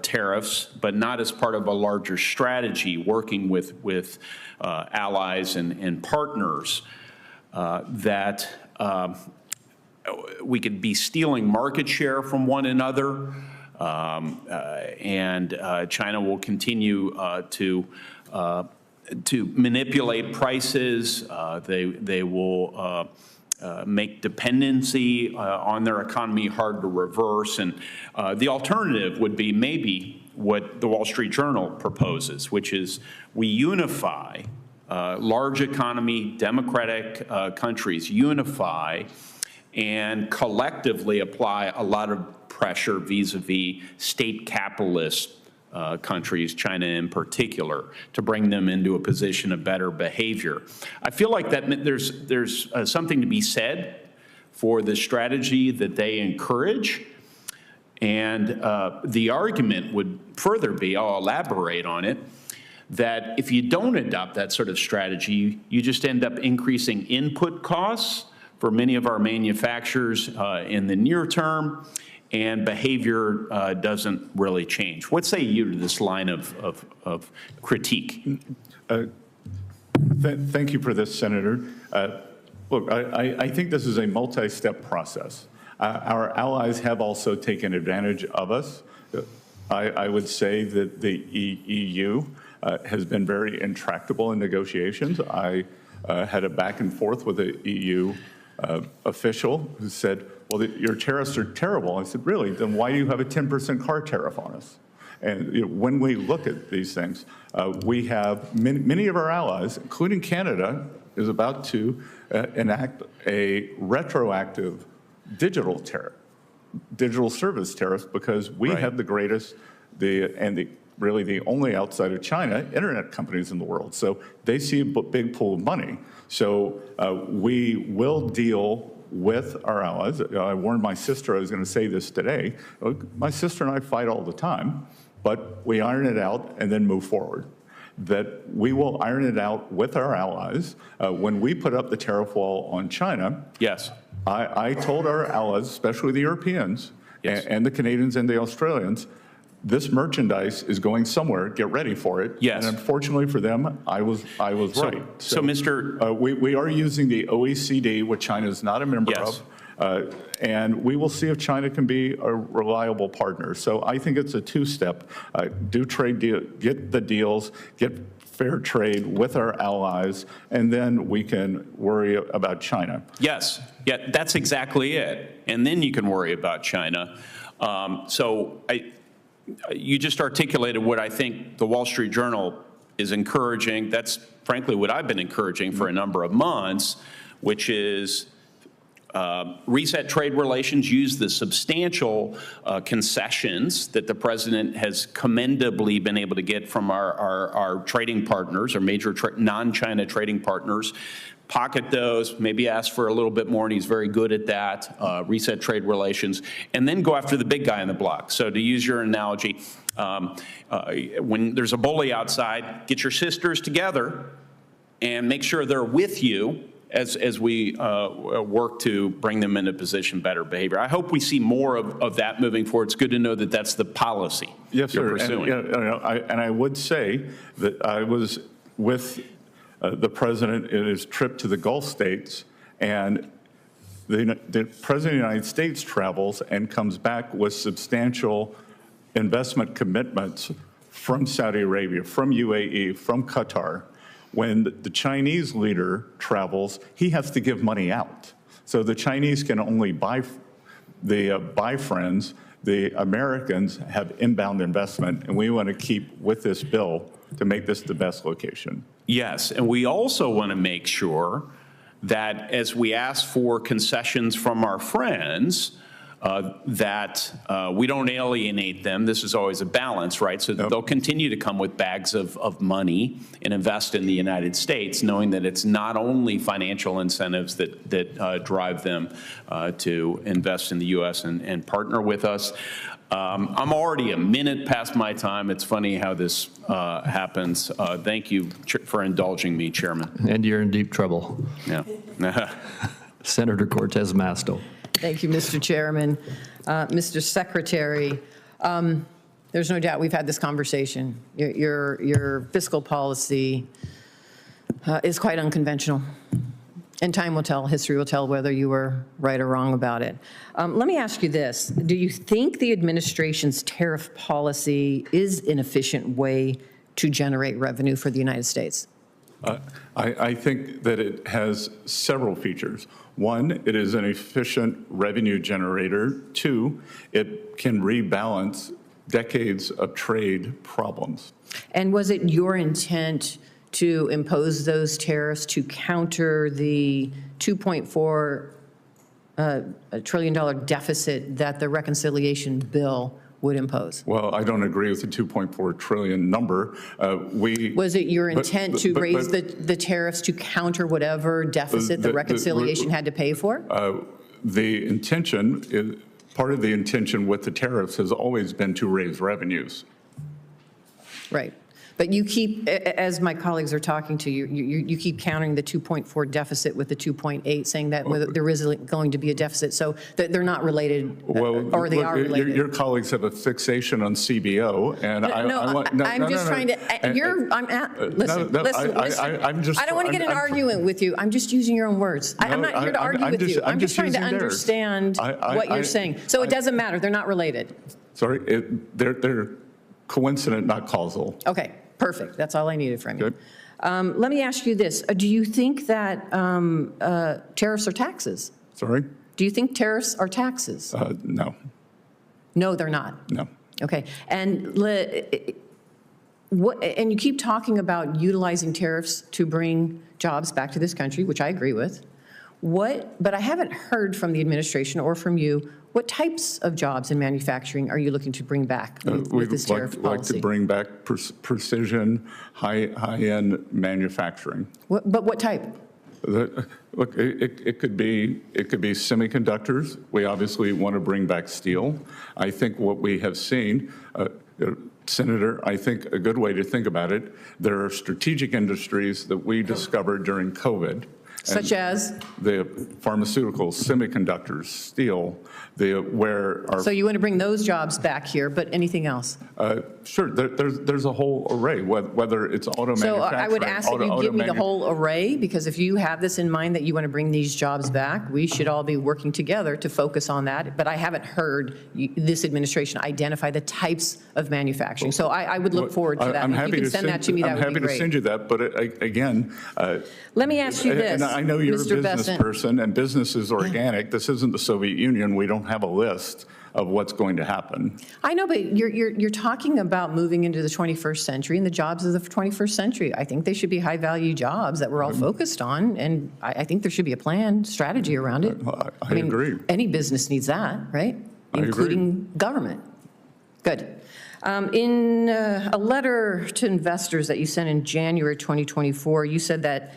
tariffs, but not as part of a larger strategy, working with allies and partners, that we could be stealing market share from one another. And China will continue to manipulate prices. They will make dependency on their economy hard to reverse. And the alternative would be maybe what the Wall Street Journal proposes, which is we unify large economy, democratic countries, unify and collectively apply a lot of pressure vis-a-vis state capitalist countries, China in particular, to bring them into a position of better behavior. I feel like that there's something to be said for the strategy that they encourage. And the argument would further be, I'll elaborate on it, that if you don't adopt that sort of strategy, you just end up increasing input costs for many of our manufacturers in the near term, and behavior doesn't really change. What say you to this line of critique? Thank you for this, Senator. Look, I think this is a multi-step process. Our allies have also taken advantage of us. I would say that the EU has been very intractable in negotiations. I had a back and forth with the EU official who said, well, your tariffs are terrible. I said, really? Then why do you have a 10% car tariff on us? And when we look at these things, we have many of our allies, including Canada, is about to enact a retroactive digital tariff, digital service tariff, because we have the greatest, really the only outside of China internet companies in the world. So they see a big pool of money. So we will deal with our allies. I warned my sister I was going to say this today. My sister and I fight all the time, but we iron it out and then move forward. That we will iron it out with our allies. When we put up the tariff wall on China, yes, I told our allies, especially the Europeans and the Canadians and the Australians, this merchandise is going somewhere. Get ready for it. Yes. And unfortunately for them, I was right. So Mr. We are using the OECD, which China is not a member of, and we will see if China can be a reliable partner. So I think it's a two-step. Do trade deal, get the deals, get fair trade with our allies, and then we can worry about China. Yes, yeah, that's exactly it. And then you can worry about China. You just articulated what I think the Wall Street Journal is encouraging. That's frankly what I've been encouraging for a number of months, which is reset trade relations, use the substantial concessions that the president has commendably been able to get from our trading partners, our major non-China trading partners, pocket those, maybe ask for a little bit more, and he's very good at that, reset trade relations, and then go after the big guy in the block. So to use your analogy, when there's a bully outside, get your sisters together and make sure they're with you as we work to bring them into position better behavior. I hope we see more of that moving forward. It's good to know that that's the policy you're pursuing. And I would say that I was with the president in his trip to the Gulf states, and the president of the United States travels and comes back with substantial investment commitments from Saudi Arabia, from UAE, from Qatar. When the Chinese leader travels, he has to give money out. So the Chinese can only buy friends. The Americans have inbound investment, and we want to keep with this bill to make this the best location. Yes, and we also want to make sure that as we ask for concessions from our friends, that we don't alienate them. This is always a balance, right? So they'll continue to come with bags of money and invest in the United States, knowing that it's not only financial incentives that drive them to invest in the U.S. and partner with us. I'm already a minute past my time. It's funny how this happens. Thank you for indulging me, Chairman. And you're in deep trouble. Yeah. Senator Cortez Masto. Thank you, Mr. Chairman. Mr. Secretary, there's no doubt we've had this conversation. Your fiscal policy is quite unconventional. And time will tell, history will tell whether you were right or wrong about it. Let me ask you this. Do you think the administration's tariff policy is an efficient way to generate revenue for the United States? I think that it has several features. One, it is an efficient revenue generator. Two, it can rebalance decades of trade problems. And was it your intent to impose those tariffs to counter the $2.4 trillion deficit that the reconciliation bill would impose? Well, I don't agree with the 2.4 trillion number. Was it your intent to raise the tariffs to counter whatever deficit the reconciliation had to pay for? The intention, part of the intention with the tariffs has always been to raise revenues. Right. But you keep, as my colleagues are talking to you, you keep countering the 2.4 deficit with the 2.8, saying that there is going to be a deficit. So they're not related, or they are related. Your colleagues have a fixation on CBO, and I'm just trying to. Listen. I don't want to get in an argument with you. I'm just using your own words. I'm not here to argue with you. I'm just trying to understand what you're saying. So it doesn't matter. They're not related. Sorry, they're coincident, not causal. Okay. Perfect. That's all I needed from you. Let me ask you this. Do you think that tariffs are taxes? Sorry? Do you think tariffs are taxes? No. No, they're not? No. Okay. And you keep talking about utilizing tariffs to bring jobs back to this country, which I agree with. But I haven't heard from the administration or from you, what types of jobs in manufacturing are you looking to bring back with this tariff policy? We'd like to bring back precision, high-end manufacturing. But what type? Look, it could be semiconductors. We obviously want to bring back steel. I think what we have seen, Senator, I think a good way to think about it, there are strategic industries that we discovered during COVID. Such as? The pharmaceuticals, semiconductors, steel, So you want to bring those jobs back here, but anything else? Sure, there's a whole array, whether it's auto manufacturing. So I would ask that you give me the whole array, because if you have this in mind that you want to bring these jobs back, we should all be working together to focus on that. But I haven't heard this administration identify the types of manufacturing. So I would look forward to that. If you can send that to me, that would be great. I'm happy to send you that, but again. Let me ask you this, and I know you're Mr. a business Bessent. person, and business is organic. This isn't the Soviet Union. We don't have a list of what's going to happen. I know, but you're talking about moving into the 21st century and the jobs of the 21st century. I think they should be high-value jobs that we're all focused on, and I think there should be a plan, strategy around it. I mean, agree. Any business needs that, right? Including government. Good. In a letter to investors that you sent in January 2024, you said that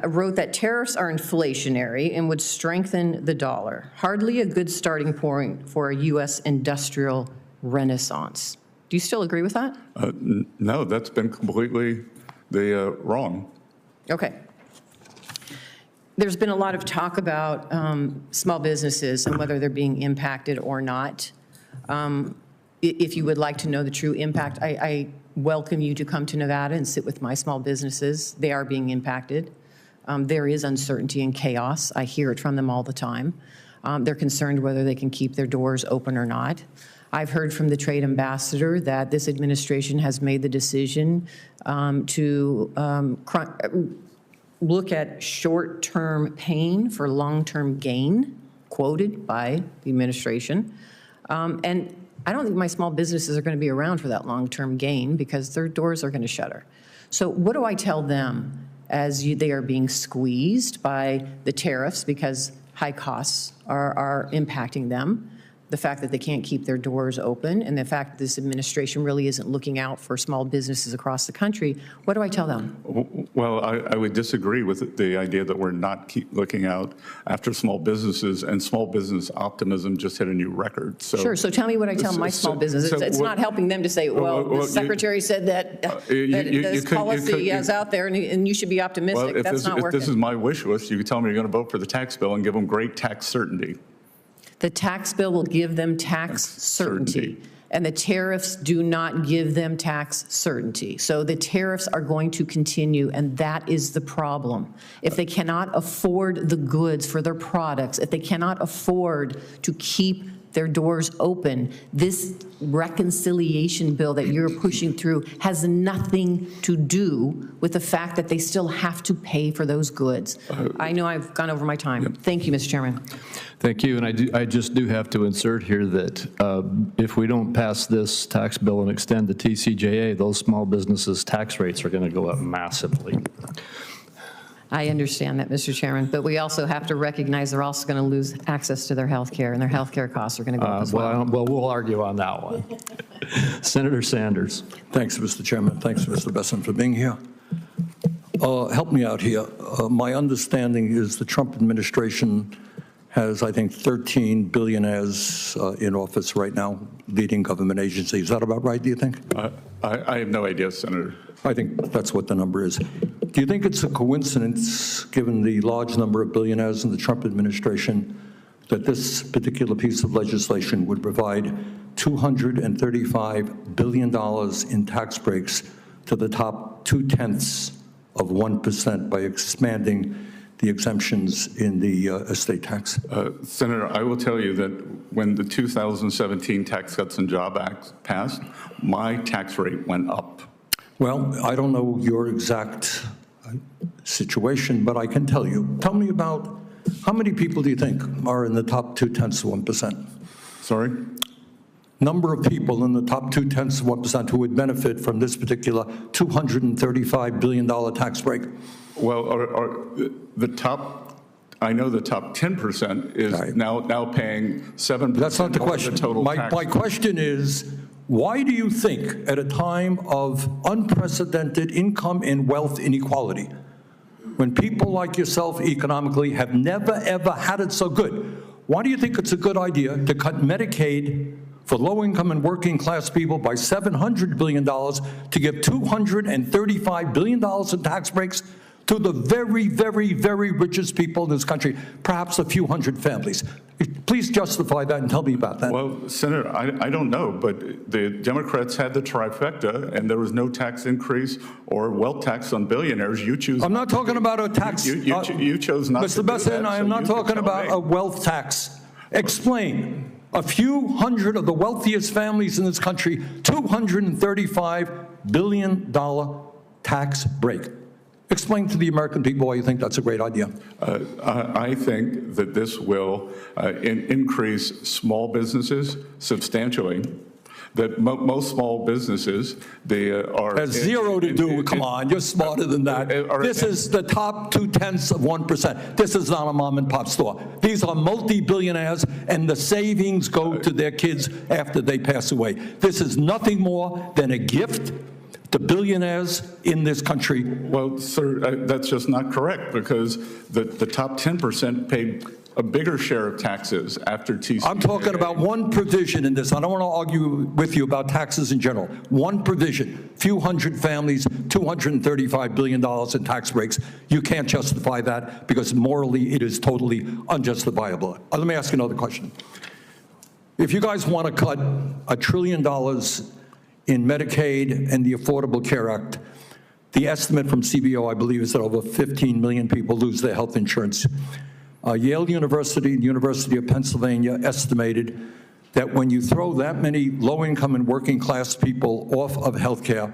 wrote that tariffs are inflationary and would strengthen the dollar. Hardly a good starting point for a U.S. industrial renaissance. Do you still agree with that? No, that's been completely wrong. Okay. There's been a lot of talk about small businesses and whether they're being impacted or not. If you would like to know the true impact, I welcome you to come to Nevada and sit with my small businesses. They are being impacted. There is uncertainty and chaos. I hear it from them all the time. They're concerned whether they can keep their doors open or not. I've heard from the trade ambassador that this administration has made the decision to look at short-term pain for long-term gain, quoted by the administration. And I don't think my small businesses are going to be around for that long-term gain because their doors are going to shutter. So what do I tell them as they are being squeezed by the tariffs because high costs are impacting them, the fact that they can't keep their doors open, and the fact that this administration really isn't looking out for small businesses across the country? What do I tell them? Well, I would disagree with the idea that we're not keep looking out after small businesses, and small business optimism just hit a new record. So, sure, so tell me what I tell my small business. It's not helping them to say, well, the secretary said that this policy is out there and you should be optimistic. Well, That's not working. If this is my wish list, you could tell me you're going to vote for the tax bill and give them great tax certainty. The tax bill will give them tax certainty, and the tariffs do not give them tax certainty. So the tariffs are going to continue, and that is the problem. If they cannot afford the goods for their products, if they cannot afford to keep their doors open, this reconciliation bill that you're pushing through has nothing to do with the fact that they still have to pay for those goods. I know I've gone over my time. Yep. Thank you, Mr. Chairman. Thank you, and I just do have to insert here that if we don't pass this tax bill and extend the TCJA, those small businesses' tax rates are going to go up massively. I understand that, Mr. Chairman, but we also have to recognize they're also going to lose access to their health care, and their health care costs are going to go up as well. Well, we'll argue on that one. Senator Sanders. Thanks, Mr. Chairman. Thanks, Mr. Bessent, for being here. Help me out here. My understanding is the Trump administration has, I think, 13 billionaires in office right now, leading government agencies. Is that about right, do you think? I have no idea, Senator. I think that's what the number is. Do you think it's a coincidence, given the large number of billionaires in the Trump administration, that this particular piece of legislation would provide $235 billion in tax breaks to the top 0.2% by expanding the exemptions in the estate tax? Senator, I will tell you that when the 2017 Tax Cuts and Jobs Act passed, my tax rate went up. Well, I don't know your exact situation, but I can tell you. Tell me about how many people do you think are in the top 0.2%? Sorry? Number of people in the top 0.2% who would benefit from this particular $235 billion tax break. Well, the top, I know the top 10% is right. now paying 7%. That's not the question. My question is, why do you think at a time of unprecedented income and wealth inequality, when people like yourself economically have never, ever had it so good, why do you think it's a good idea to cut Medicaid for low-income and working-class people by $700 billion to give $235 billion in tax breaks to the very, very, very richest people in this country, perhaps a few hundred families? Please justify that and tell me about that. Well, Senator, I don't know, but the Democrats had the trifecta, and there was no tax increase or wealth tax on billionaires. You choose. I'm not talking about a tax. You chose not Mr. to do Bessent, I am not talking about a wealth tax. Explain. A few hundred of the wealthiest families in this country, $235 billion tax break. Explain to the American people why you think that's a great idea. I think that this will increase small businesses substantially. That most small businesses, they are... Has zero to do with, come on, you're smarter than that. This is the top 0.2%. This is not a mom and pop store. These are multi-billionaires, and the savings go to their kids after they pass away. This is nothing more than a gift to billionaires in this country. Well, sir, that's just not correct, because the top 10% paid a bigger share of taxes after TCJA. I'm talking about one provision in this. I don't want to argue with you about taxes in general. One provision, few hundred families, $235 billion in tax breaks. You can't justify that because morally it is totally unjustifiable. Let me ask you another question. If you guys want to cut $1 trillion in Medicaid and the Affordable Care Act. The estimate from CBO, I believe, is that over 15 million people lose their health insurance. Yale University and the University of Pennsylvania estimated that when you throw that many low-income and working-class people off of health care,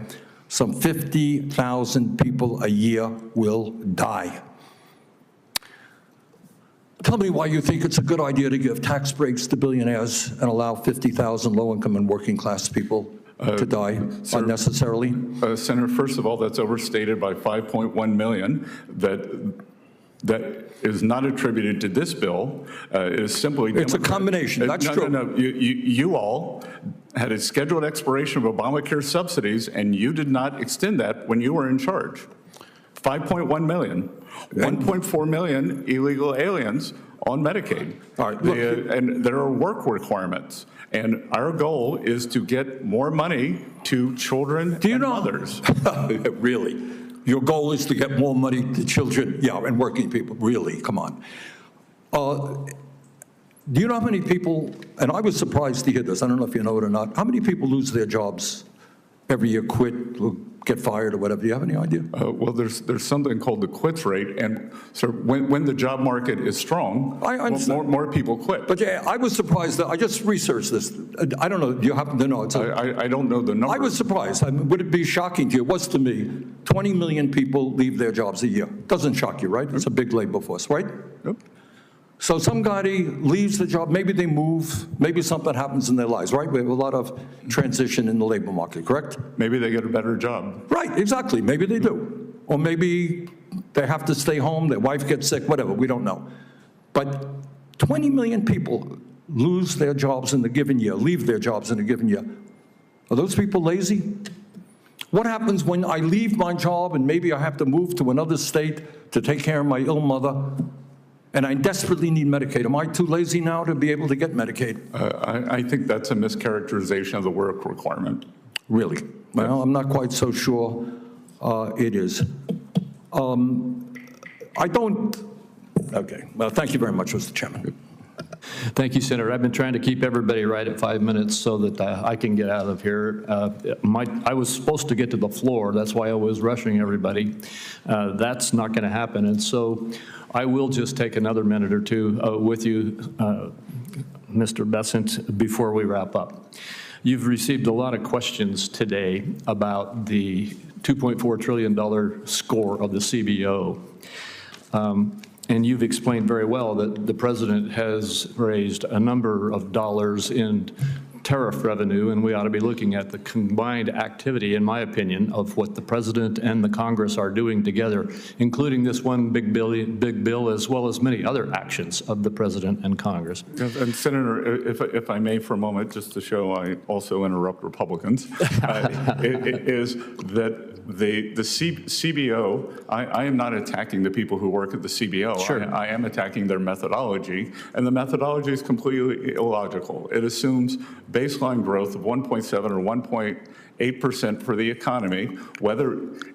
some 50,000 people a year will die. Tell me why you think it's a good idea to give tax breaks to billionaires and allow 50,000 low-income and working-class people to die unnecessarily? Senator, first of all, that's overstated by 5.1 million. That is not attributed to this bill. It is simply It's a combination. That's true. No. You all had a scheduled expiration of Obamacare subsidies, and you did not extend that when you were in charge. 5.1 million. 1.4 million illegal aliens on Medicaid. All right, and there are work requirements. And our goal is to get more money to children and mothers. Really? Your goal is to get more money to children, and working people. Really? Come on. Do you know how many people, and I was surprised to hear this, I don't know if you know it or not, how many people lose their jobs every year, quit, or get fired or whatever? Do you have any idea? Well, there's something called the quits rate, and so when the job market is strong, more people quit. But yeah, I was surprised that I just researched this. I don't know. Do you happen to know? I don't know the number. I was surprised. Would it be shocking to you? It was to me. 20 million people leave their jobs a year. Doesn't shock you, right? It's a big labor force, right? Yep. So somebody leaves the job, maybe they move, maybe something happens in their lives, right? We have a lot of transition in the labor market, correct? Maybe they get a better job. Right, exactly, maybe they do. Or maybe they have to stay home, their wife gets sick, whatever, we don't know. But 20 million people lose their jobs in a given year, leave their jobs in a given year. Are those people lazy? What happens when I leave my job and maybe I have to move to another state to take care of my ill mother? And I desperately need Medicaid. Am I too lazy now to be able to get Medicaid? I think that's a mischaracterization of the work requirement. Really? Well, I'm not quite so sure it is. I don't. Okay. Well, thank you very much, Mr. Chairman. Thank you, Senator. I've been trying to keep everybody right at 5 minutes so that I can get out of here. I was supposed to get to the floor. That's why I was rushing everybody. That's not going to happen. And so I will just take another minute or two with you, Mr. Bessent, before we wrap up. You've received a lot of questions today about the $2.4 trillion score of the CBO. And you've explained very well that the president has raised a number of dollars in tariff revenue, and we ought to be looking at the combined activity, in my opinion, of what the president and the Congress are doing together, including this one big bill, as well as many other actions of the president and Congress. And Senator, if I may for a moment, just to show I also interrupt Republicans, is that the CBO, I am not attacking the people who work at the CBO. Sure. I am attacking their methodology, and the methodology is completely illogical. It assumes baseline growth of 1.7 or 1.8% for the economy,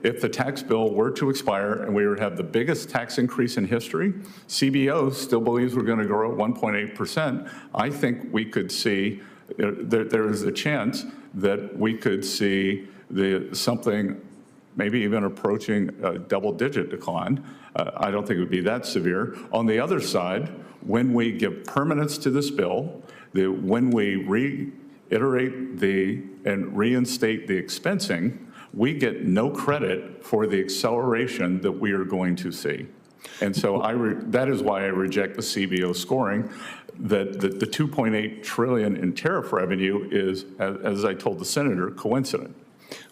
if the tax bill were to expire and we would have the biggest tax increase in history. CBO still believes we're going to grow at 1.8%. I think we could see, there is a chance that we could see something maybe even approaching a double-digit decline. I don't think it would be that severe. On the other side, when we give permanence to this bill, when we reiterate and reinstate the expensing, we get no credit for the acceleration that we are going to see. And so that is why I reject the CBO scoring, that the $2.8 trillion in tariff revenue is, as I told the senator, coincident.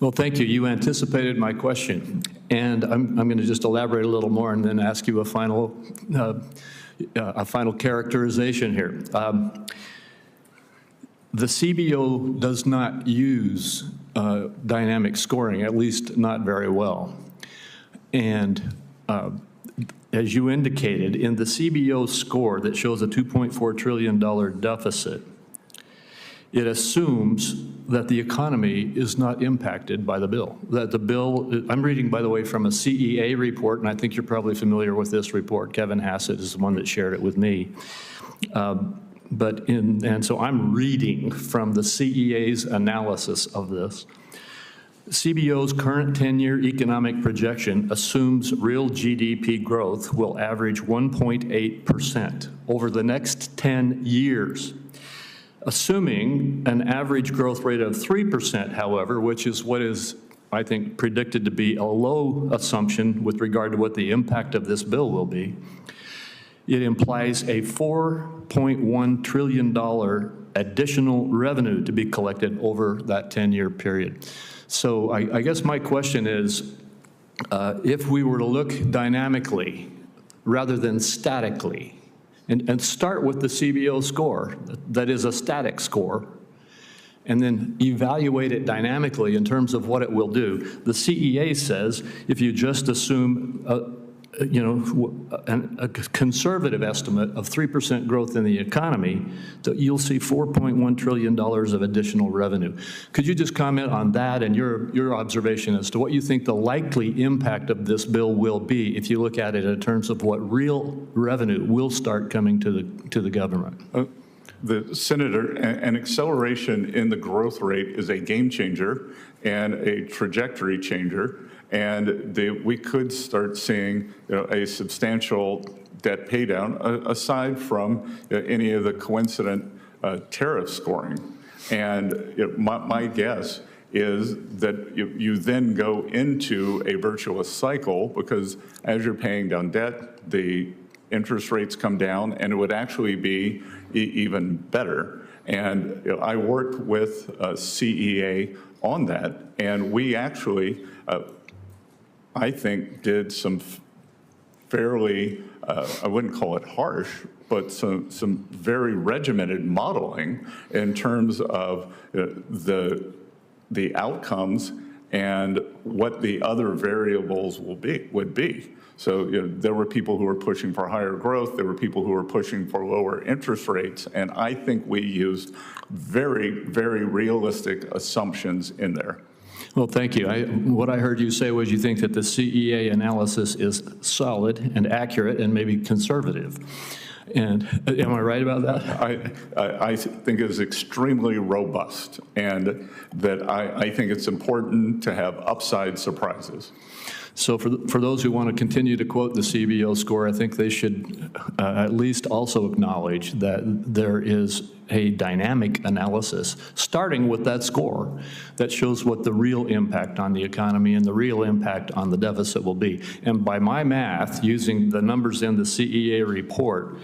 Well, thank you. You anticipated my question, and I'm going to just elaborate a little more and then ask you a final characterization here. The CBO does not use dynamic scoring, at least not very well. And as you indicated, in the CBO score that shows a $2.4 trillion deficit, it assumes that the economy is not impacted by the bill. That the bill, I'm reading, by the way, from a CEA report, and I think you're probably familiar with this report. Kevin Hassett is the one that shared it with me. And so I'm reading from the CEA's analysis of this. CBO's current 10-year economic projection assumes real GDP growth will average 1.8% over the next 10 years. Assuming an average growth rate of 3%, however, which is what is, I think, predicted to be a low assumption with regard to what the impact of this bill will be, it implies a $4.1 trillion additional revenue to be collected over that 10-year period. So I guess my question is, if we were to look dynamically rather than statically, and start with the CBO score, that is a static score, and then evaluate it dynamically in terms of what it will do. The CEA says if you just assume a conservative estimate of 3% growth in the economy, that you'll see $4.1 trillion of additional revenue. Could you just comment on that and your observation as to what you think the likely impact of this bill will be if you look at it in terms of what real revenue will start coming to the government? Senator, an acceleration in the growth rate is a game changer and a trajectory changer. And we could start seeing a substantial debt paydown aside from any of the coincident tariff scoring. And my guess is that you then go into a virtuous cycle, because as you're paying down debt, the interest rates come down, and it would actually be even better. And I worked with CEA on that, and we actually I think did some fairly, I wouldn't call it harsh, but some very regimented modeling in terms of the outcomes and what the other variables would be. So there were people who were pushing for higher growth. There were people who were pushing for lower interest rates. And I think we used very, very realistic assumptions in there. Well, thank you. What I heard you say was you think that the CEA analysis is solid and accurate and maybe conservative. And am I right about that? I think it is extremely robust, and that I think it's important to have upside surprises. So for those who want to continue to quote the CBO score, I think they should at least also acknowledge that there is a dynamic analysis, starting with that score, that shows what the real impact on the economy and the real impact on the deficit will be. And by my math, using the numbers in the CEA report,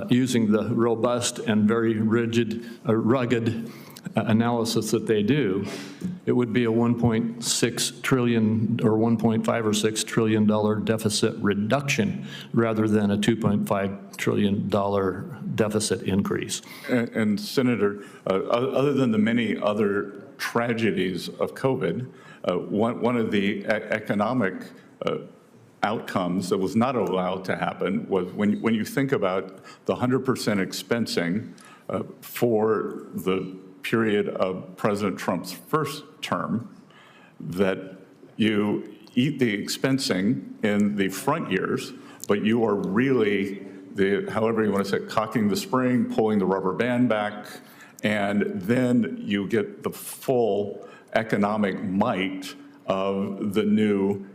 using the robust and very rugged analysis that they do, it would be a $1.6 trillion or $1.5 or $6 trillion deficit reduction rather than a $2.5 trillion deficit increase. And Senator, other than the many other tragedies of COVID, one of the economic outcomes that was not allowed to happen was when you think about the 100% expensing for the period of President Trump's first term, that you eat the expensing in the front years, but you are really, however you want to say it, cocking the spring, pulling the rubber band back, and then you get the full economic might of the new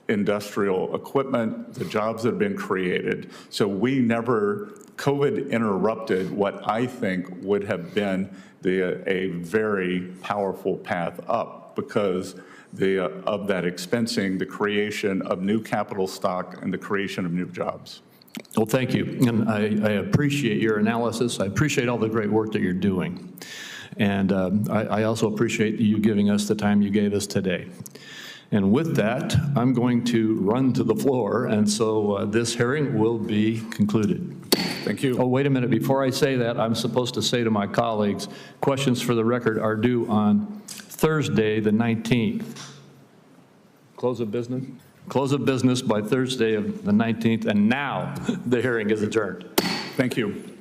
industrial equipment, the jobs that have been created. So COVID interrupted what I think would have been a very powerful path up because of that expensing, the creation of new capital stock, and the creation of new jobs. Well, thank you. And I appreciate your analysis. I appreciate all the great work that you're doing. And I also appreciate you giving us the time you gave us today. And with that, I'm going to run to the floor, and so this hearing will be concluded. Thank you. Oh, wait a minute. Before I say that, I'm supposed to say to my colleagues, questions for the record are due on Thursday, the 19th. Close of business? Close of business by Thursday of the 19th, and now the hearing is adjourned. Thank you.